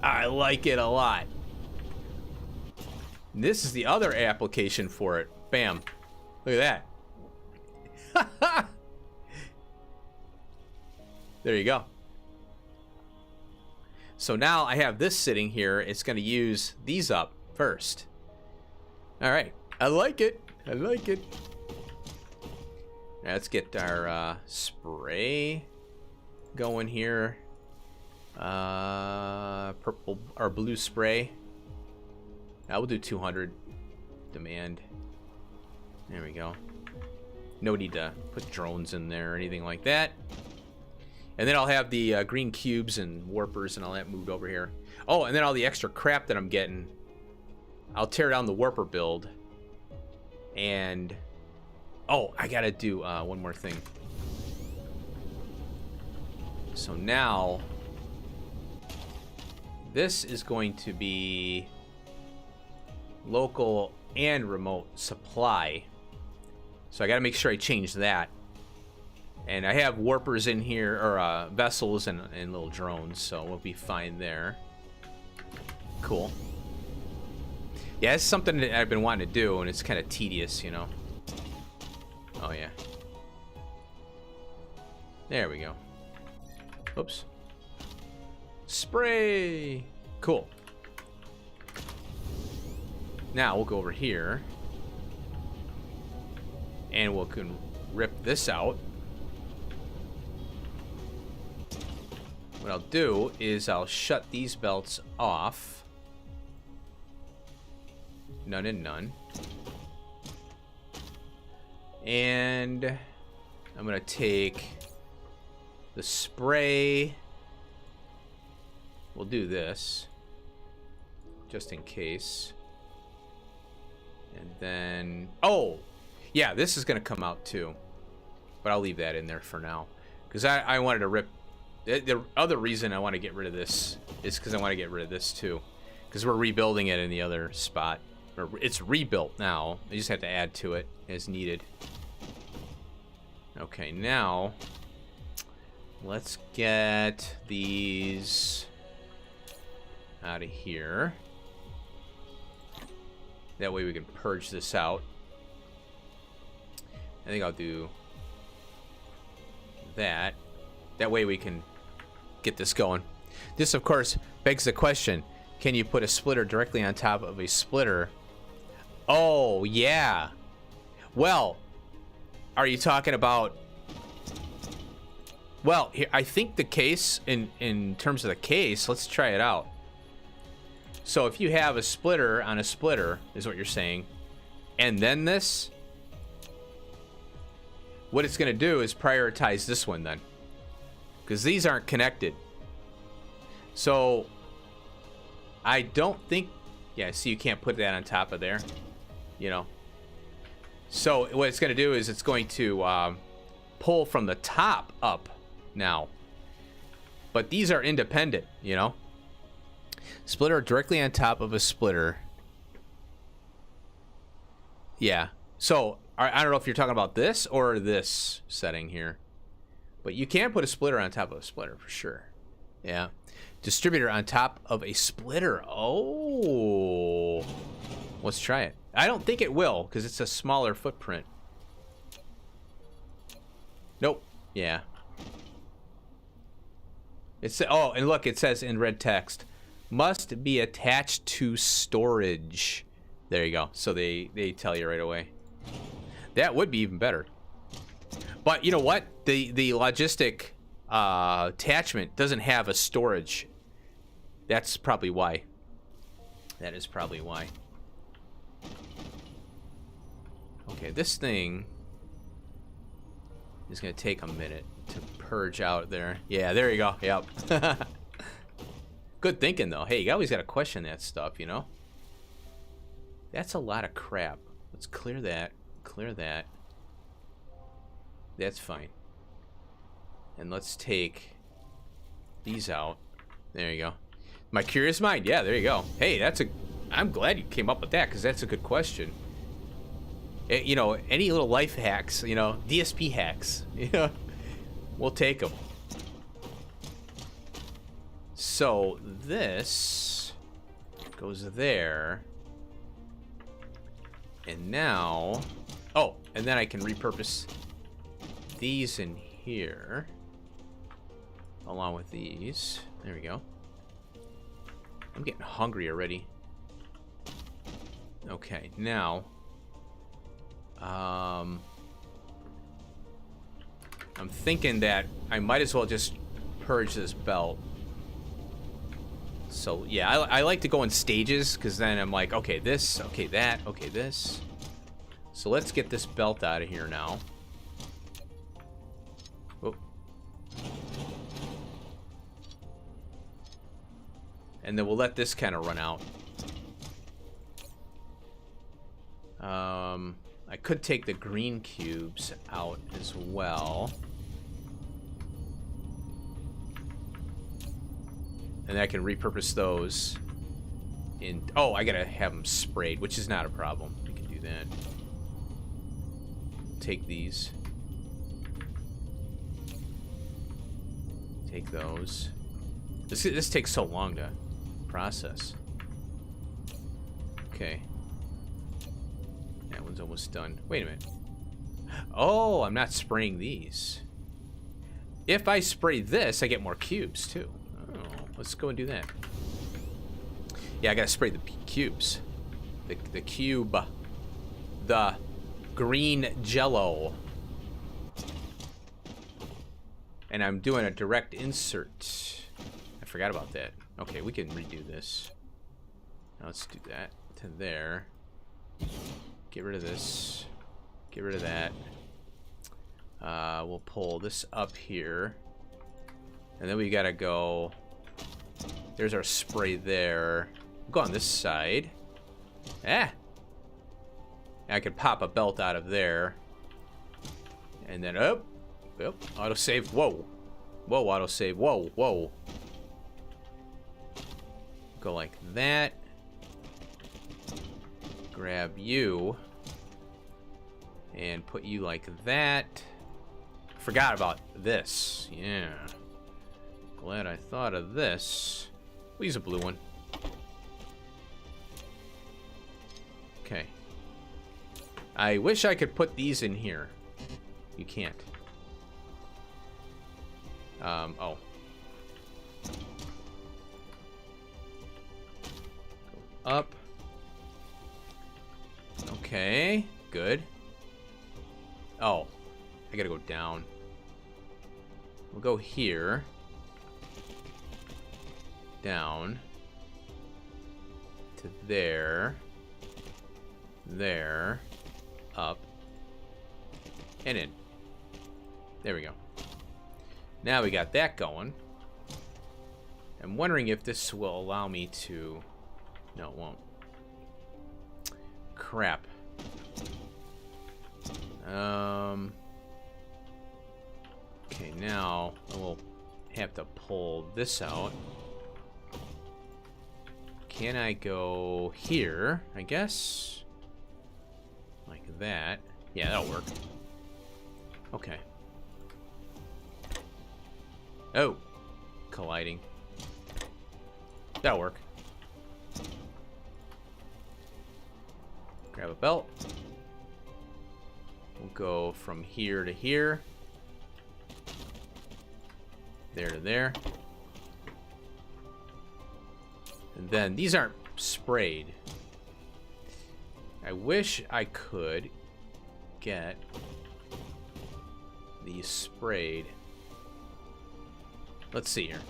I like it a lot. This is the other application for it. Bam. Look at that. There you go. So now I have this sitting here. It's going to use these up first. All right. I like it. I like it. Now let's get our spray going here. Purple or blue spray. Now we'll do 200 demand. There we go. No need to put drones in there or anything like that. And then I'll have the green cubes and warpers and all that moved over here. Oh, and then all the extra crap that I'm getting, I'll tear down the warper build. And, oh, I gotta do one more thing. So now, this is going to be local and remote supply. So I gotta make sure I change that. And I have warpers in here, or vessels and little drones, so we'll be fine there. Cool. Yeah, it's something that I've been wanting to do, and it's kind of tedious, you know. Oh, yeah. There we go. Oops. Spray! Cool. Now, we'll go over here. And we can rip this out. what I'll do is I'll shut these belts off. None and none. And I'm gonna take the spray. We'll do this just in case. And then, oh yeah, this is gonna come out too, but I'll leave that in there for now because I wanted to rip. The other reason I want to get rid of this is because I want to get rid of this too, because we're rebuilding it in the other spot. It's rebuilt now. I just have to add to it as needed. Okay, now let's get these out of here. That way we can purge this out. I think I'll do that. That way we can get this going. This, of course, begs the question, can you put a splitter directly on top of a splitter? Oh, yeah. Well, are you talking about... Well, here, I think the case, in terms of the case, let's try it out. So if you have a splitter on a splitter, is what you're saying, and then this, what it's going to do is prioritize this one then. Because these aren't connected. So, I don't think... Yeah, see, you can't put that on top of there. You know. So, what it's going to do is it's going to pull from the top up now. But these are independent, you know. Splitter directly on top of a splitter. Yeah. So, I don't know if you're talking about this or this setting here. But you can put a splitter on top of a splitter for sure. Yeah. Distributor on top of a splitter. Oh. Let's try it. I don't think it will because it's a smaller footprint. Nope. Yeah. It's, oh, and look, it says in red text, must be attached to storage. There you go. So they tell you right away. That would be even better. But you know what? The logistic attachment doesn't have a storage. That's probably why. That is probably why. Okay, this thing is going to take a minute to purge out there. Yeah, there you go. Yep. Good thinking, though. Hey, you always got to question that stuff, you know? That's a lot of crap. Let's clear that. Clear that. That's fine. And let's take these out. There you go. My curious mind. Yeah, there you go. Hey, that's a... I'm glad you came up with that, because that's a good question. You know, any little life hacks, you know, DSP hacks, you know, we'll take them. So this goes there. And now... Oh, and then I can repurpose these in here. Along with these. There we go. I'm getting hungry already. Okay, now... I'm thinking that I might as well just purge this belt. So, yeah, I like to go in stages, because then I'm like, okay, this, okay, that, okay, this. So let's get this belt out of here now. Oh. And then we'll let this kind of run out. I could take the green cubes out as well. And I can repurpose those in... Oh, I gotta have them sprayed, which is not a problem. We can do that. Take these. Take those. This takes so long to process. Okay. That one's almost done. Wait a minute. Oh, I'm not spraying these. If I spray this, I get more cubes too. Oh, let's go and do that. Yeah, I gotta spray the cubes. The cube. The green jello. And I'm doing a direct insert. forgot about that. Okay, we can redo this. Now let's do that to there. Get rid of this. Get rid of that. We'll pull this up here. And then we gotta go... There's our spray there. We'll go on this side. Ah! I could pop a belt out of there. And then up. Oh, autosave. Whoa. Whoa, autosave. Whoa, whoa. Go like that. Grab you. And put you like that. Forgot about this. Yeah. Glad I thought of this. We'll use a blue one. Okay. I wish I could put these in here. You can't. Oh. Go up. Okay. Good. Oh. I gotta go down. We'll go here. Down. To there. There. Up. And in. There we go. Now we got that going. I'm wondering if this will allow me to... No, it won't. Crap. Okay, now we'll have to pull this out. Can I go here, I guess? Like that. Yeah, that'll work. Okay. Oh. Colliding. That'll work. Grab a belt. We'll go from here to here. There to there. And then these aren't sprayed. I wish I could get these sprayed. Let's see here.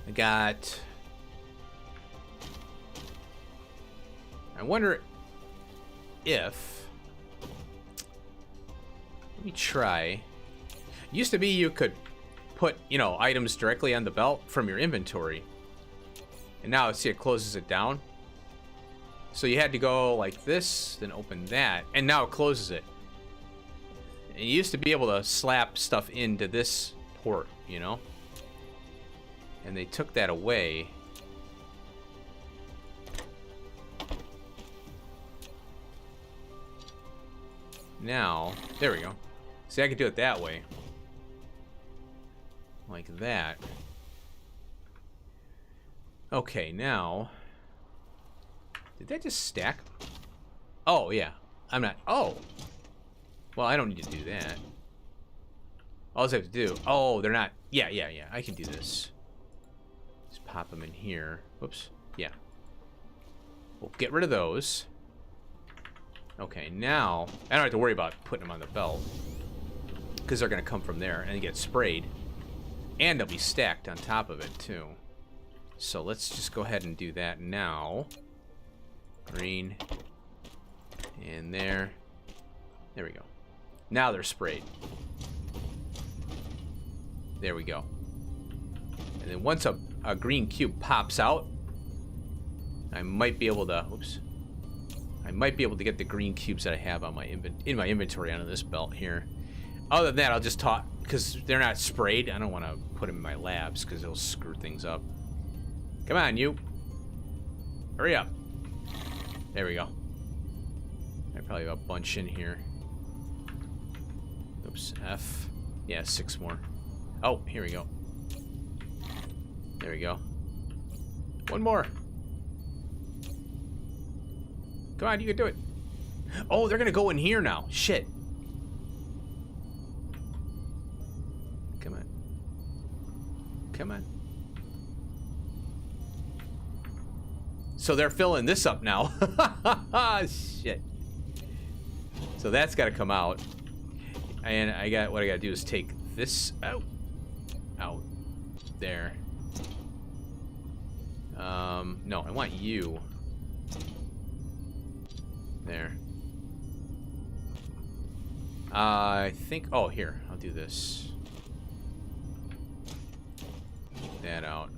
I got... I wonder if... Let me try. It used to be you could put, you know, items directly on the belt from your inventory. And now, see, it closes it down. So you had to go like this, then open that, and now it closes it. And you used to be able to slap stuff into this port, you know? And they took that away. Now, there we go. See, I could do it that way. Like that. Okay, now... Did that just stack? Oh, yeah. I'm not... Oh! Well, I don't need to do that. All I have to do... Oh, they're not... Yeah. I can do this. Just pop them in here. Whoops. Yeah. We'll get rid of those. Okay, now... I don't have to worry about putting them on the belt. Because they're going to come from there and get sprayed. And they'll be stacked on top of it, too. So let's just go ahead and do that now. Green. And there. There we go. Now they're sprayed. There we go. And then once a green cube pops out, I might be able to... Oops. I might be able to get the green cubes that I have on my in my inventory onto this belt here. Other than that, I'll just talk... Because they're not sprayed, I don't want to put them in my labs because it'll screw things up. Come on, you. Hurry up. There we go. I probably have a bunch in here. Oops, F. Yeah, 6 more. Oh, here we go. There we go. 1 more. Come on, you can do it. Oh, they're gonna go in here now. Shit. Come on. Come on. So they're filling this up now. Shit. So that's got to come out. And what I got to do is take this out. Out. there. No, I want you. There. I think, oh, here, I'll do this. Get that out.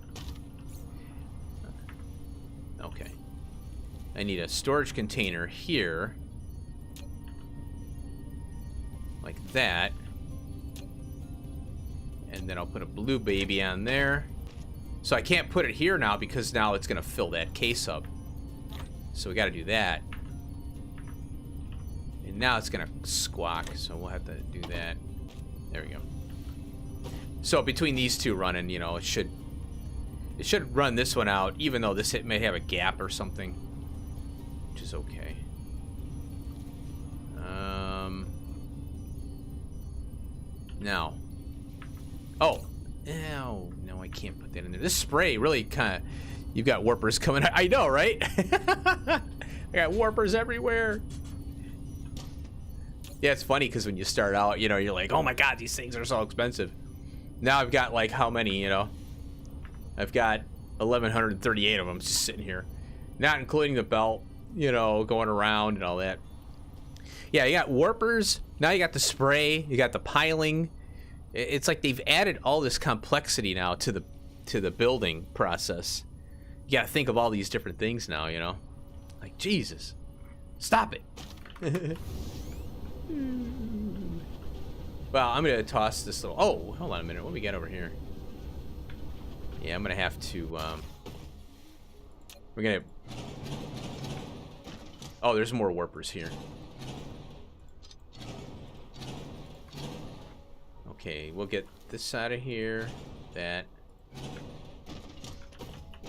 Okay. I need a storage container here. Like that. And then I'll put a blue baby on there. So I can't put it here now because now it's going to fill that case up. So we got to do that. And now it's going to squawk, so we'll have to do that. There we go. So between these two running, you know, it should run this one out, even though this may have a gap or something, which is okay. Now. Oh. Ew, no, I can't put that in there. This spray really kind of... You've got warpers coming out. I know, right? I got warpers everywhere. Yeah, it's funny because when you start out, you know, you're like, oh my god, these things are so expensive. Now I've got like how many, you know? I've got 1,138 of them just sitting here. Not including the belt, you know, going around and all that. Yeah, you got warpers. Now you got the spray. You got the piling. It's like they've added all this complexity now to the building process. You got to think of all these different things now, you know? Like, Jesus. Stop it. Well, I'm going to toss this little... Oh, hold on a minute. What do we got over here? Yeah, I'm going to have to... We're going to... Oh, there's more warpers here. Okay, we'll get this out of here. That.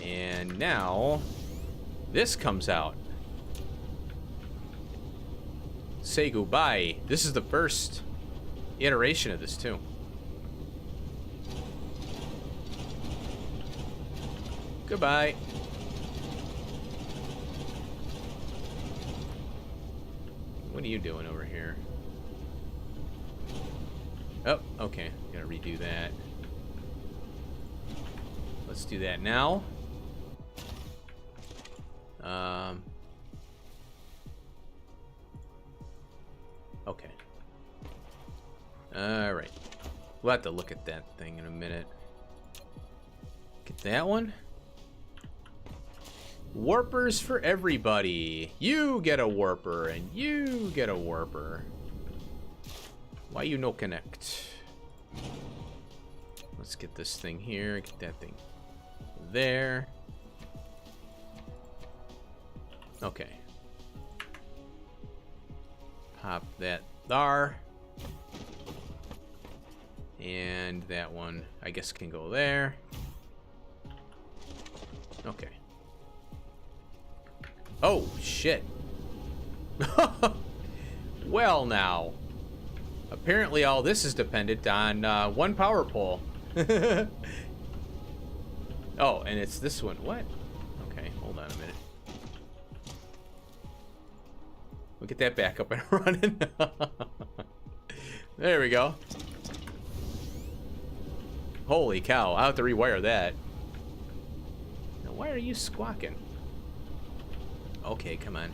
And now... This comes out. Say goodbye. This is the first iteration of this, too. Goodbye. What are you doing over here? Oh, okay. Gotta redo that. Let's do that now. Okay. Alright. We'll have to look at that thing in a minute. Get that one. Warpers for everybody. You get a warper, and you get a warper. Why you no connect? Let's get this thing here. Get that thing there. Okay. Pop that there. And that one, I guess, can go there. Okay. Oh, shit. Well, now. Apparently all this is dependent on one power pole. Oh, and it's this one. What? Okay, hold on a minute. We'll get that back up and running. There we go. Holy cow, I'll have to rewire that. Now, why are you squawking? Okay, come on.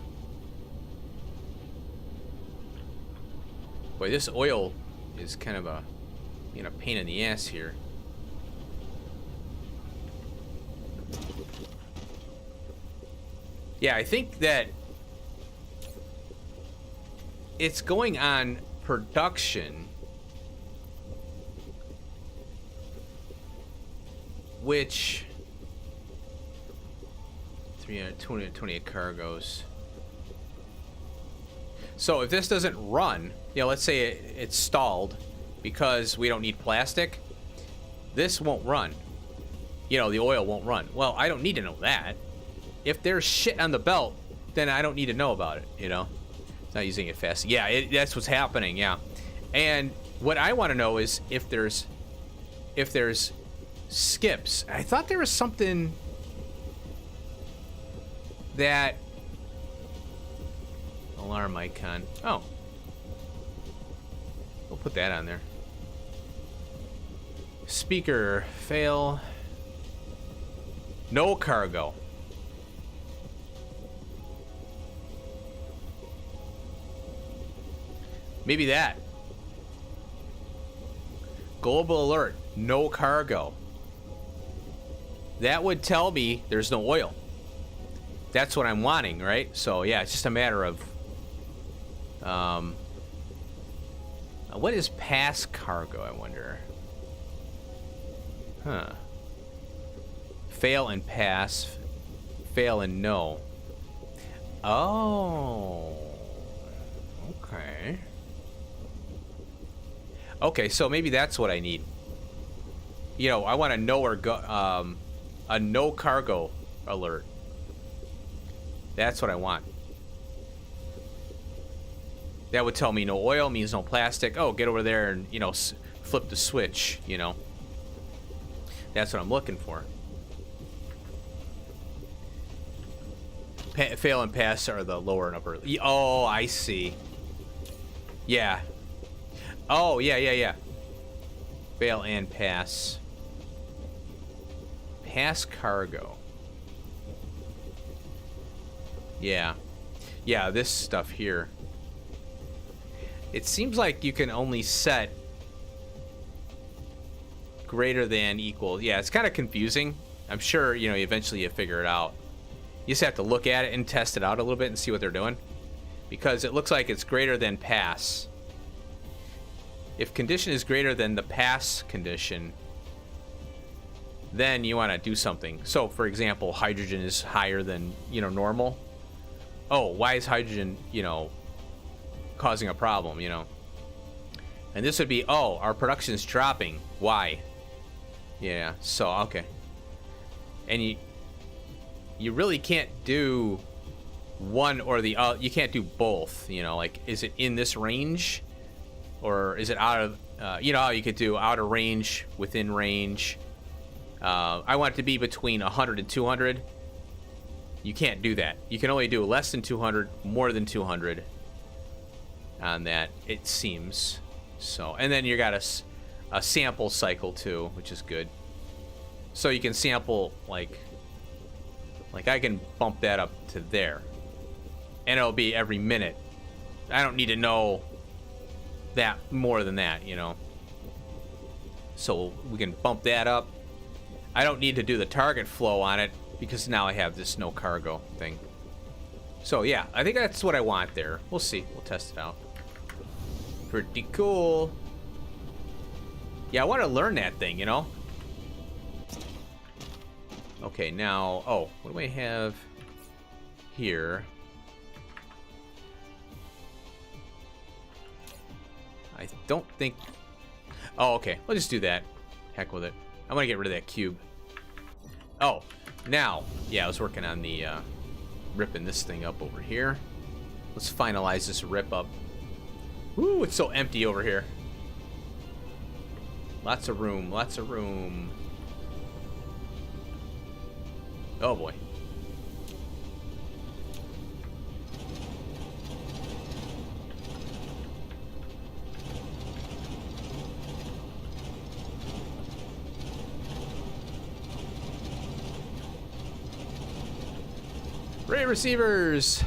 Boy, this oil is kind of a, you know, pain in the ass here. Yeah, I think that it's going on production, which 328 cargoes. So if this doesn't run, you know, let's say it's stalled because we don't need plastic, this won't run. You know, the oil won't run. Well, I don't need to know that. If there's shit on the belt, then I don't need to know about it, you know? It's not using it fast. Yeah, that's what's happening, yeah. And what I want to know is if there's skips. I thought there was something that... Alarm icon. Oh. We'll put that on there. Speaker, fail. No cargo. Maybe that. Global alert, no cargo. That would tell me there's no oil. That's what I'm wanting, right? So yeah, it's just a matter of what is pass cargo, I wonder? Huh. Fail and pass. Fail and no. Oh. Okay. Okay, so maybe that's what I need. You know, I want to know or go a no cargo alert. That's what I want. That would tell me no oil means no plastic. Oh, get over there and, you know, flip the switch, you know. That's what I'm looking for. Fail and pass are the lower and upper. Oh, I see. Yeah. Oh, yeah. Fail and pass. Pass cargo. Yeah. Yeah, this stuff here. It seems like you can only set greater than equal. Yeah, it's kind of confusing. I'm sure, you know, eventually you figure it out. You just have to look at it and test it out a little bit and see what they're doing. Because it looks like it's greater than pass. If condition is greater than the pass condition, then you want to do something. So, for example, hydrogen is higher than, you know, normal. Oh, why is hydrogen, you know, causing a problem, you know? And this would be, oh, our production is dropping. Why? Yeah, so, okay. And you really can't do one or the other. You can't do both, you know, like, is it in this range? Or is it out of, you know how you could do out of range, within range? I want it to be between 100 and 200. You can't do that. You can only do less than 200, more than 200 on that, it seems. So, and then you got a sample cycle too, which is good. So you can sample, like I can bump that up to there. And it'll be every minute. I don't need to know that more than that, you know. So we can bump that up. I don't need to do the target flow on it because now I have this no cargo thing. So yeah, I think that's what I want there. We'll see. We'll test it out. Pretty cool. Yeah, I want to learn that thing, you know. Okay, now, oh, what do I have here? I don't think... Oh, okay. We'll just do that. Heck with it. I'm gonna get rid of that cube. Oh, now, yeah, I was working on the ripping this thing up over here. Let's finalize this rip up. Woo, it's so empty over here. Lots of room, lots of room. Oh boy. Ray receivers.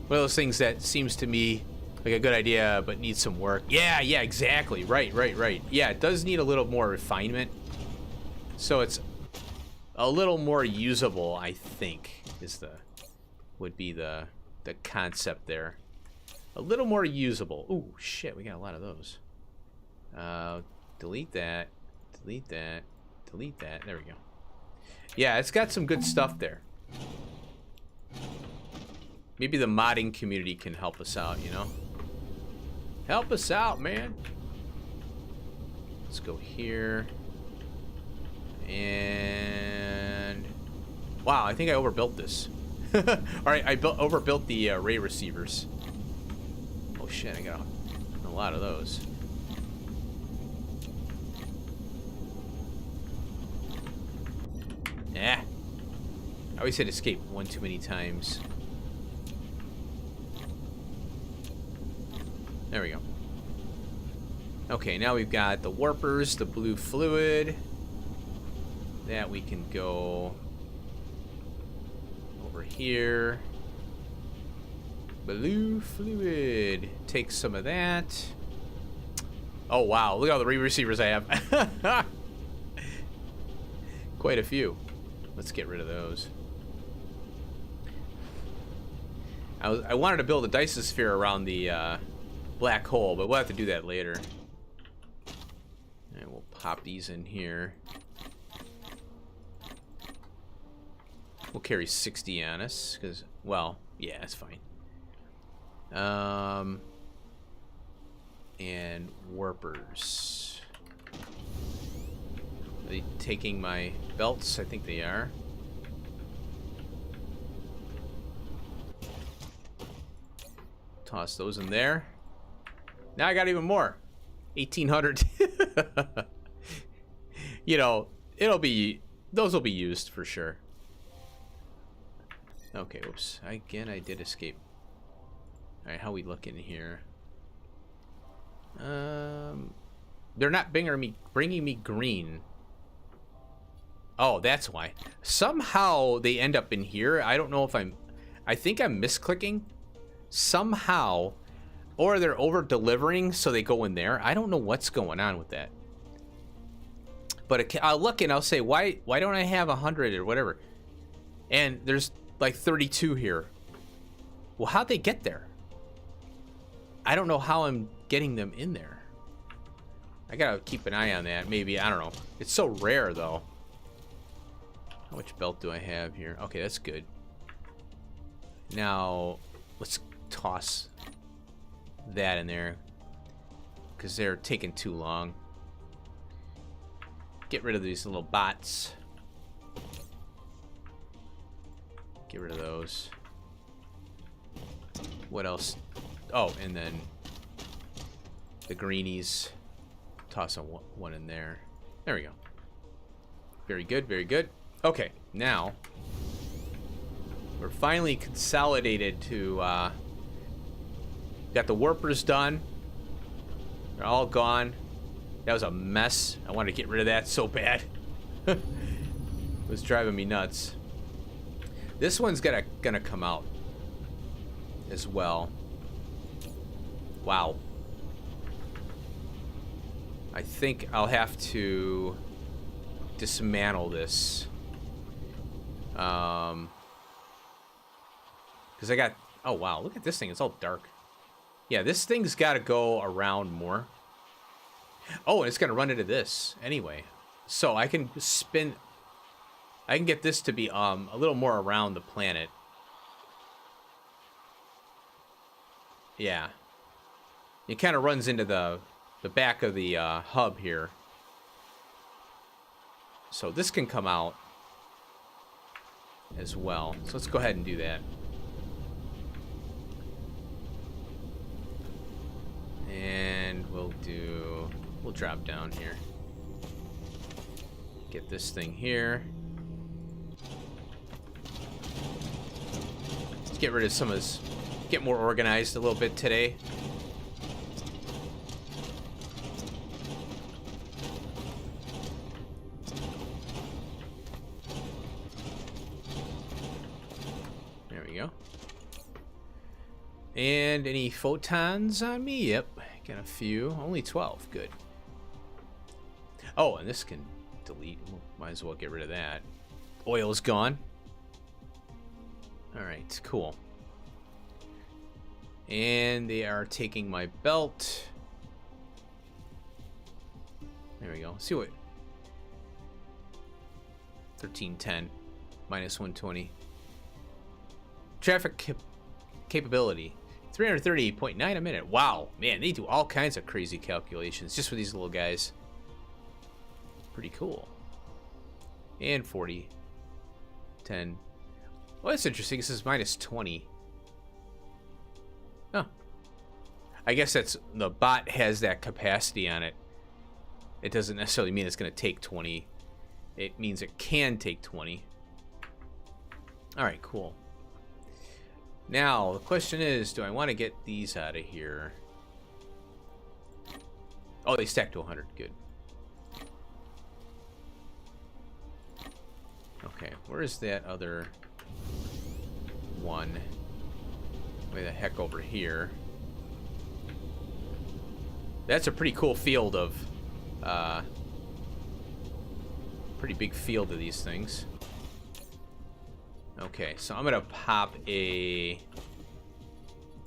One of those things that seems to me like a good idea, but needs some work. Yeah, exactly. Right. Yeah, it does need a little more refinement. So it's a little more usable, I think, would be the concept there. A little more usable. Ooh, shit, we got a lot of those. Delete that. Delete that. Delete that. There we go. Yeah, it's got some good stuff there. Maybe the modding community can help us out, you know? Help us out, man. Let's go here. And... Wow, I think I overbuilt this. Alright, I overbuilt the ray receivers. Oh shit, I got a lot of those. Yeah. I always hit escape one too many times. There we go. Okay, now we've got the warpers, the blue fluid. That we can go over here. Blue fluid. Take some of that. Oh, wow. Look at all the receivers I have. Quite a few. Let's get rid of those. I wanted to build a Dyson sphere around the black hole, but we'll have to do that later. And we'll pop these in here. We'll carry 60 on us, because, well, yeah, that's fine. And warpers. Are they taking my belts? I think they are. Toss those in there. Now I got even more. 1,800. You know, those will be used for sure. Okay, whoops. Again, I did escape. Alright, how we looking here? They're not bringing me green. Oh, that's why. Somehow they end up in here. I don't know if I think I'm misclicking. Somehow. Or they're over-delivering, so they go in there. I don't know what's going on with that. But I'll look and I'll say, why don't I have 100 or whatever? And there's like 32 here. Well, how'd they get there? I don't know how I'm getting them in there. I gotta keep an eye on that. Maybe, I don't know. It's so rare, though. How much belt do I have here? Okay, that's good. Now, let's toss that in there, because they're taking too long. Get rid of these little bots. Get rid of those. What else? Oh, and then the greenies. Toss one in there. There we go. Very good, very good. Okay, now we're finally consolidated to got the warpers done. They're all gone. That was a mess. I wanted to get rid of that so bad. It was driving me nuts. This one's gonna come out as well. Wow. I think I'll have to dismantle this. Because I got... Oh, wow. Look at this thing. It's all dark. Yeah, this thing's got to go around more. Oh, and it's going to run into this anyway. So I can spin... I can get this to be a little more around the planet. Yeah. It kind of runs into the back of the hub here. So this can come out as well. So let's go ahead and do that. And we'll drop down here. Get this thing here. Let's get rid of some of this. Get more organized a little bit today. There we go. And any photons on me? Yep, got a few. Only 12. Good. Oh, and this can delete. Might as well get rid of that. Oil is gone. Alright, cool. And they are taking my belt. There we go. See what? 1310. Minus 120. Traffic capability. 330.9 a minute. Wow. Man, they do all kinds of crazy calculations just for these little guys. Pretty cool. And 40. 10. Well, that's interesting. This is minus 20. Huh. I guess that's... The bot has that capacity on it. It doesn't necessarily mean it's going to take 20. It means it can take 20. Alright, cool. Now, the question is, do I want to get these out of here? Oh, they stack to 100. Good. Okay, where is that other one? Way the heck over here. That's a pretty cool field of, pretty big field of these things. Okay, so I'm gonna pop a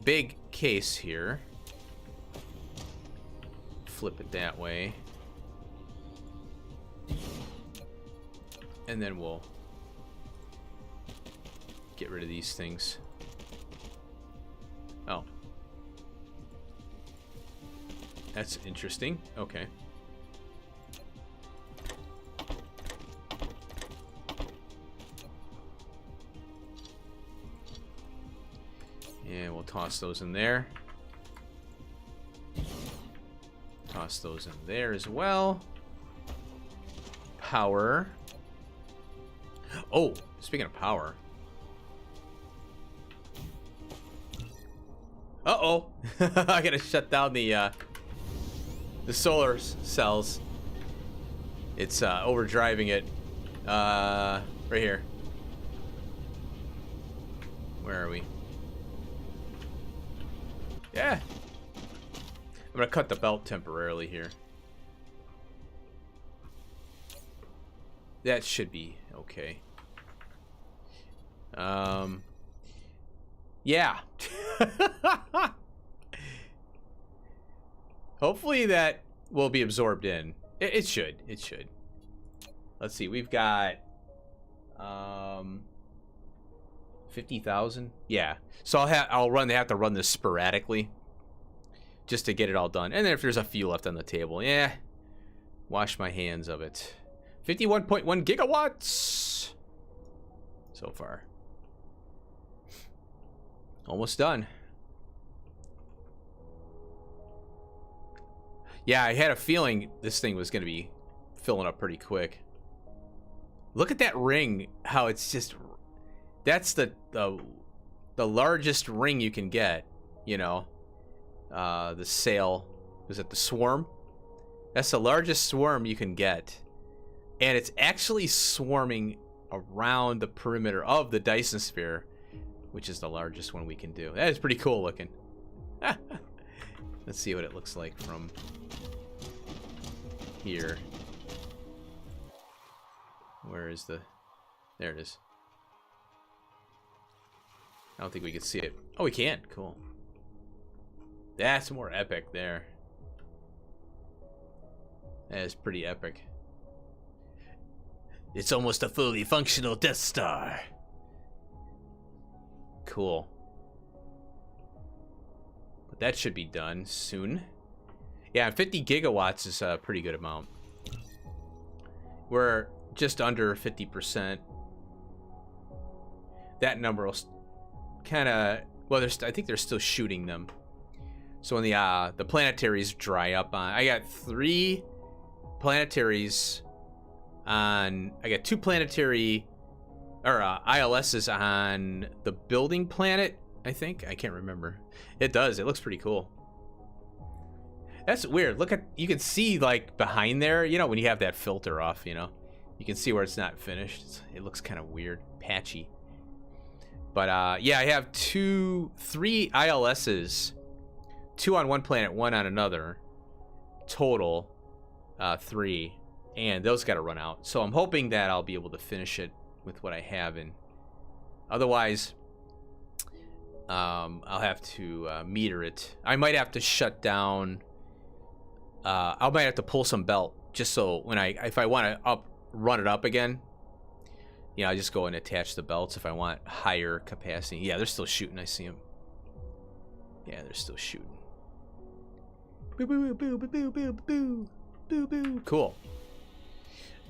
big case here. Flip it that way. And then we'll get rid of these things. Oh. That's interesting. Okay. And we'll toss those in there. Toss those in there as well. Power. Oh, speaking of power. Uh-oh. I gotta shut down the solar cells. It's overdriving it. Right here. Where are we? Yeah. I'm gonna cut the belt temporarily here. That should be okay. Yeah. Hopefully that will be absorbed in. It should. It should. Let's see. We've got 50,000. Yeah. So I'll have to run this sporadically just to get it all done. And then if there's a few left on the table, yeah, wash my hands of it. 51.1 gigawatts so far. Almost done. Yeah, I had a feeling this thing was going to be filling up pretty quick. Look at that ring, how it's just... That's the largest ring you can get, you know. The sail. Was it the swarm? That's the largest swarm you can get. And it's actually swarming around the perimeter of the Dyson sphere, which is the largest one we can do. That is pretty cool looking. Let's see what it looks like from here. Where is the... There it is. I don't think we can see it. Oh, we can. Cool. That's more epic there. That is pretty epic. It's almost a fully functional Death Star. Cool. But that should be done soon. Yeah, 50 gigawatts is a pretty good amount. We're just under 50%. That number will kind of... Well, I think they're still shooting them. So when the planetaries dry up on... I got 3 planetaries on... I got 2 planetary... Or ILSs on the building planet, I think. I can't remember. It does. It looks pretty cool. That's weird. Look at... You can see, like, behind there, you know, when you have that filter off, you know. You can see where it's not finished. It looks kind of weird. Patchy. But, yeah, I have 3 ILSs. 2 on one planet, 1 on another. Total, 3. And those got to run out. So I'm hoping that I'll be able to finish it with what I have. And otherwise, I'll have to meter it. I might have to shut down. I might have to pull some belt just so when if I want to run it up again, you know, I just go and attach the belts if I want higher capacity. Yeah, they're still shooting. I see them. Yeah, they're still shooting. Boo boo boo boo boo boo boo boo boo. Cool.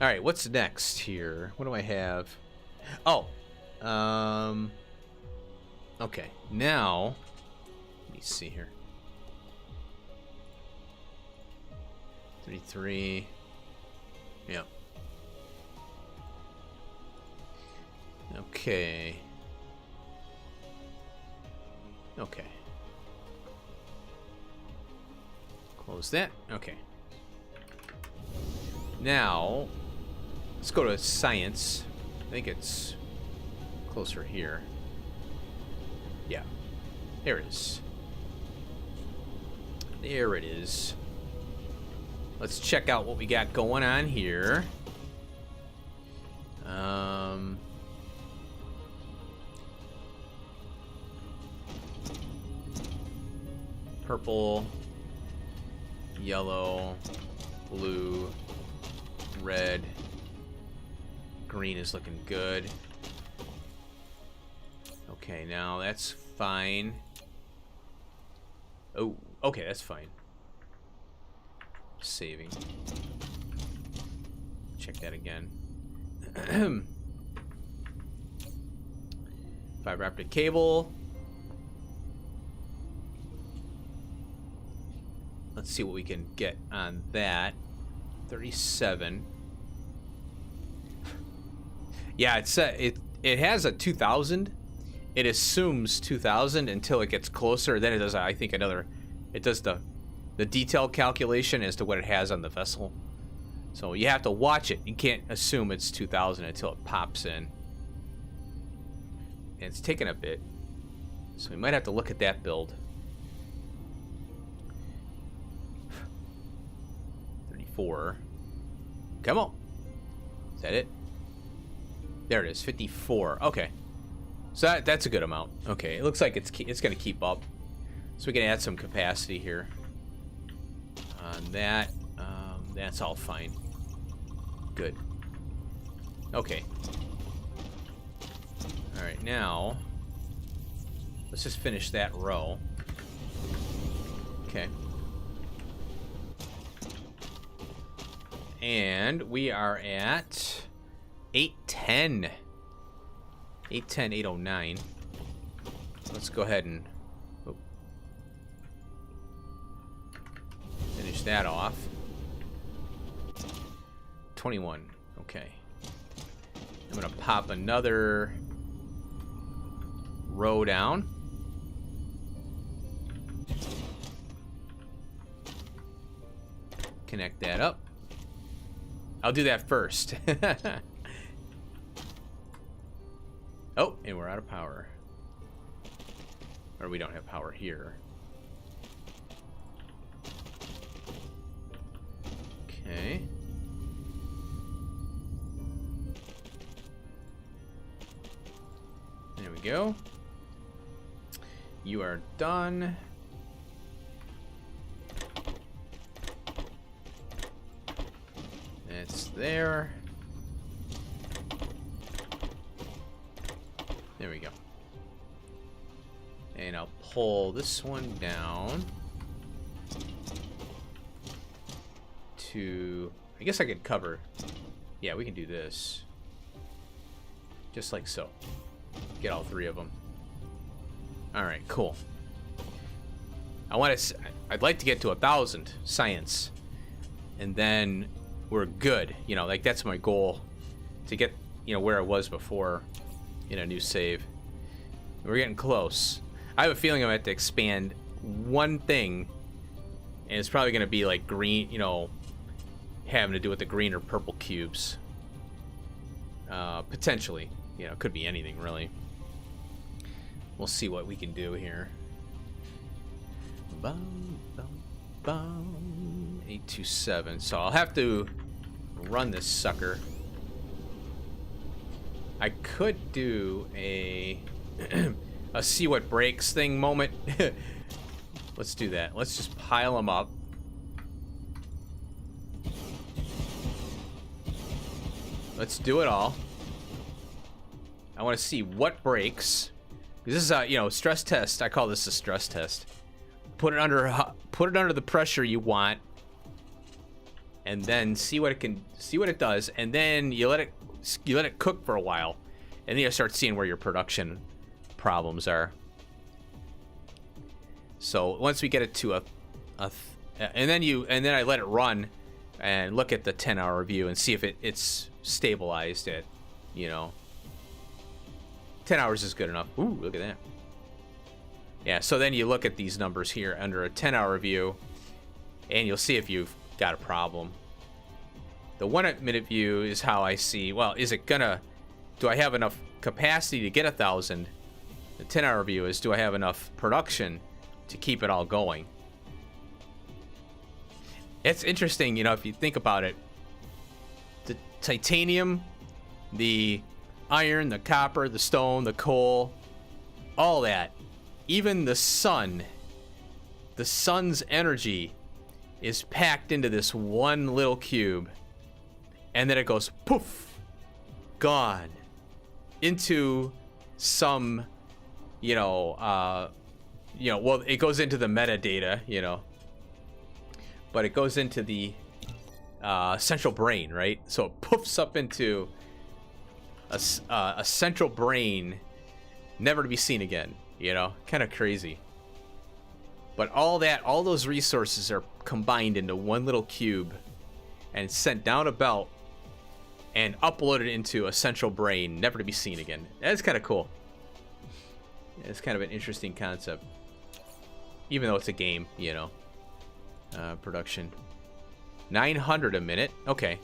All right, what's next here? What do I have? Oh, okay. Now, let me see here. 33. Yep. Okay. Okay. Close that. Okay. Now, let's go to science. I think it's closer here. Yeah, there it is. There it is. Let's check out what we got going on here. Purple, yellow, blue, red, green is looking good. Okay, now that's fine. Oh, okay, that's fine. Saving. Check that again. Fiber optic cable. Let's see what we can get on that. 37. Yeah, it has a 2000. It assumes 2000 until it gets closer. Then it does, I think, another. It does the detail calculation as to what it has on the vessel. So you have to watch it. You can't assume it's 2000 until it pops in. And it's taking a bit. So we might have to look at that build. 34. Come on. Is that it? There it is. 54. Okay. So that's a good amount. Okay. It looks like it's going to keep up. So we can add some capacity here. On that. That's all fine. Good. Okay. Alright, now let's just finish that row. Okay. And we are at 810. 810, 809. Let's go ahead and finish that off. 21. Okay. I'm gonna pop another row down. Connect that up. I'll do that first. Oh, and we're out of power. Or we don't have power here. Okay. There we go. You are done. That's there. There we go. And I'll pull this one down to, I guess I could cover. Yeah, we can do this. Just like so. Get all three of them. All right, cool. I'd like to get to 1,000 science, and then we're good. You know, like that's my goal, to get, you know, where I was before in a new save. We're getting close. I have a feeling I'm gonna have to expand one thing, and it's probably gonna be like green, you know, having to do with the green or purple cubes. Potentially, you know, it could be anything really. We'll see what we can do here. Bum, bum, bum. 827. So I'll have to run this sucker. I could do a a see what breaks thing moment. Let's do that. Let's just pile them up. Let's do it all. I want to see what breaks. This is a, you know, stress test. I call this a stress test. Put it under the pressure you want, and then see what it does, and then you let it cook for a while, and then you start seeing where your production problems are. So once we get it to and then I let it run and look at the 10-hour review and see if it's stabilized at, you know, 10 hours is good enough. Ooh, look at that. Yeah, so then you look at these numbers here under a 10-hour review, and you'll see if you've got a problem. The 1-minute view is how I see, well, is it gonna, do I have enough capacity to get 1,000? The 10-hour view is, do I have enough production to keep it all going? It's interesting, you know, if you think about it. The titanium, the iron, the copper, the stone, the coal, all that. Even the sun's energy is packed into this one little cube. And then it goes poof, gone into some, well, it goes into the metadata, but it goes into the central brain, right? So it poofs up into a central brain, never to be seen again, kind of crazy. But all those resources are combined into one little cube and sent down a belt and uploaded into a central brain, never to be seen again. That's kind of cool. It's kind of an interesting concept, even though it's a game, production. 900 a minute. Okay,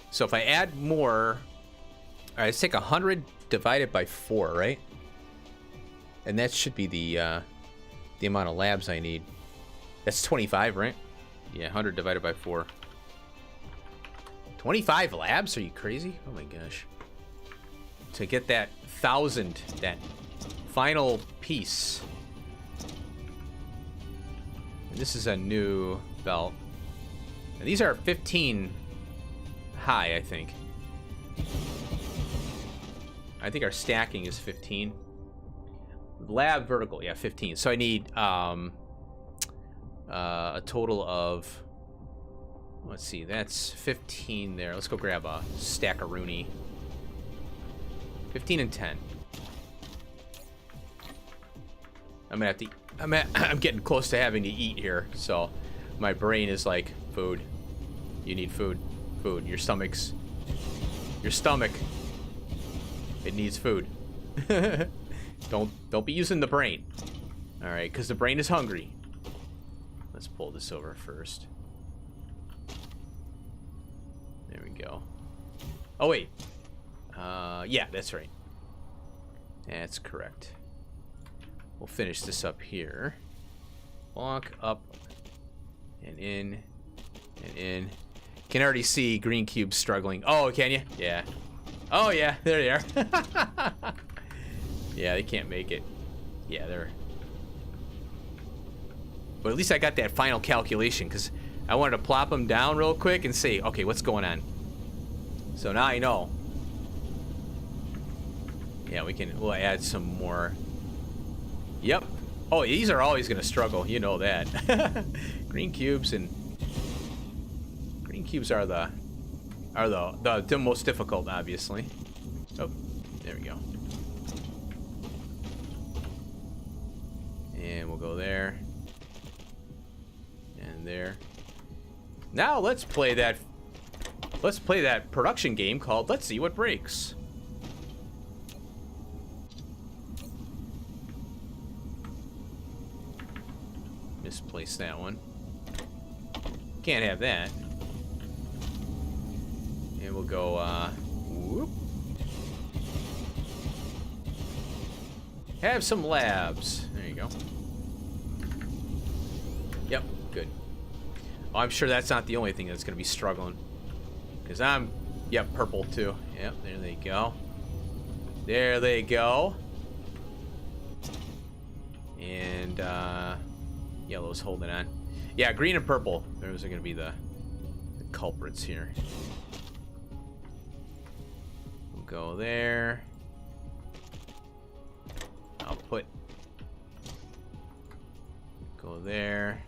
so if I add more, all right, let's take 100 divided by 4, right? And that should be the amount of labs I need. That's 25, right? Yeah, 100 divided by 4. 25 labs? Are you crazy? Oh my gosh. To get that 1,000, that final piece. And this is a new belt. And these are 15 high, I think. I think our stacking is 15. Lab vertical, yeah, 15. So I need a total of, let's see, that's 15 there. Let's go grab a stack of Rooney. 15 and 10. I'm gonna have to. I'm getting close to having to eat here, so my brain is like, food. You need food. Food. Your stomach. It needs food. Don't be using the brain. All right, because the brain is hungry. Let's pull this over first. There we go. Oh wait. Yeah, that's right. That's correct. We'll finish this up here. Walk up and in and in. Can already see green cubes struggling. Oh, can you? Yeah. Oh yeah, there they are. Yeah, they can't make it. Yeah, they're. But at least I got that final calculation, because I wanted to plop them down real quick and see, okay, what's going on? So now I know. Yeah, we'll add some more. Yep. Oh, these are always gonna struggle, you know that. Green cubes are the most difficult, obviously. Oh, there we go. And we'll go there. And there. Now let's play that production game called Let's See What Breaks. Misplaced that one. Can't have that. And we'll go, whoop. Have some labs. There you go. Yep, good. Oh, I'm sure that's not the only thing that's going to be struggling. Because yep, purple too. Yep, there they go. There they go. And, yellow's holding on. Yeah, green and purple. Those are going to be the culprits here. We'll go there. I'll go there.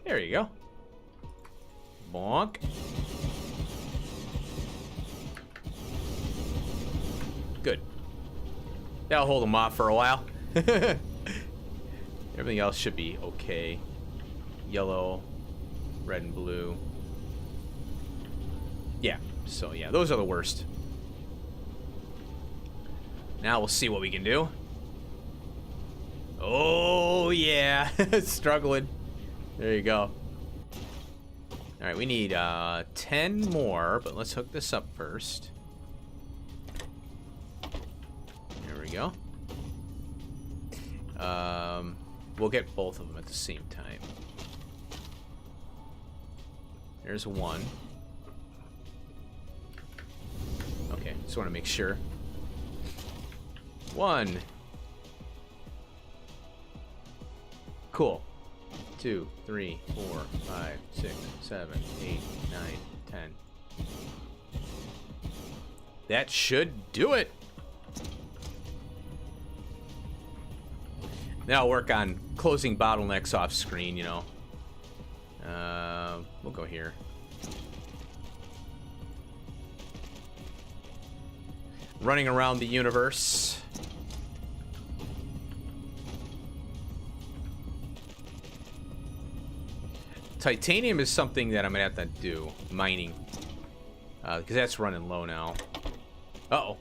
There you go. Bonk. Good. That'll hold them off for a while. Everything else should be okay. Yellow, red, and blue. Yeah, so yeah, those are the worst. Now we'll see what we can do. Oh, yeah. Struggling. There you go. All right, we need 10 more, but let's hook this up first. There we go. We'll get both of them at the same time. There's one. Okay, just want to make sure. One. Cool. 2, 3, 4, 5, 6, 7, 8, 9, 10. That should do it. Now I'll work on closing bottlenecks off screen, you know. We'll go here. Running around the universe. Titanium is something that I'm gonna have to do, mining. Because that's running low now. Uh-oh.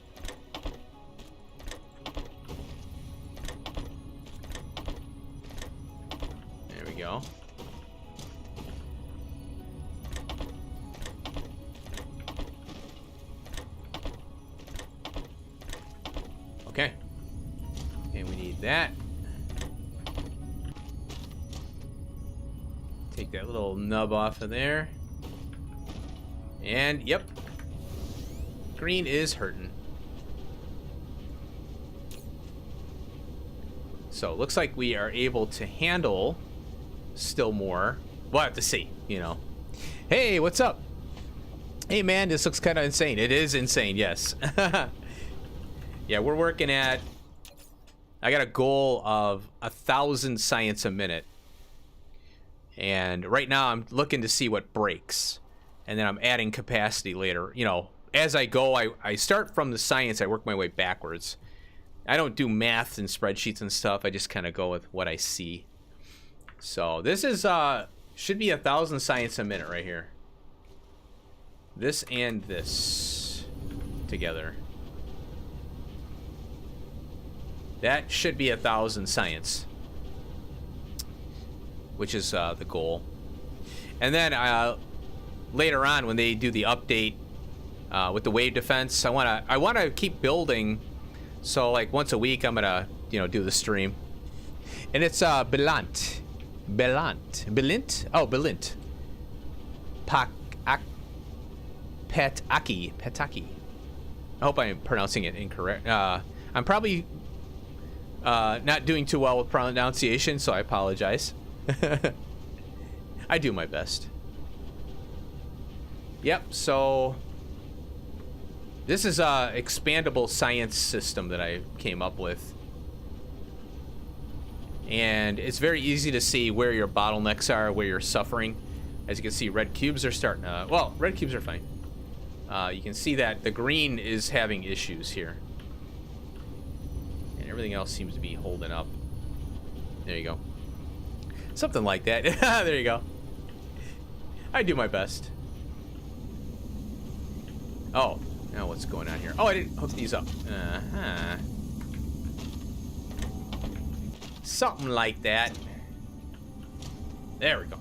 There we go. Okay. And we need that. Take that little nub off of there. And, yep. Green is hurting. So, looks like we are able to handle still more. We'll have to see, you know. Hey, what's up? Hey, man, this looks kind of insane. It is insane, yes. Yeah, we're working at... I got a goal of 1,000 science a minute. And right now I'm looking to see what breaks. And then I'm adding capacity later. You know, as I go, I start from the science. I work my way backwards. I don't do math and spreadsheets and stuff. I just kind of go with what I see. So this is, should be 1,000 science a minute right here. This and this together. That should be 1,000 science, which is the goal. And then later on, when they do the update with the wave defense, I wanna keep building. So like once a week, I'm gonna do the stream. And it's Belint. Oh, Belint. Petaki. I hope I'm pronouncing it incorrect. I'm probably not doing too well with pronunciation, so I apologize. I do my best. Yep, so this is a expandable science system that I came up with. And it's very easy to see where your bottlenecks are, where you're suffering. As you can see, red cubes are starting to... Well, red cubes are fine. You can see that the green is having issues here. Everything else seems to be holding up. There you go. Something like that. There you go. I do my best. Oh, now what's going on here? Oh, I didn't hook these up. Something like that. There we go.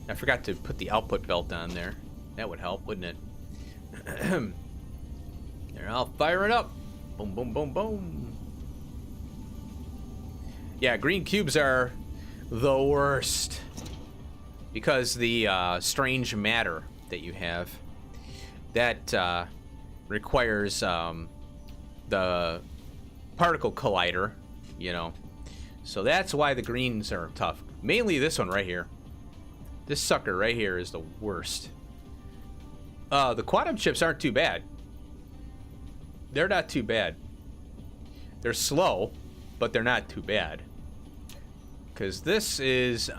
I forgot to put the output belt on there. That would help, wouldn't it? There, I'll fire it up. Boom, boom, boom, boom. Yeah, green cubes are the worst because the strange matter that you have that requires the particle collider, so that's why the greens are tough. Mainly this one right here. This sucker right here is the worst. The quantum chips aren't too bad. They're not too bad. They're slow, but they're not too bad. Because this is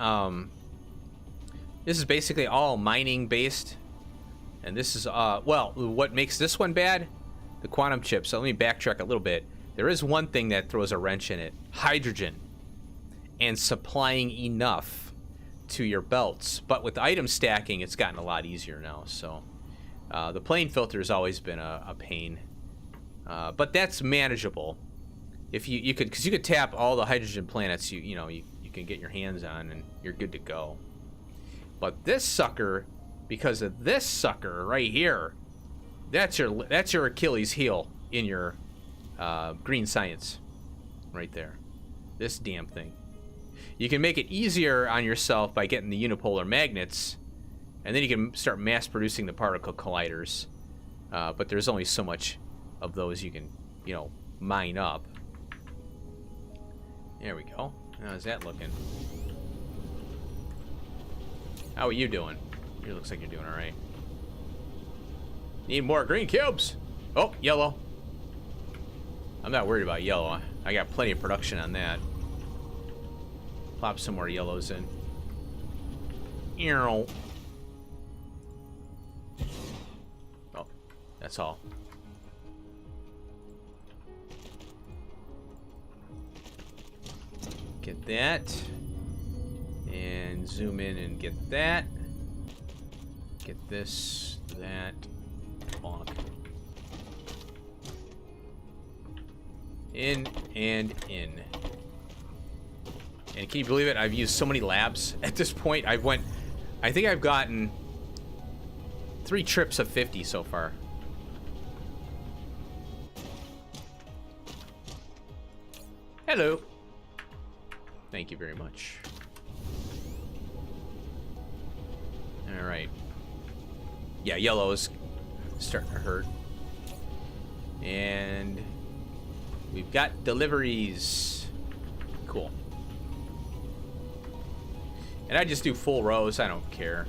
basically all mining based, and this is well, what makes this one bad? The quantum chip. So let me backtrack a little bit. There is one thing that throws a wrench in it: hydrogen, and supplying enough to your belts. But with item stacking, it's gotten a lot easier now. So the plane filter has always been a pain. But that's manageable. If you could, because you could tap all the hydrogen planets you can get your hands on, and you're good to go. But this sucker, because of this sucker right here, that's your Achilles heel in your green science, right there. This damn thing. You can make it easier on yourself by getting the unipolar magnets, and then you can start mass producing the particle colliders. But there's only so much of those you can, mine up. There we go. How's that looking? How are you doing? It looks like you're doing all right. Need more green cubes. Oh, yellow. I'm not worried about yellow. I got plenty of production on that. Plop some more yellows in. Oh, that's all. Get that. And zoom in and get that. Get this, that. Bonk. In and in. And can you believe it? I've used so many labs at this point. I think I've gotten 3 trips of 50 so far. Hello. Thank you very much. All right. Yeah, yellow is starting to hurt. And we've got deliveries. Cool. And I just do full rows. I don't care.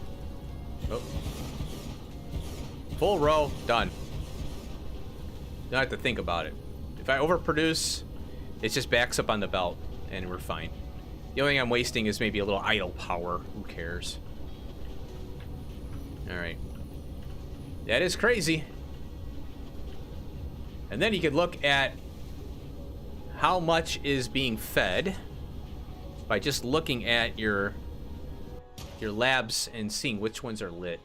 Oh. Full row. Done. Don't have to think about it. If I overproduce, it just backs up on the belt, and we're fine. The only thing I'm wasting is maybe a little idle power. Who cares? Alright. That is crazy. And then you could look at how much is being fed by just looking at your labs and seeing which ones are lit.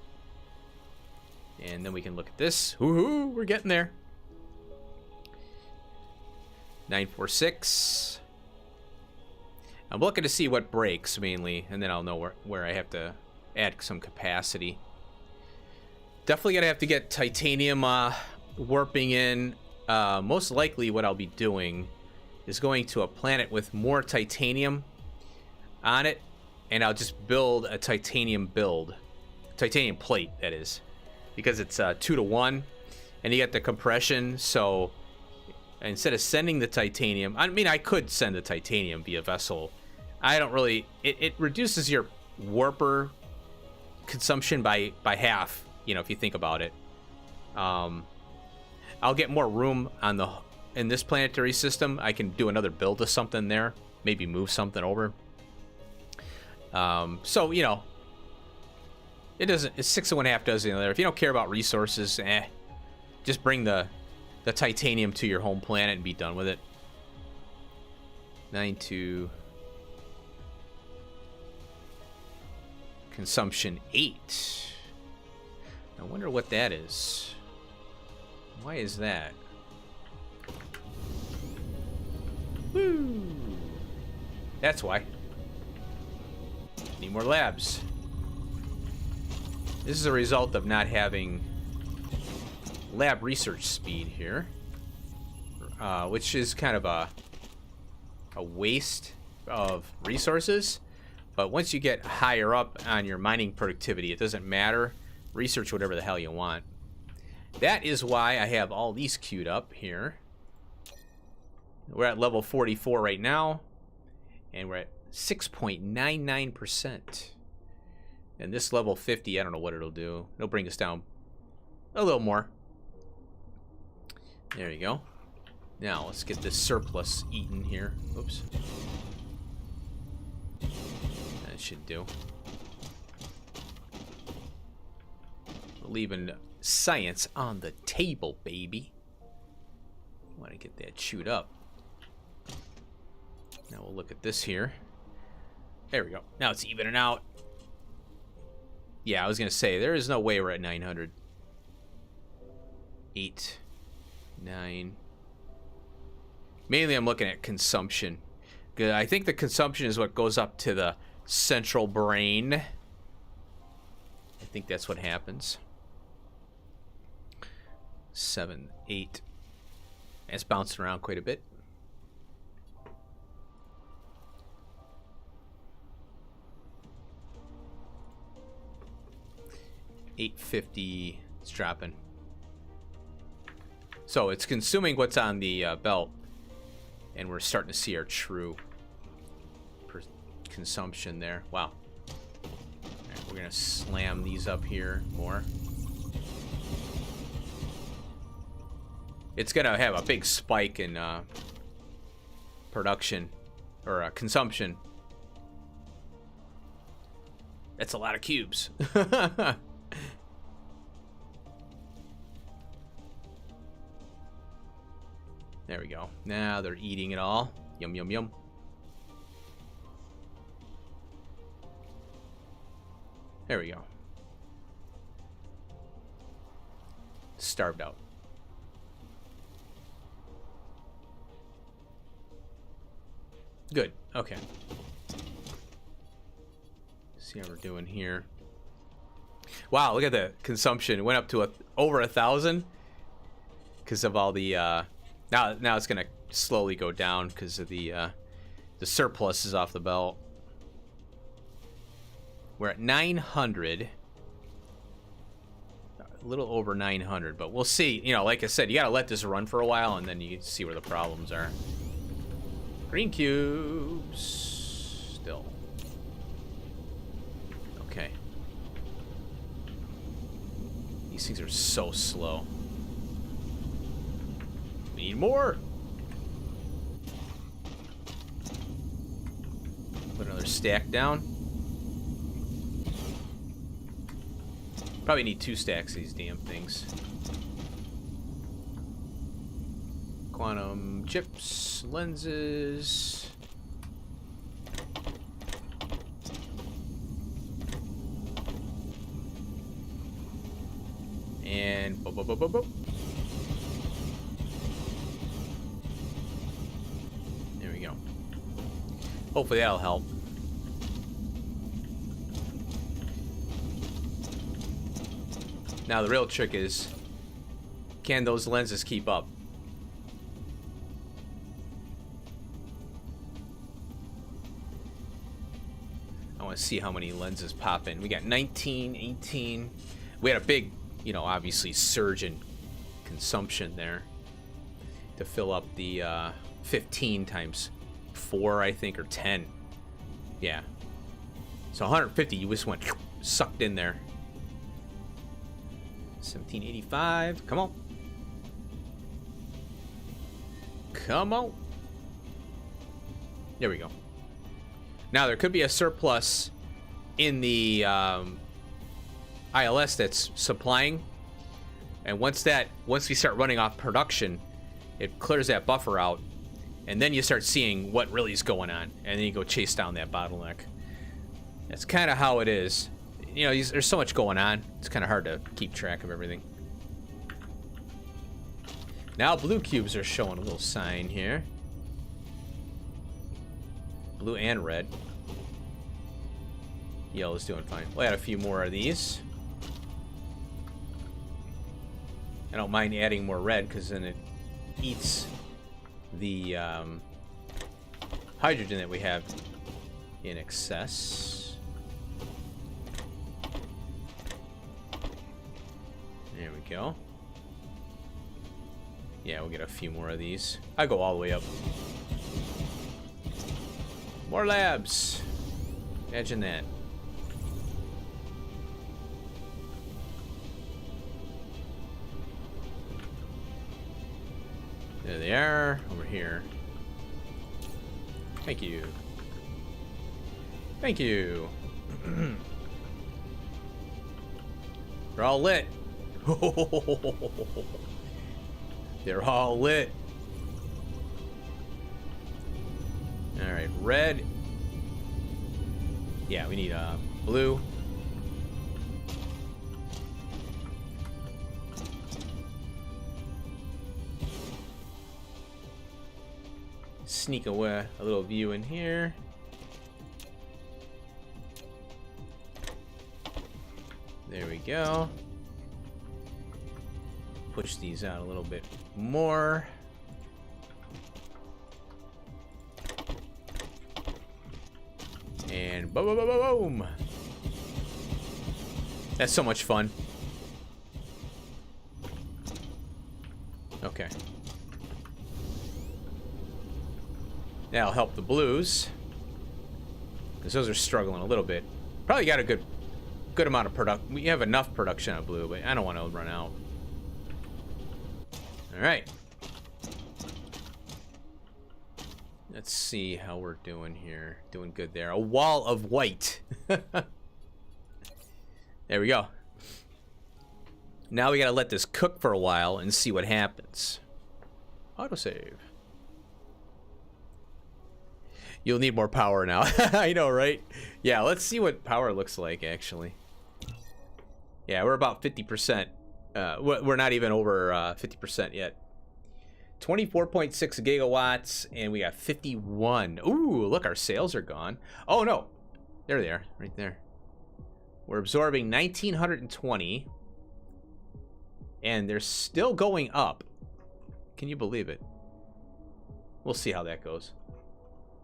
And then we can look at this. Woohoo, we're getting there. 946. I'm looking to see what breaks mainly, and then I'll know where I have to add some capacity. Definitely gonna have to get titanium warping in. Most likely what I'll be doing is going to a planet with more titanium on it, and I'll just build a titanium plate, that is, because it's 2-to-1, and you get the compression. So instead of sending the titanium, I mean, I could send the titanium via vessel. I don't really. It reduces your warper consumption by half. If you think about it. I'll get more room in this planetary system. I can do another build of something there, maybe move something over. So it doesn't. It's 6 of one, half dozen of the other. If you don't care about resources, just bring the titanium to your home planet and be done with it. 9-2. Consumption 8. I wonder what that is. Why is that? Woo! That's why. Need more labs. This is a result of not having lab research speed here, which is kind of a waste of resources. But once you get higher up on your mining productivity, it doesn't matter. Research whatever the hell you want. That is why I have all these queued up here. We're at level 44 right now, and we're at 6.99%. And this level 50, I don't know what it'll do. It'll bring us down a little more. There you go. Now let's get this surplus eaten here. Oops. That should do. Leaving science on the table, baby. Want to get that chewed up. Now we'll look at this here. There we go. Now it's evening out. Yeah, I was gonna say there is no way we're at 900. 8, 9, Mainly I'm looking at consumption. Good. I think the consumption is what goes up to the central brain. I think that's what happens. 7, 8. It's bouncing around quite a bit. $850. It's dropping. So it's consuming what's on the belt, and we're starting to see our true consumption there. Wow. Right, we're gonna slam these up here more. It's gonna have a big spike in production or consumption. That's a lot of cubes. There we go. Now they're eating it all. Yum, yum, yum. There we go. Starved out. Good. Okay. See how we're doing here. Wow, look at the consumption. It went up to over 1,000 because of all the now it's gonna slowly go down because of the surplus is off the belt. We're at 900, a little over 900, but we'll see. You know, like I said, you gotta let this run for a while, and then you can see where the problems are. Green cubes, still. Okay. These things are so slow. We need more. Put another stack down. Probably need 2 stacks of these damn things. Quantum chips, lenses. And boop, boop, boop, boop, boop. There we go. Hopefully that'll help. Now the real trick is, can those lenses keep up? I want to see how many lenses pop in. We got 19, 18. We had a big, you know, obviously surge in consumption there to fill up the 15 times 4, I think, or 10. Yeah. So 150, you just went sucked in there. 1785. Come on. Come on. There we go. Now there could be a surplus in the ILS that's supplying, and once we start running off production, it clears that buffer out, and then you start seeing what really is going on, and then you go chase down that bottleneck. That's kind of how it is. You know, there's so much going on, it's kind of hard to keep track of everything. Now blue cubes are showing a little sign here. Blue and red. Yellow's doing fine. We'll add a few more of these. I don't mind adding more red because then it eats the hydrogen that we have in excess. There we go. Yeah, we'll get a few more of these. I go all the way up. More labs. Imagine that. There they are, over here. Thank you. Thank you. They're all lit. They're all lit. All right, red. Yeah, we need blue. sneak away a little view in here. There we go. Push these out a little bit more. And boom, boom, boom, boom. That's so much fun. Okay. That'll help the blues, because those are struggling a little bit. Probably got a good amount of product. We have enough production of blue, but I don't want to run out. All right. Let's see how we're doing here. Doing good there. A wall of white. There we go. Now we gotta let this cook for a while and see what happens. Autosave. You'll need more power now. I know, right? Yeah, let's see what power looks like, actually. Yeah, we're about 50%. We're not even over 50% yet. 24.6 gigawatts, and we got 51. Ooh, look, our sales are gone. Oh, no. There they are, right there. We're absorbing 1,920. And they're still going up. Can you believe it? We'll see how that goes.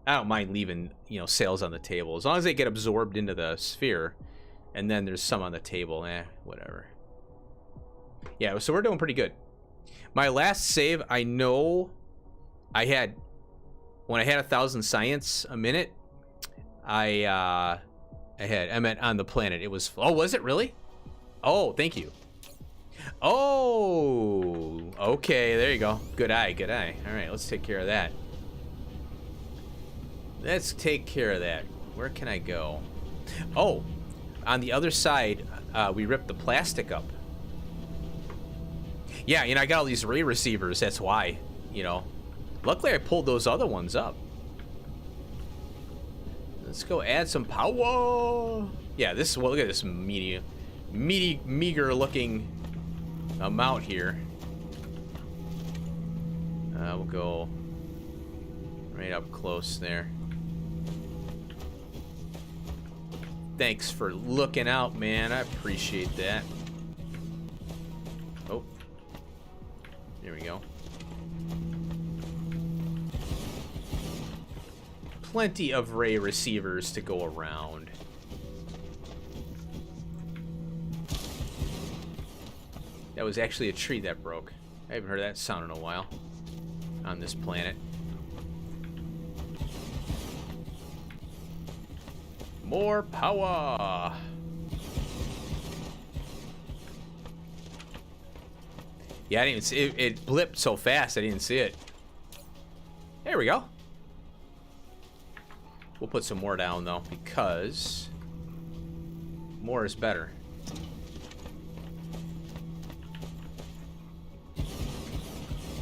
I don't mind leaving, you know, sales on the table. As long as they get absorbed into the sphere. And then there's some on the table. Whatever. Yeah, so we're doing pretty good. My last save, I know I had... When I had 1,000 science a minute, I meant on the planet. It was... Oh, was it really? Oh, thank you. Oh, okay, there you go. Good eye, good eye. All right, let's take care of that. Let's take care of that. Where can I go? Oh, on the other side, we ripped the plastic up. Yeah, you know, I got all these ray receivers, that's why, you know. Luckily, I pulled those other ones up. Let's go add some power. Yeah, this, well, look at this meager looking amount here. We'll go right up close there. Thanks for looking out, man. I appreciate that. Oh, there we go. Plenty of ray receivers to go around. That was actually a tree that broke. I haven't heard that sound in a while on this planet. More power. Yeah, I didn't see it. It blipped so fast I didn't see it. There we go. We'll put some more down though, because more is better.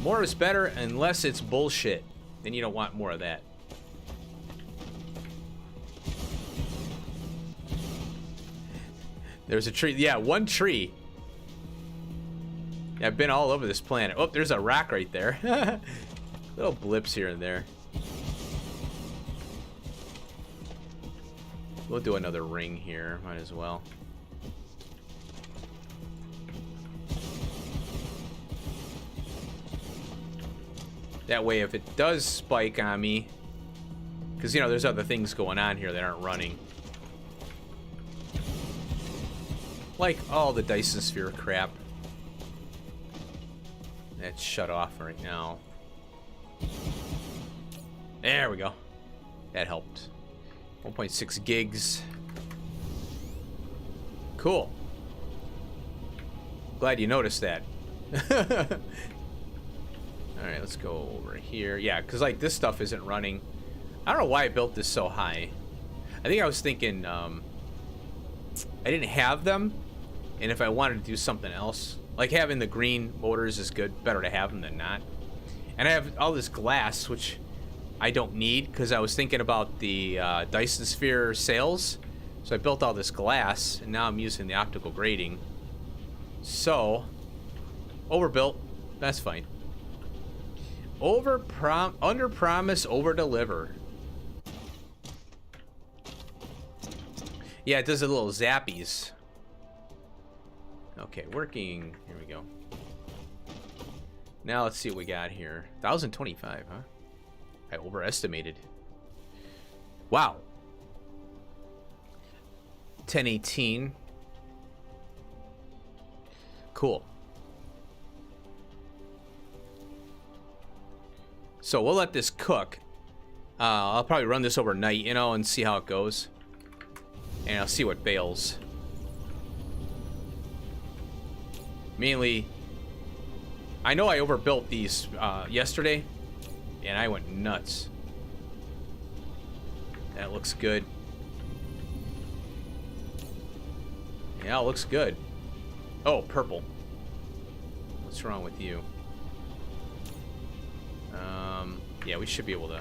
More is better unless it's bullshit. Then you don't want more of that. There's a tree. Yeah, one tree. Yeah, I've been all over this planet. Oh, there's a rock right there. Little blips here and there. We'll do another ring here. Might as well. That way, if it does spike on me, because, you know, there's other things going on here that aren't running. Like all the Dyson sphere crap. That's shut off right now. There we go. That helped. 1.6 gigs. Cool. Glad you noticed that. Alright, let's go over here. Yeah, because, like, this stuff isn't running. I don't know why I built this so high. I think I was thinking, I didn't have them. And if I wanted to do something else, like having the green motors is good. Better to have them than not. And I have all this glass, which I don't need, because I was thinking about the Dyson sphere sails. So I built all this glass, and now I'm using the optical grating. So, overbuilt. That's fine. Under promise, over deliver. Yeah, it does a little zappies. Okay, working. Here we go. Now let's see what we got here. 1,025, huh? I overestimated. Wow. 1018. Cool. So we'll let this cook. I'll probably run this overnight, you know, and see how it goes. And I'll see what fails. Mainly, I know I overbuilt these yesterday, and I went nuts. That looks good. Yeah, it looks good. Oh, purple. What's wrong with you? Yeah, we should be able to.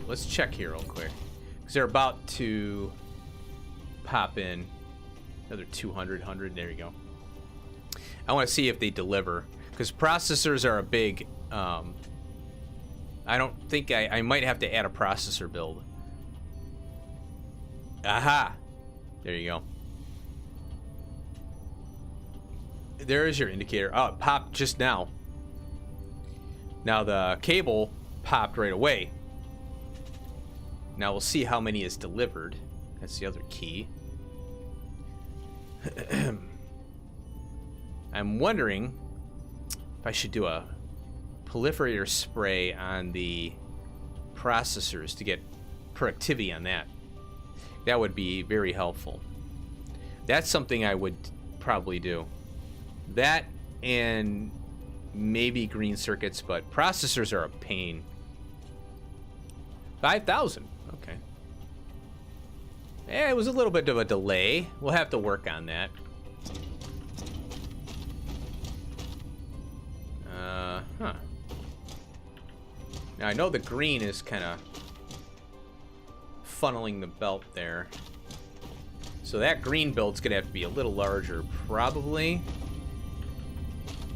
Let's check here real quick, because they're about to pop in another 200, 100. There you go. I want to see if they deliver, because processors are a big. I don't think I might have to add a processor build. Aha! There you go. There is your indicator. Oh, it popped just now. Now the cable popped right away. Now we'll see how many is delivered. That's the other key. I'm wondering if I should do a proliferator spray on the processors to get productivity on that. That would be very helpful. That's something I would probably do. That and maybe green circuits, but processors are a pain. 5,000. Okay. Yeah, it was a little bit of a delay. We'll have to work on that. Huh. Now I know the green is kind of funneling the belt there. So that green build's gonna have to be a little larger, probably.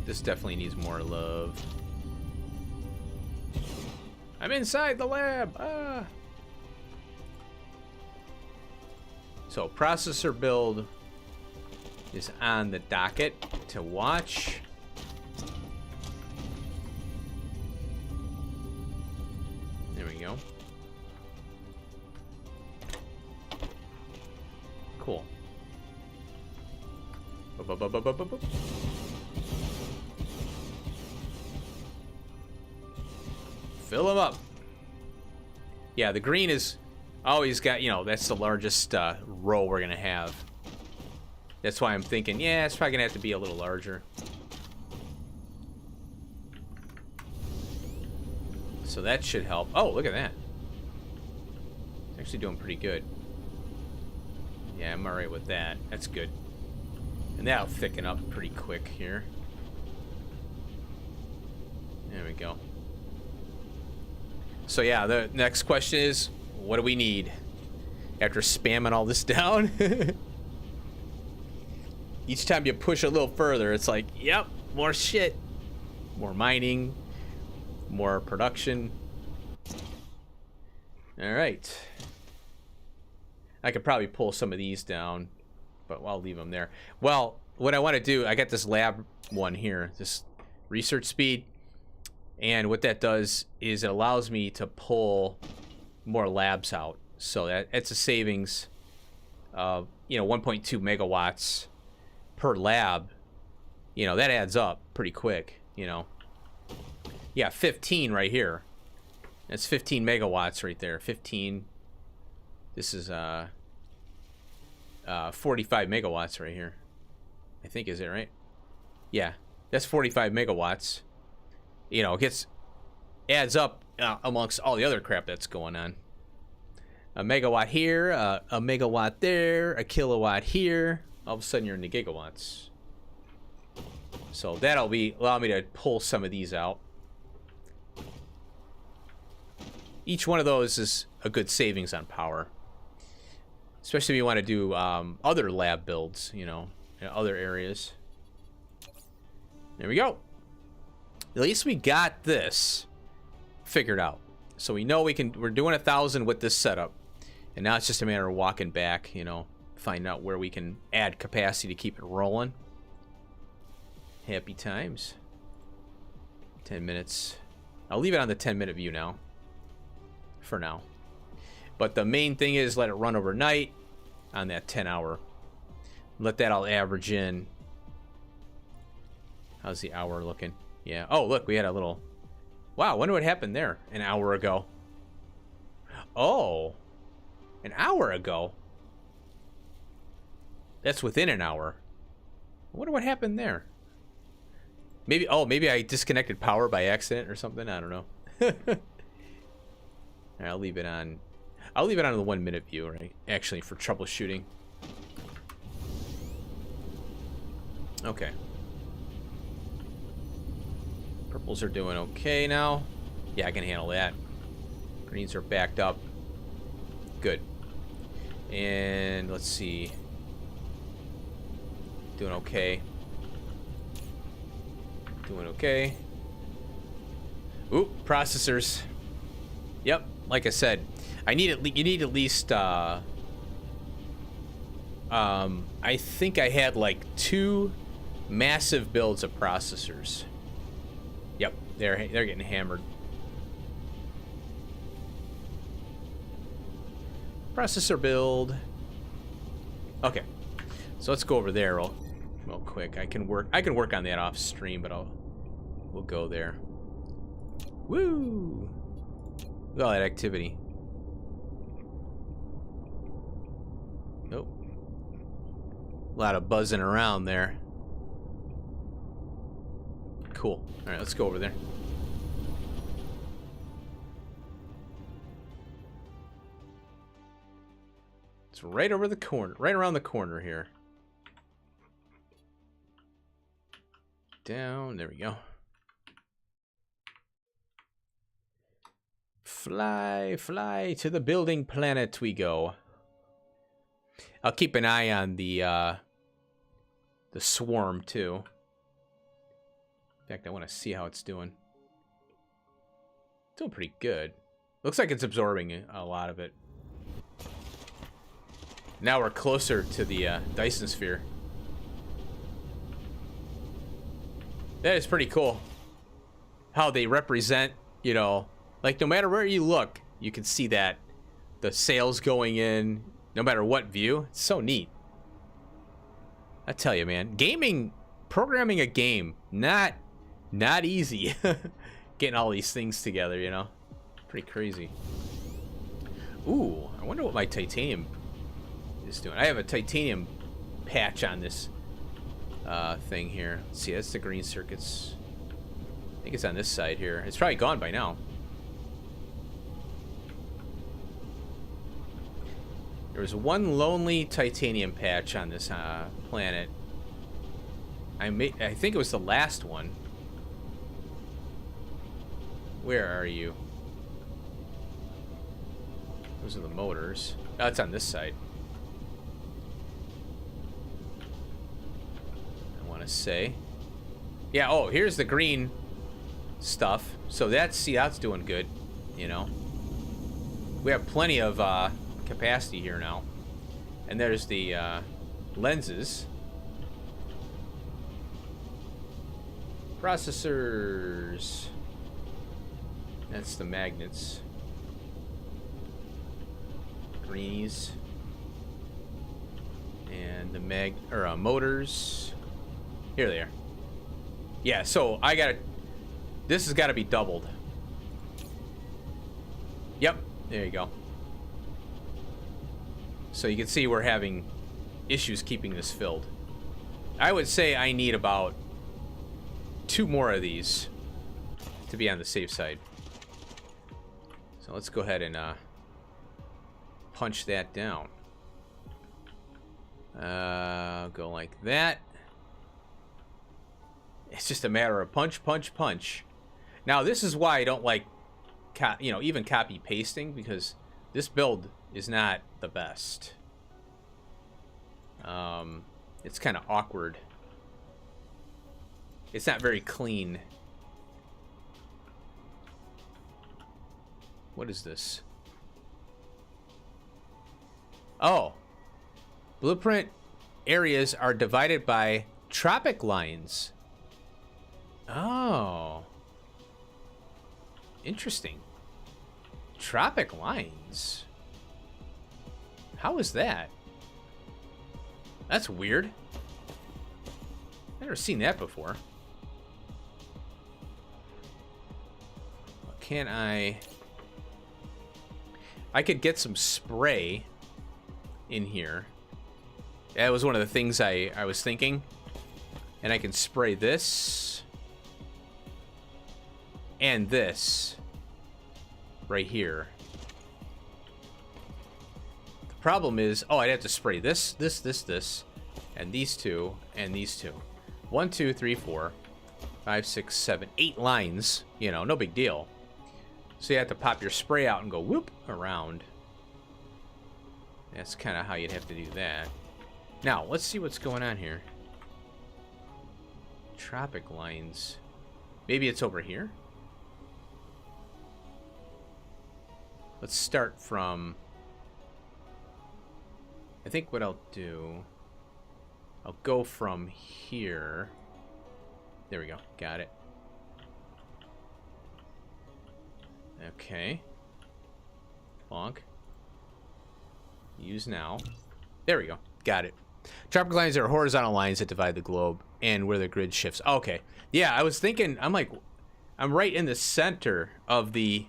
This definitely needs more love. I'm inside the lab. Ah. So processor build is on the docket to watch. There we go. Cool. Fill them up. Yeah, the green is always got, you know, that's the largest row we're gonna have. That's why I'm thinking, yeah, it's probably gonna have to be a little larger. So that should help. Oh, look at that. It's actually doing pretty good. Yeah, I'm alright with that. That's good. And that'll thicken up pretty quick here. There we go. So yeah, the next question is, what do we need? After spamming all this down, each time you push a little further, it's like, yep, more shit. More mining, more production. All right. I could probably pull some of these down, but I'll leave them there. Well, what I want to do, I got this lab one here, this research speed. And what that does is it allows me to pull more labs out. So it's a savings of, you know, 1.2 megawatts per lab. You know, that adds up pretty quick, you know. Yeah, 15 right here. That's 15 megawatts right there. 15. This is 45 megawatts right here. I think, is it right? Yeah, that's 45 megawatts. You know, it adds up amongst all the other crap that's going on. A megawatt here, a megawatt there, a kilowatt here. All of a sudden, you're in the gigawatts. So that'll allow me to pull some of these out. Each one of those is a good savings on power, especially if you want to do other lab builds, you know, in other areas. There we go. At least we got this figured out. So we know we're doing 1,000 with this setup. And now it's just a matter of walking back, you know, find out where we can add capacity to keep it rolling. Happy times. 10 minutes. I'll leave it on the 10-minute view now. For now. But the main thing is let it run overnight on that 10-hour. Let that all average in. How's the hour looking? Yeah. Oh, look, we had a little... Wow, I wonder what happened there an hour ago. Oh. An hour ago? That's within an hour. I wonder what happened there. Maybe, oh, maybe I disconnected power by accident or something. I don't know. I'll leave it on. I'll leave it on the 1-minute view, right? Actually, for troubleshooting. Okay. Purples are doing okay now. Yeah, I can handle that. Greens are backed up. Good. And let's see. Doing okay. Doing okay. Ooh, processors. Yep, like I said, you need at least I think I had like 2 massive builds of processors. Yep, they're getting hammered. Processor build. Okay, so let's go over there real quick. I can work on that off stream, but we'll go there. Woo! Look at all that activity. Nope. A lot of buzzing around there. Cool. All right, let's go over there. It's right over the corner, right around the corner here. Down, there we go. Fly, fly to the building planet we go. I'll keep an eye on the swarm too. In fact, I want to see how it's doing. Doing pretty good. Looks like it's absorbing a lot of it. Now we're closer to the Dyson sphere. That is pretty cool. How they represent, you know, like no matter where you look, you can see that the sails going in, no matter what view. It's so neat. I tell you, man, programming a game, not easy. Getting all these things together, you know, pretty crazy. Ooh, I wonder what my titanium is doing. I have a titanium patch on this thing here. Let's see, that's the green circuits. I think it's on this side here. It's probably gone by now. There was one lonely titanium patch on this planet. I think it was the last one. Where are you? Those are the motors. Oh, it's on this side. I want to say. Yeah, oh, here's the green stuff. So that's doing good, you know. We have plenty of capacity here now. And there's the lenses. Processors. That's the magnets. Greenies. And the motors. Here they are. Yeah, so this has got to be doubled. Yep, there you go. So you can see we're having issues keeping this filled. I would say I need about 2 more of these to be on the safe side. So let's go ahead and punch that down. Go like that. It's just a matter of punch, punch, punch. Now this is why I don't like, even copy pasting, because this build is not the best. It's kind of awkward. It's not very clean. What is this? Oh. Blueprint areas are divided by tropic lines. Oh. Interesting. Tropic lines. How is that? That's weird. I've never seen that before. Can I could get some spray in here. That was one of the things I was thinking. And I can spray this and this right here. The problem is, oh, I'd have to spray this, and these two, and these two. 1, 2, 3, 4, 5, 6, 7, 8 lines. You know, no big deal. So you have to pop your spray out and go whoop around. That's kind of how you'd have to do that. Now, let's see what's going on here. Tropic lines. Maybe it's over here? Let's start from... I think what I'll do... I'll go from here. There we go. Got it. Okay. Bonk. Use now. There we go. Got it. Tropic lines are horizontal lines that divide the globe and where the grid shifts. Okay. Yeah, I was thinking, I'm like, I'm right in the center of the,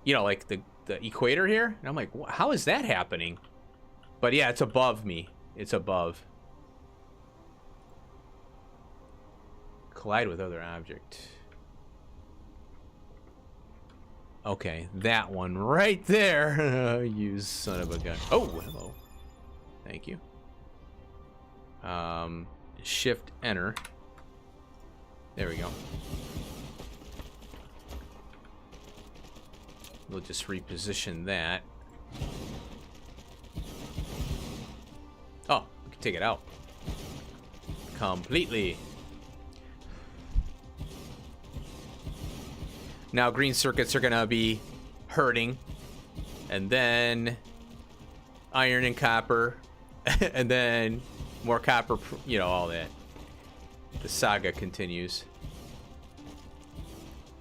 you know, like the equator here. And I'm like, how is that happening? But yeah, it's above me. It's above. Collide with other object. Okay, that one right there. You son of a gun. Oh, hello. Thank you. Shift enter. There we go. We'll just reposition that. Oh, we can take it out completely. Now green circuits are gonna be hurting, and then iron and copper, and then more copper, you know, all that. The saga continues.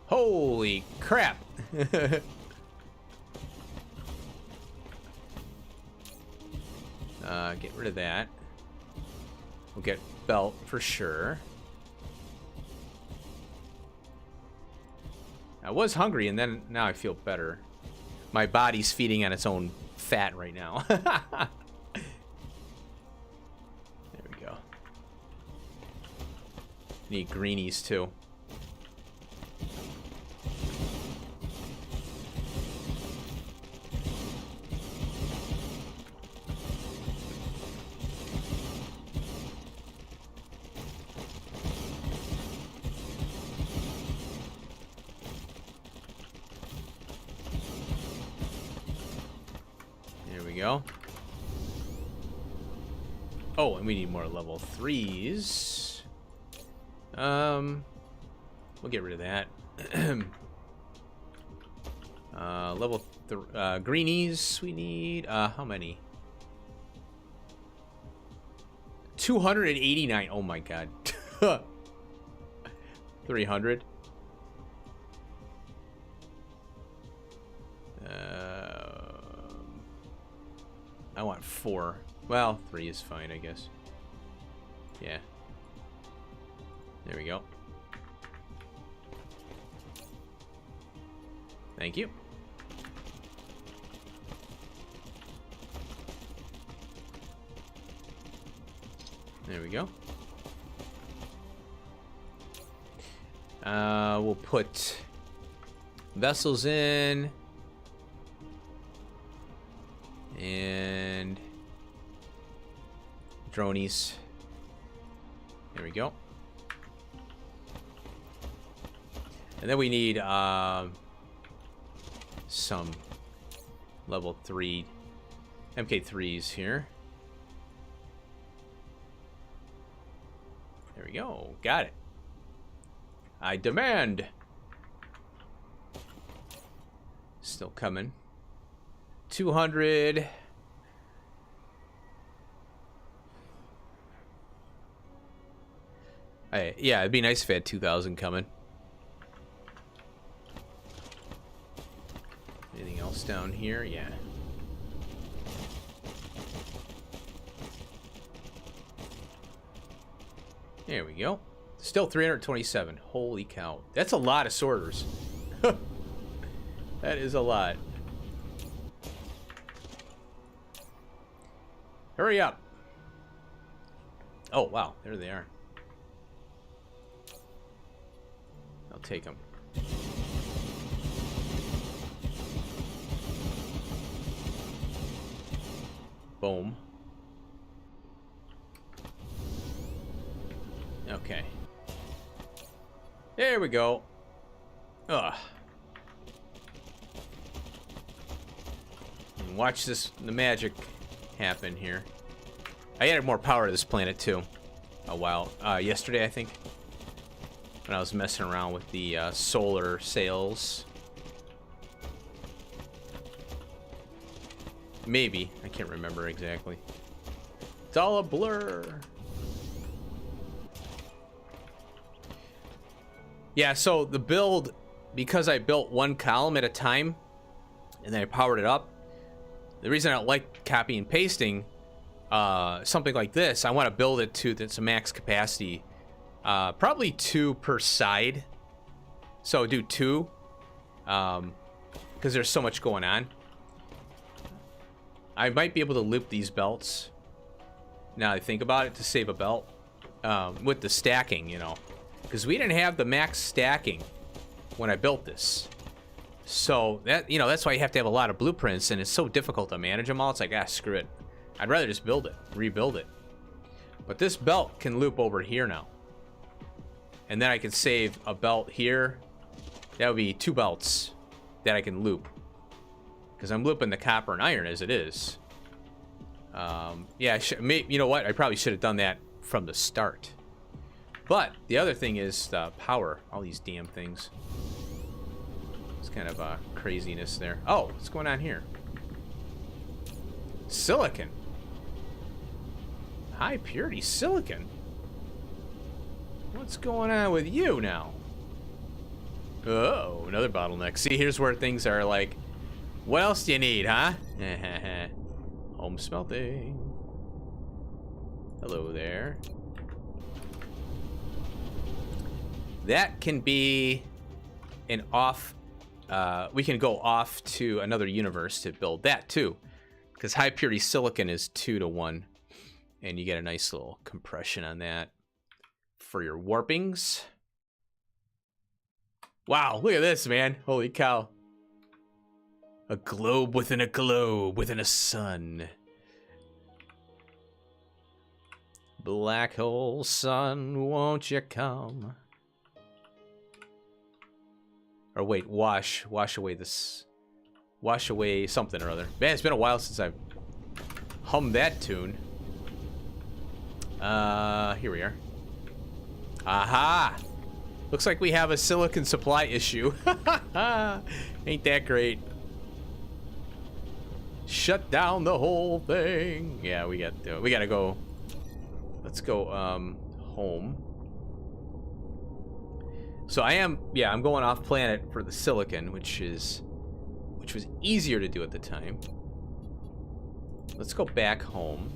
Holy crap. Get rid of that. We'll get belt for sure. I was hungry, and then now I feel better. My body's feeding on its own fat right now. There we go. Need greenies too. Go. Oh, and we need more level 3s. We'll get rid of that. Level greenies we need. How many? 289. Oh my god. 300. I want 4. Well, 3 is fine, I guess. Yeah. There we go. Thank you. There we go. We'll put vessels in. And dronies. There we go. And then we need some level 3 MK3s here. There we go. Got it. I demand. Still coming. 200. Yeah, it'd be nice if I had 2,000 coming. Anything else down here? Yeah. There we go. Still 327. Holy cow. That's a lot of sorters. That is a lot. Hurry up. Oh, wow. There they are. I'll take them. Boom. Okay. There we go. Ugh. And watch this, the magic happen here. I added more power to this planet too. A while, yesterday I think, when I was messing around with the solar sails. Maybe, I can't remember exactly. It's all a blur. Yeah, so the build, because I built one column at a time, and then I powered it up. The reason I don't like copy and pasting something like this, I want to build it to its max capacity. Probably 2 per side. So do 2, because there's so much going on. I might be able to loop these belts, now I think about it, to save a belt, with the stacking, you know, because we didn't have the max stacking when I built this. So that, you know, that's why you have to have a lot of blueprints, and it's so difficult to manage them all. It's like, ah, screw it. I'd rather just build it, rebuild it. But this belt can loop over here now. And then I can save a belt here. That would be 2 belts that I can loop, because I'm looping the copper and iron as it is. Yeah, you know what? I probably should have done that from the start. But the other thing is the power. All these damn things. It's kind of craziness there. Oh, what's going on here? Silicon. High purity silicon. What's going on with you now? Oh, another bottleneck. See, here's where things are like, what else do you need, huh? Home smelting. Hello there. That can be an off. We can go off to another universe to build that too, because high purity silicon is 2 to 1, and you get a nice little compression on that for your warpings. Wow, look at this, man. Holy cow. A globe within a sun. Black hole sun, won't you come? Or wait, wash away this. Wash away something or other. Man, it's been a while since I've hummed that tune. Here we are. Aha! Looks like we have a silicon supply issue. Ain't that great? Shut down the whole thing. Yeah, we gotta go. Let's go home. So I'm going off planet for the silicon, which was easier to do at the time. Let's go back home,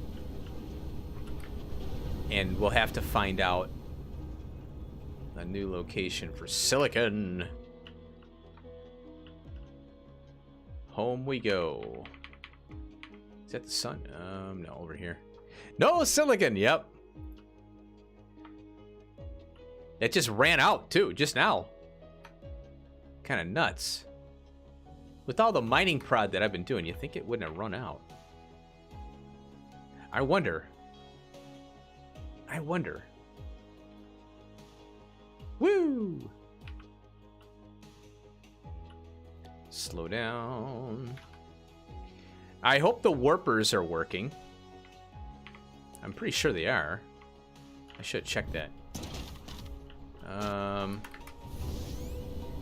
and we'll have to find out a new location for silicon. Home we go. Is that the sun? No, over here. No silicon. Yep. It just ran out too, just now. Kind of nuts. With all the mining prod that I've been doing, you think it wouldn't have run out? I wonder. Woo! Slow down. I hope the warpers are working. I'm pretty sure they are. I should check that.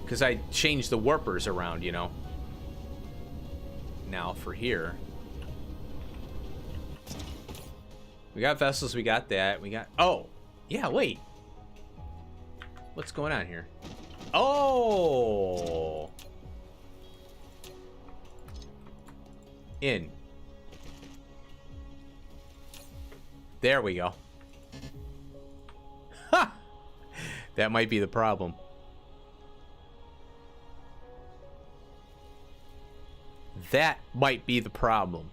Because I changed the warpers around, you know. now for here. We got vessels, we got that. We got... Oh! Yeah, wait. What's going on here? Oh! In. There we go. Ha! That might be the problem. That might be the problem.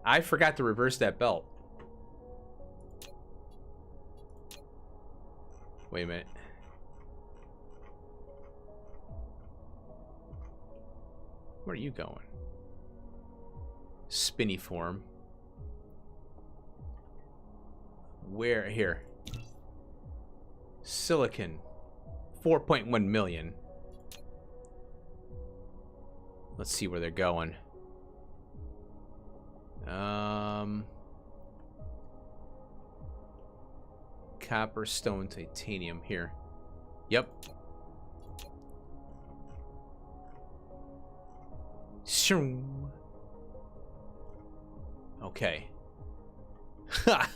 I forgot to reverse that belt. Wait a minute. Where are you going? Spinny form. Where? Here. Silicon. 4.1 million. Let's see where they're going. Copper, stone, titanium. Here. Yep. Shoom. Okay. Ha!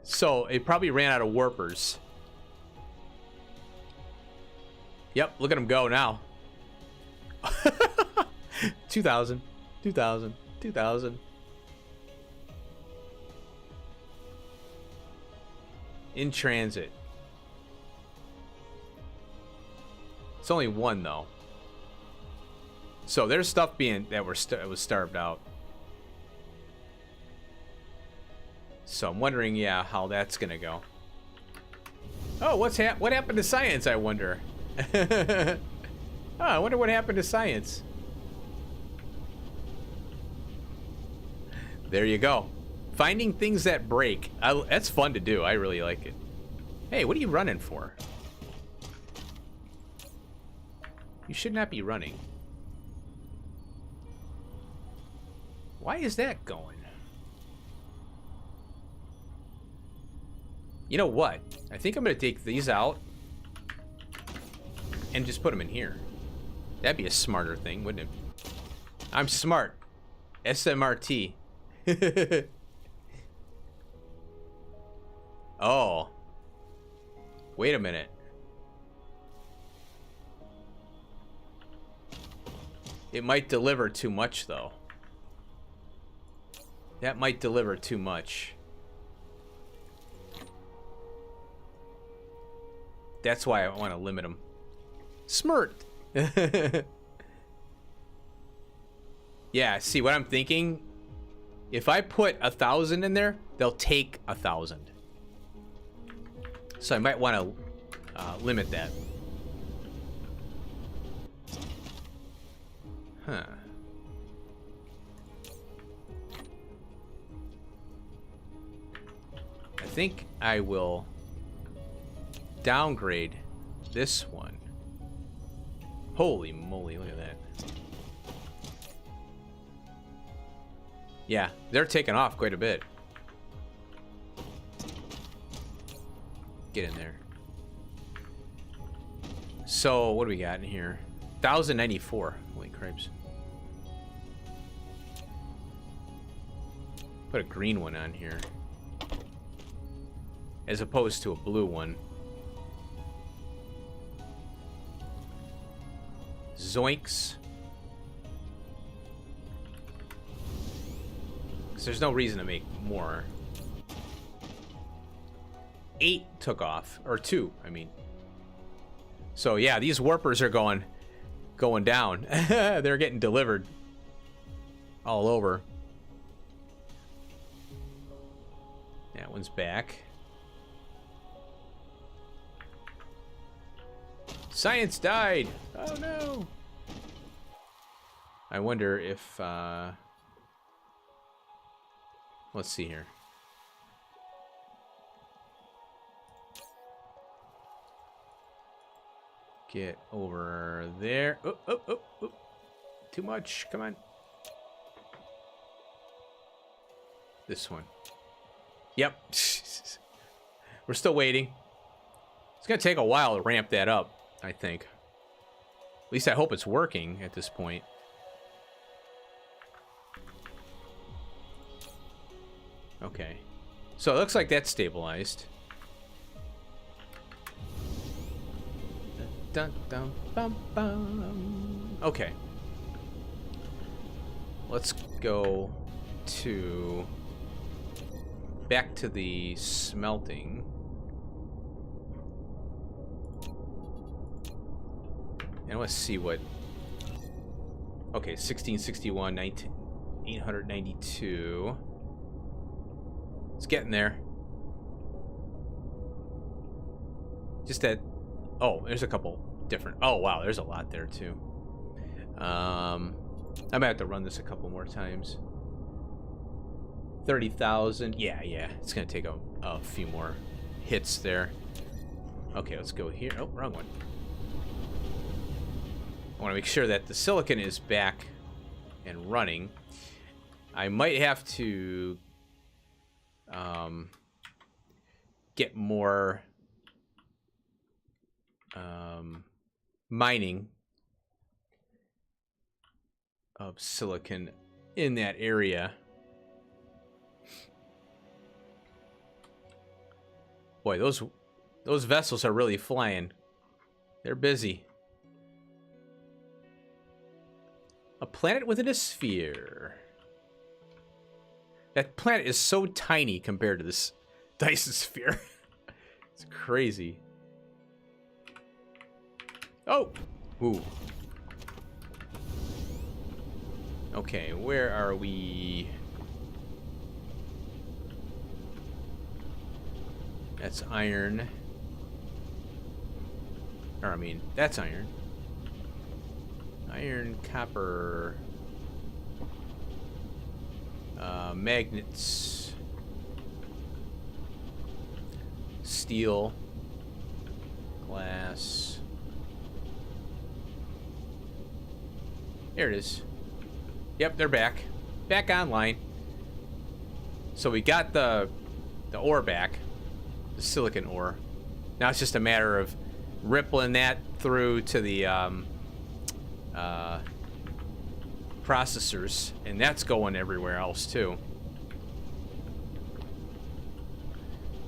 So, it probably ran out of warpers. Yep, look at him go now. 2,000, 2,000, 2,000. In transit. It's only one though. So there's stuff being that was starved out. So I'm wondering, yeah, how that's gonna go. Oh, what happened to science? I wonder. Oh, I wonder what happened to science. There you go. Finding things that break. That's fun to do. I really like it. Hey, what are you running for? You should not be running. Why is that going? You know what? I think I'm going to take these out and just put them in here. That'd be a smarter thing, wouldn't it? I'm smart. SMRT. Oh. Wait a minute. It might deliver too much, though. That might deliver too much. That's why I want to limit them. Smart. Yeah, see what I'm thinking? If I put 1,000 in there, they'll take 1,000. So I might want to limit that. Huh. I think I will downgrade this one. Holy moly, look at that. Yeah, they're taking off quite a bit. Get in there. So, what do we got in here? 1,094. Holy cripes. Put a green one on here. As opposed to a blue one. Zoinks. Because there's no reason to make more. 8 took off. Or 2, I mean. So yeah, these warpers are going down. They're getting delivered all over. That one's back. Science died. Oh no. I wonder if let's see here. Get over there. Oh, oh, oh, oh. Too much. Come on. This one. Yep. We're still waiting. It's going to take a while to ramp that up, I think. At least I hope it's working at this point. Okay. So it looks like that's stabilized. Dun, dun, bum, bum. Okay. Let's go to... back to the smelting. And let's see what... Okay, 1661, 892. It's getting there. Just that... Oh, there's a couple different... Oh, wow, there's a lot there, too. I might have to run this a couple more times. 30,000. Yeah. It's going to take a few more hits there. Okay, let's go here. Oh, wrong one. I want to make sure that the silicon is back and running. I might have to get more mining of silicon in that area. Boy, those vessels are really flying. They're busy. A planet within a sphere. That planet is so tiny compared to this Dyson sphere. It's crazy. Oh! Ooh. Okay, where are we? That's iron. Or, I mean, that's iron. Iron, copper, magnets, steel, glass. There it is. Yep, they're back. Back online. So we got the ore back. The silicon ore. Now it's just a matter of rippling that through to the processors, and that's going everywhere else too.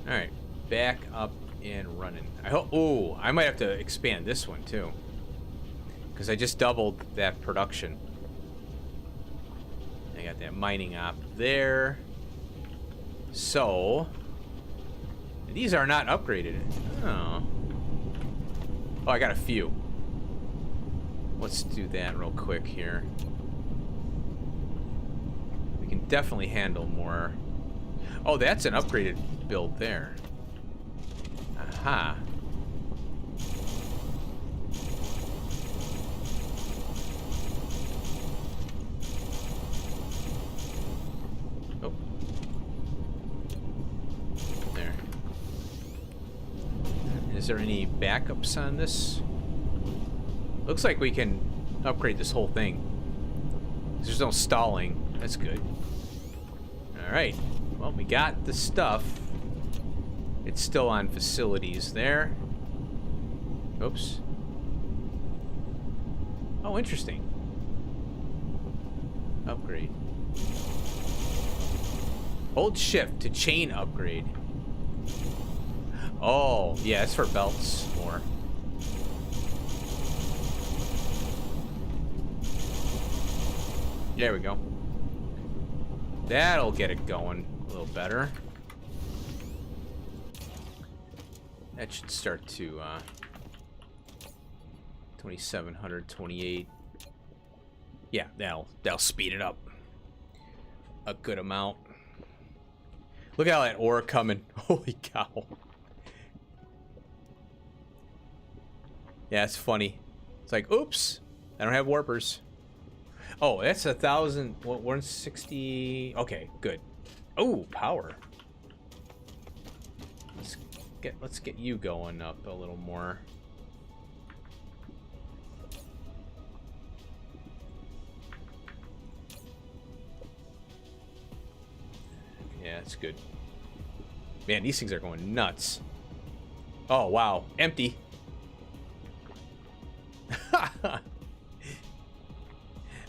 Alright, back up and running. I hope. Oh, I might have to expand this one too, because I just doubled that production. I got that mining op there. So these are not upgraded. Oh, I got a few. Let's do that real quick here. We can definitely handle more. Oh, that's an upgraded build there. Aha. Oh. There. Is there any backups on this? Looks like we can upgrade this whole thing. There's no stalling. That's good. Alright. Well, we got the stuff. It's still on facilities there. Oops. Oh, interesting. Upgrade. Hold shift to chain upgrade. Oh, yeah, it's for belts more. There we go. That'll get it going a little better. That should start to 2700, 28. Yeah, that'll speed it up a good amount. Look at all that ore coming. Holy cow. Yeah, it's funny. It's like, oops, I don't have warpers. Oh, that's 1,160. Okay, good. Oh, power. Let's get you going up a little more. Yeah, that's good. Man, these things are going nuts. Oh, wow. Empty.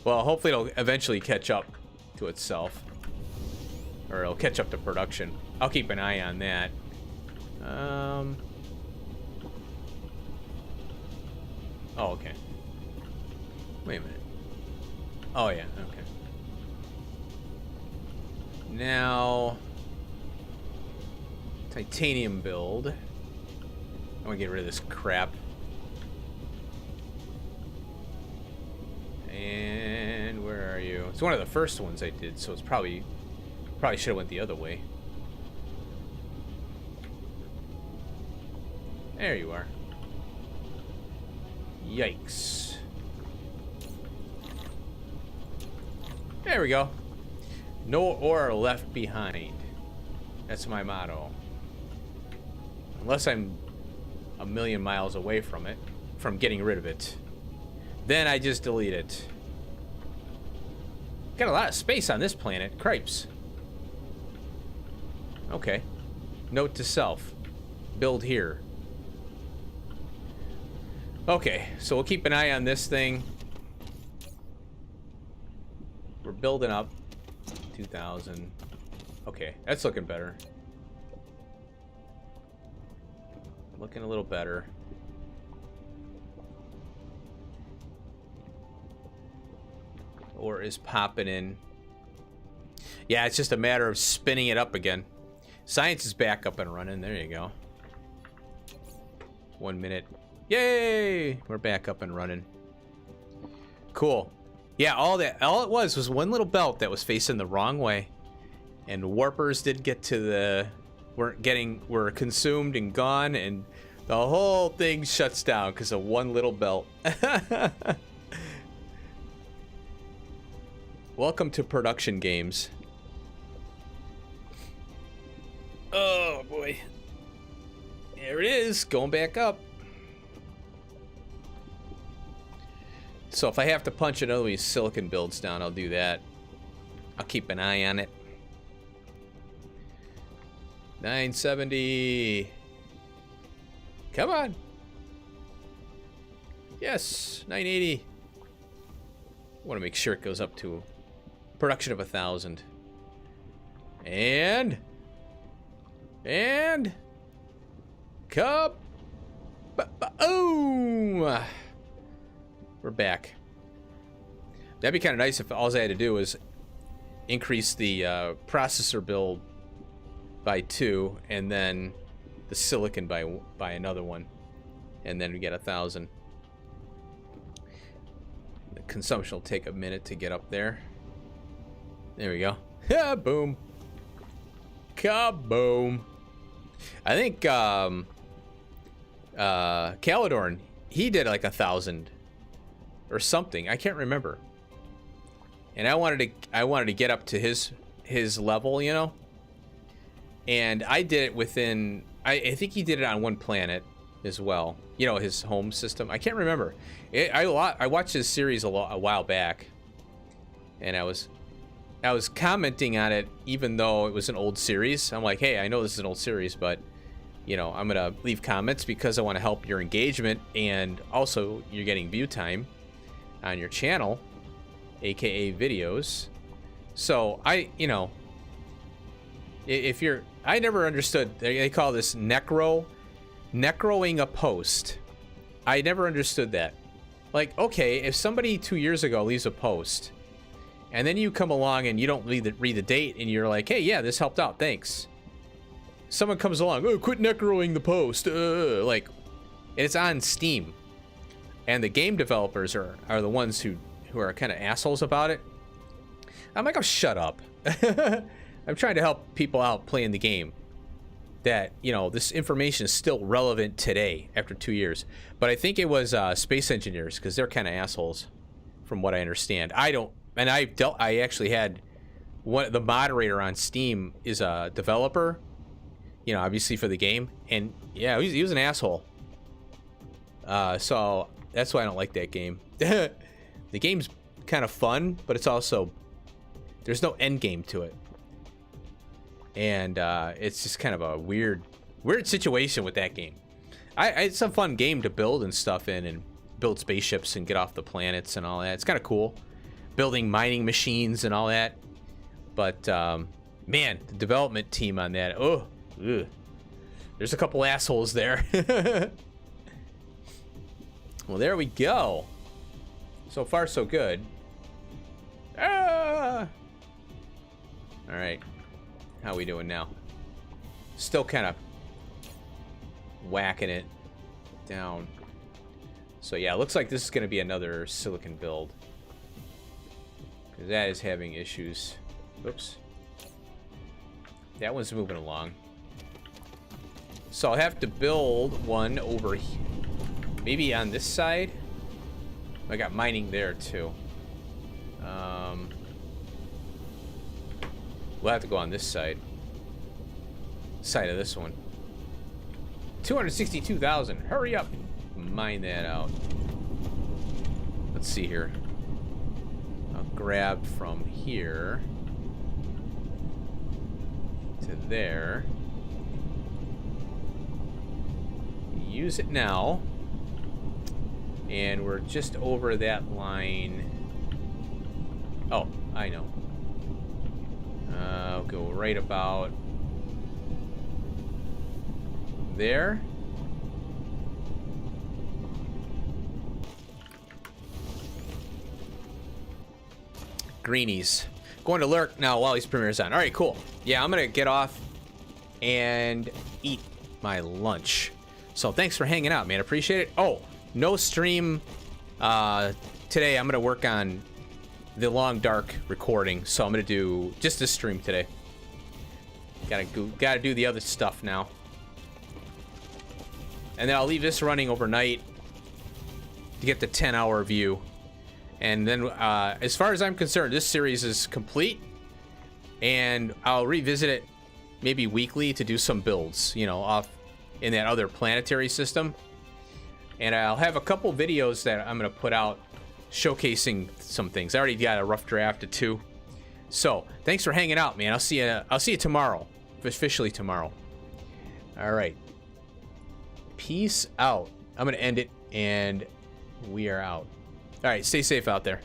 Well, hopefully it'll eventually catch up to itself. Or it'll catch up to production. I'll keep an eye on that. Oh, okay. Wait a minute. Oh, yeah, okay. Now... titanium build. I want to get rid of this crap. And where are you? It's one of the first ones I did, so it's probably should have went the other way. There you are. Yikes. There we go. No ore left behind. That's my motto. Unless I'm a million miles away from it, from getting rid of it. Then I just delete it. Got a lot of space on this planet. Cripes. Okay. Note to self. Build here. Okay, so we'll keep an eye on this thing. We're building up. 2,000. Okay, that's looking better. Looking a little better. Or is popping in. Yeah, it's just a matter of spinning it up again. Science is back up and running. There you go. 1 minute. Yay! We're back up and running. Cool. Yeah, all it was one little belt that was facing the wrong way. And warpers did get to the... were consumed and gone, and the whole thing shuts down because of one little belt. Welcome to production games. Oh boy. There it is, going back up. So if I have to punch another of these silicon builds down, I'll do that. I'll keep an eye on it. 970. Come on. Yes, 980. I want to make sure it goes up to production of 1,000. And cup. Boom. We're back. That'd be kind of nice if all I had to do was increase the processor build by 2, and then the silicon by another one, and then we get 1,000. The consumption will take a minute to get up there. There we go. Yeah, boom. Kaboom. I think Caladorn, he did like 1,000 or something. I can't remember. And I wanted to get up to his level, you know. And I did it within, I think he did it on one planet as well. You know, his home system. I can't remember. I watched his series a while back, and I was commenting on it even though it was an old series. I'm like, hey, I know this is an old series, but you know, I'm gonna leave comments because I want to help your engagement, and also you're getting view time on your channel, aka videos. So you know, if you're, I never understood, they call this necroing a post. I never understood that. Like, okay, if somebody 2 years ago leaves a post, and then you come along and you don't read the date, and you're like, hey, yeah, this helped out, thanks. Someone comes along, oh, quit necroing the post, like, it's on Steam, and the game developers are the ones who are kind of assholes about it. I'm like, oh, shut up. I'm trying to help people out playing the game. That, you know, this information is still relevant today after 2 years. But I think it was Space Engineers, because they're kind of assholes, from what I understand. I actually had the moderator on Steam is a developer, you know, obviously for the game, and yeah, he was an asshole. So that's why I don't like that game. The game's kind of fun, but it's also, there's no end game to it. And it's just kind of a weird situation with that game. It's a fun game to build and stuff in, and build spaceships and get off the planets and all that. It's kind of cool. Building mining machines and all that. But, man, the development team on that, oh, ugh. There's a couple assholes there. Well, there we go. So far, so good. Ah! All right. How we doing now? Still kind of whacking it down. So yeah, it looks like this is going to be another silicon build, because that is having issues. Oops. That one's moving along. So I'll have to build one over here. Maybe on this side. I got mining there too. We'll have to go on this side. Side of this one. 262,000. Hurry up. Mine that out. Let's see here. I'll grab from here to there. Use it now. And we're just over that line. Oh, I know. I'll go right about there. Greenies. Going to lurk now while his premiere's on. Alright, cool. Yeah, I'm gonna get off and eat my lunch. So thanks for hanging out, man. Appreciate it. Oh, no stream today. I'm gonna work on the long dark recording, so I'm gonna do just this stream today. Gotta do the other stuff now, and then I'll leave this running overnight to get the 10-hour view. And then as far as I'm concerned, this series is complete, and I'll revisit it maybe weekly to do some builds, you know, off in that other planetary system. And I'll have a couple videos that I'm gonna put out showcasing some things. I already got a rough draft of 2. So thanks for hanging out, man. I'll see you tomorrow, officially tomorrow. All right, peace out. I'm gonna end it, and we are out. All right, stay safe out there.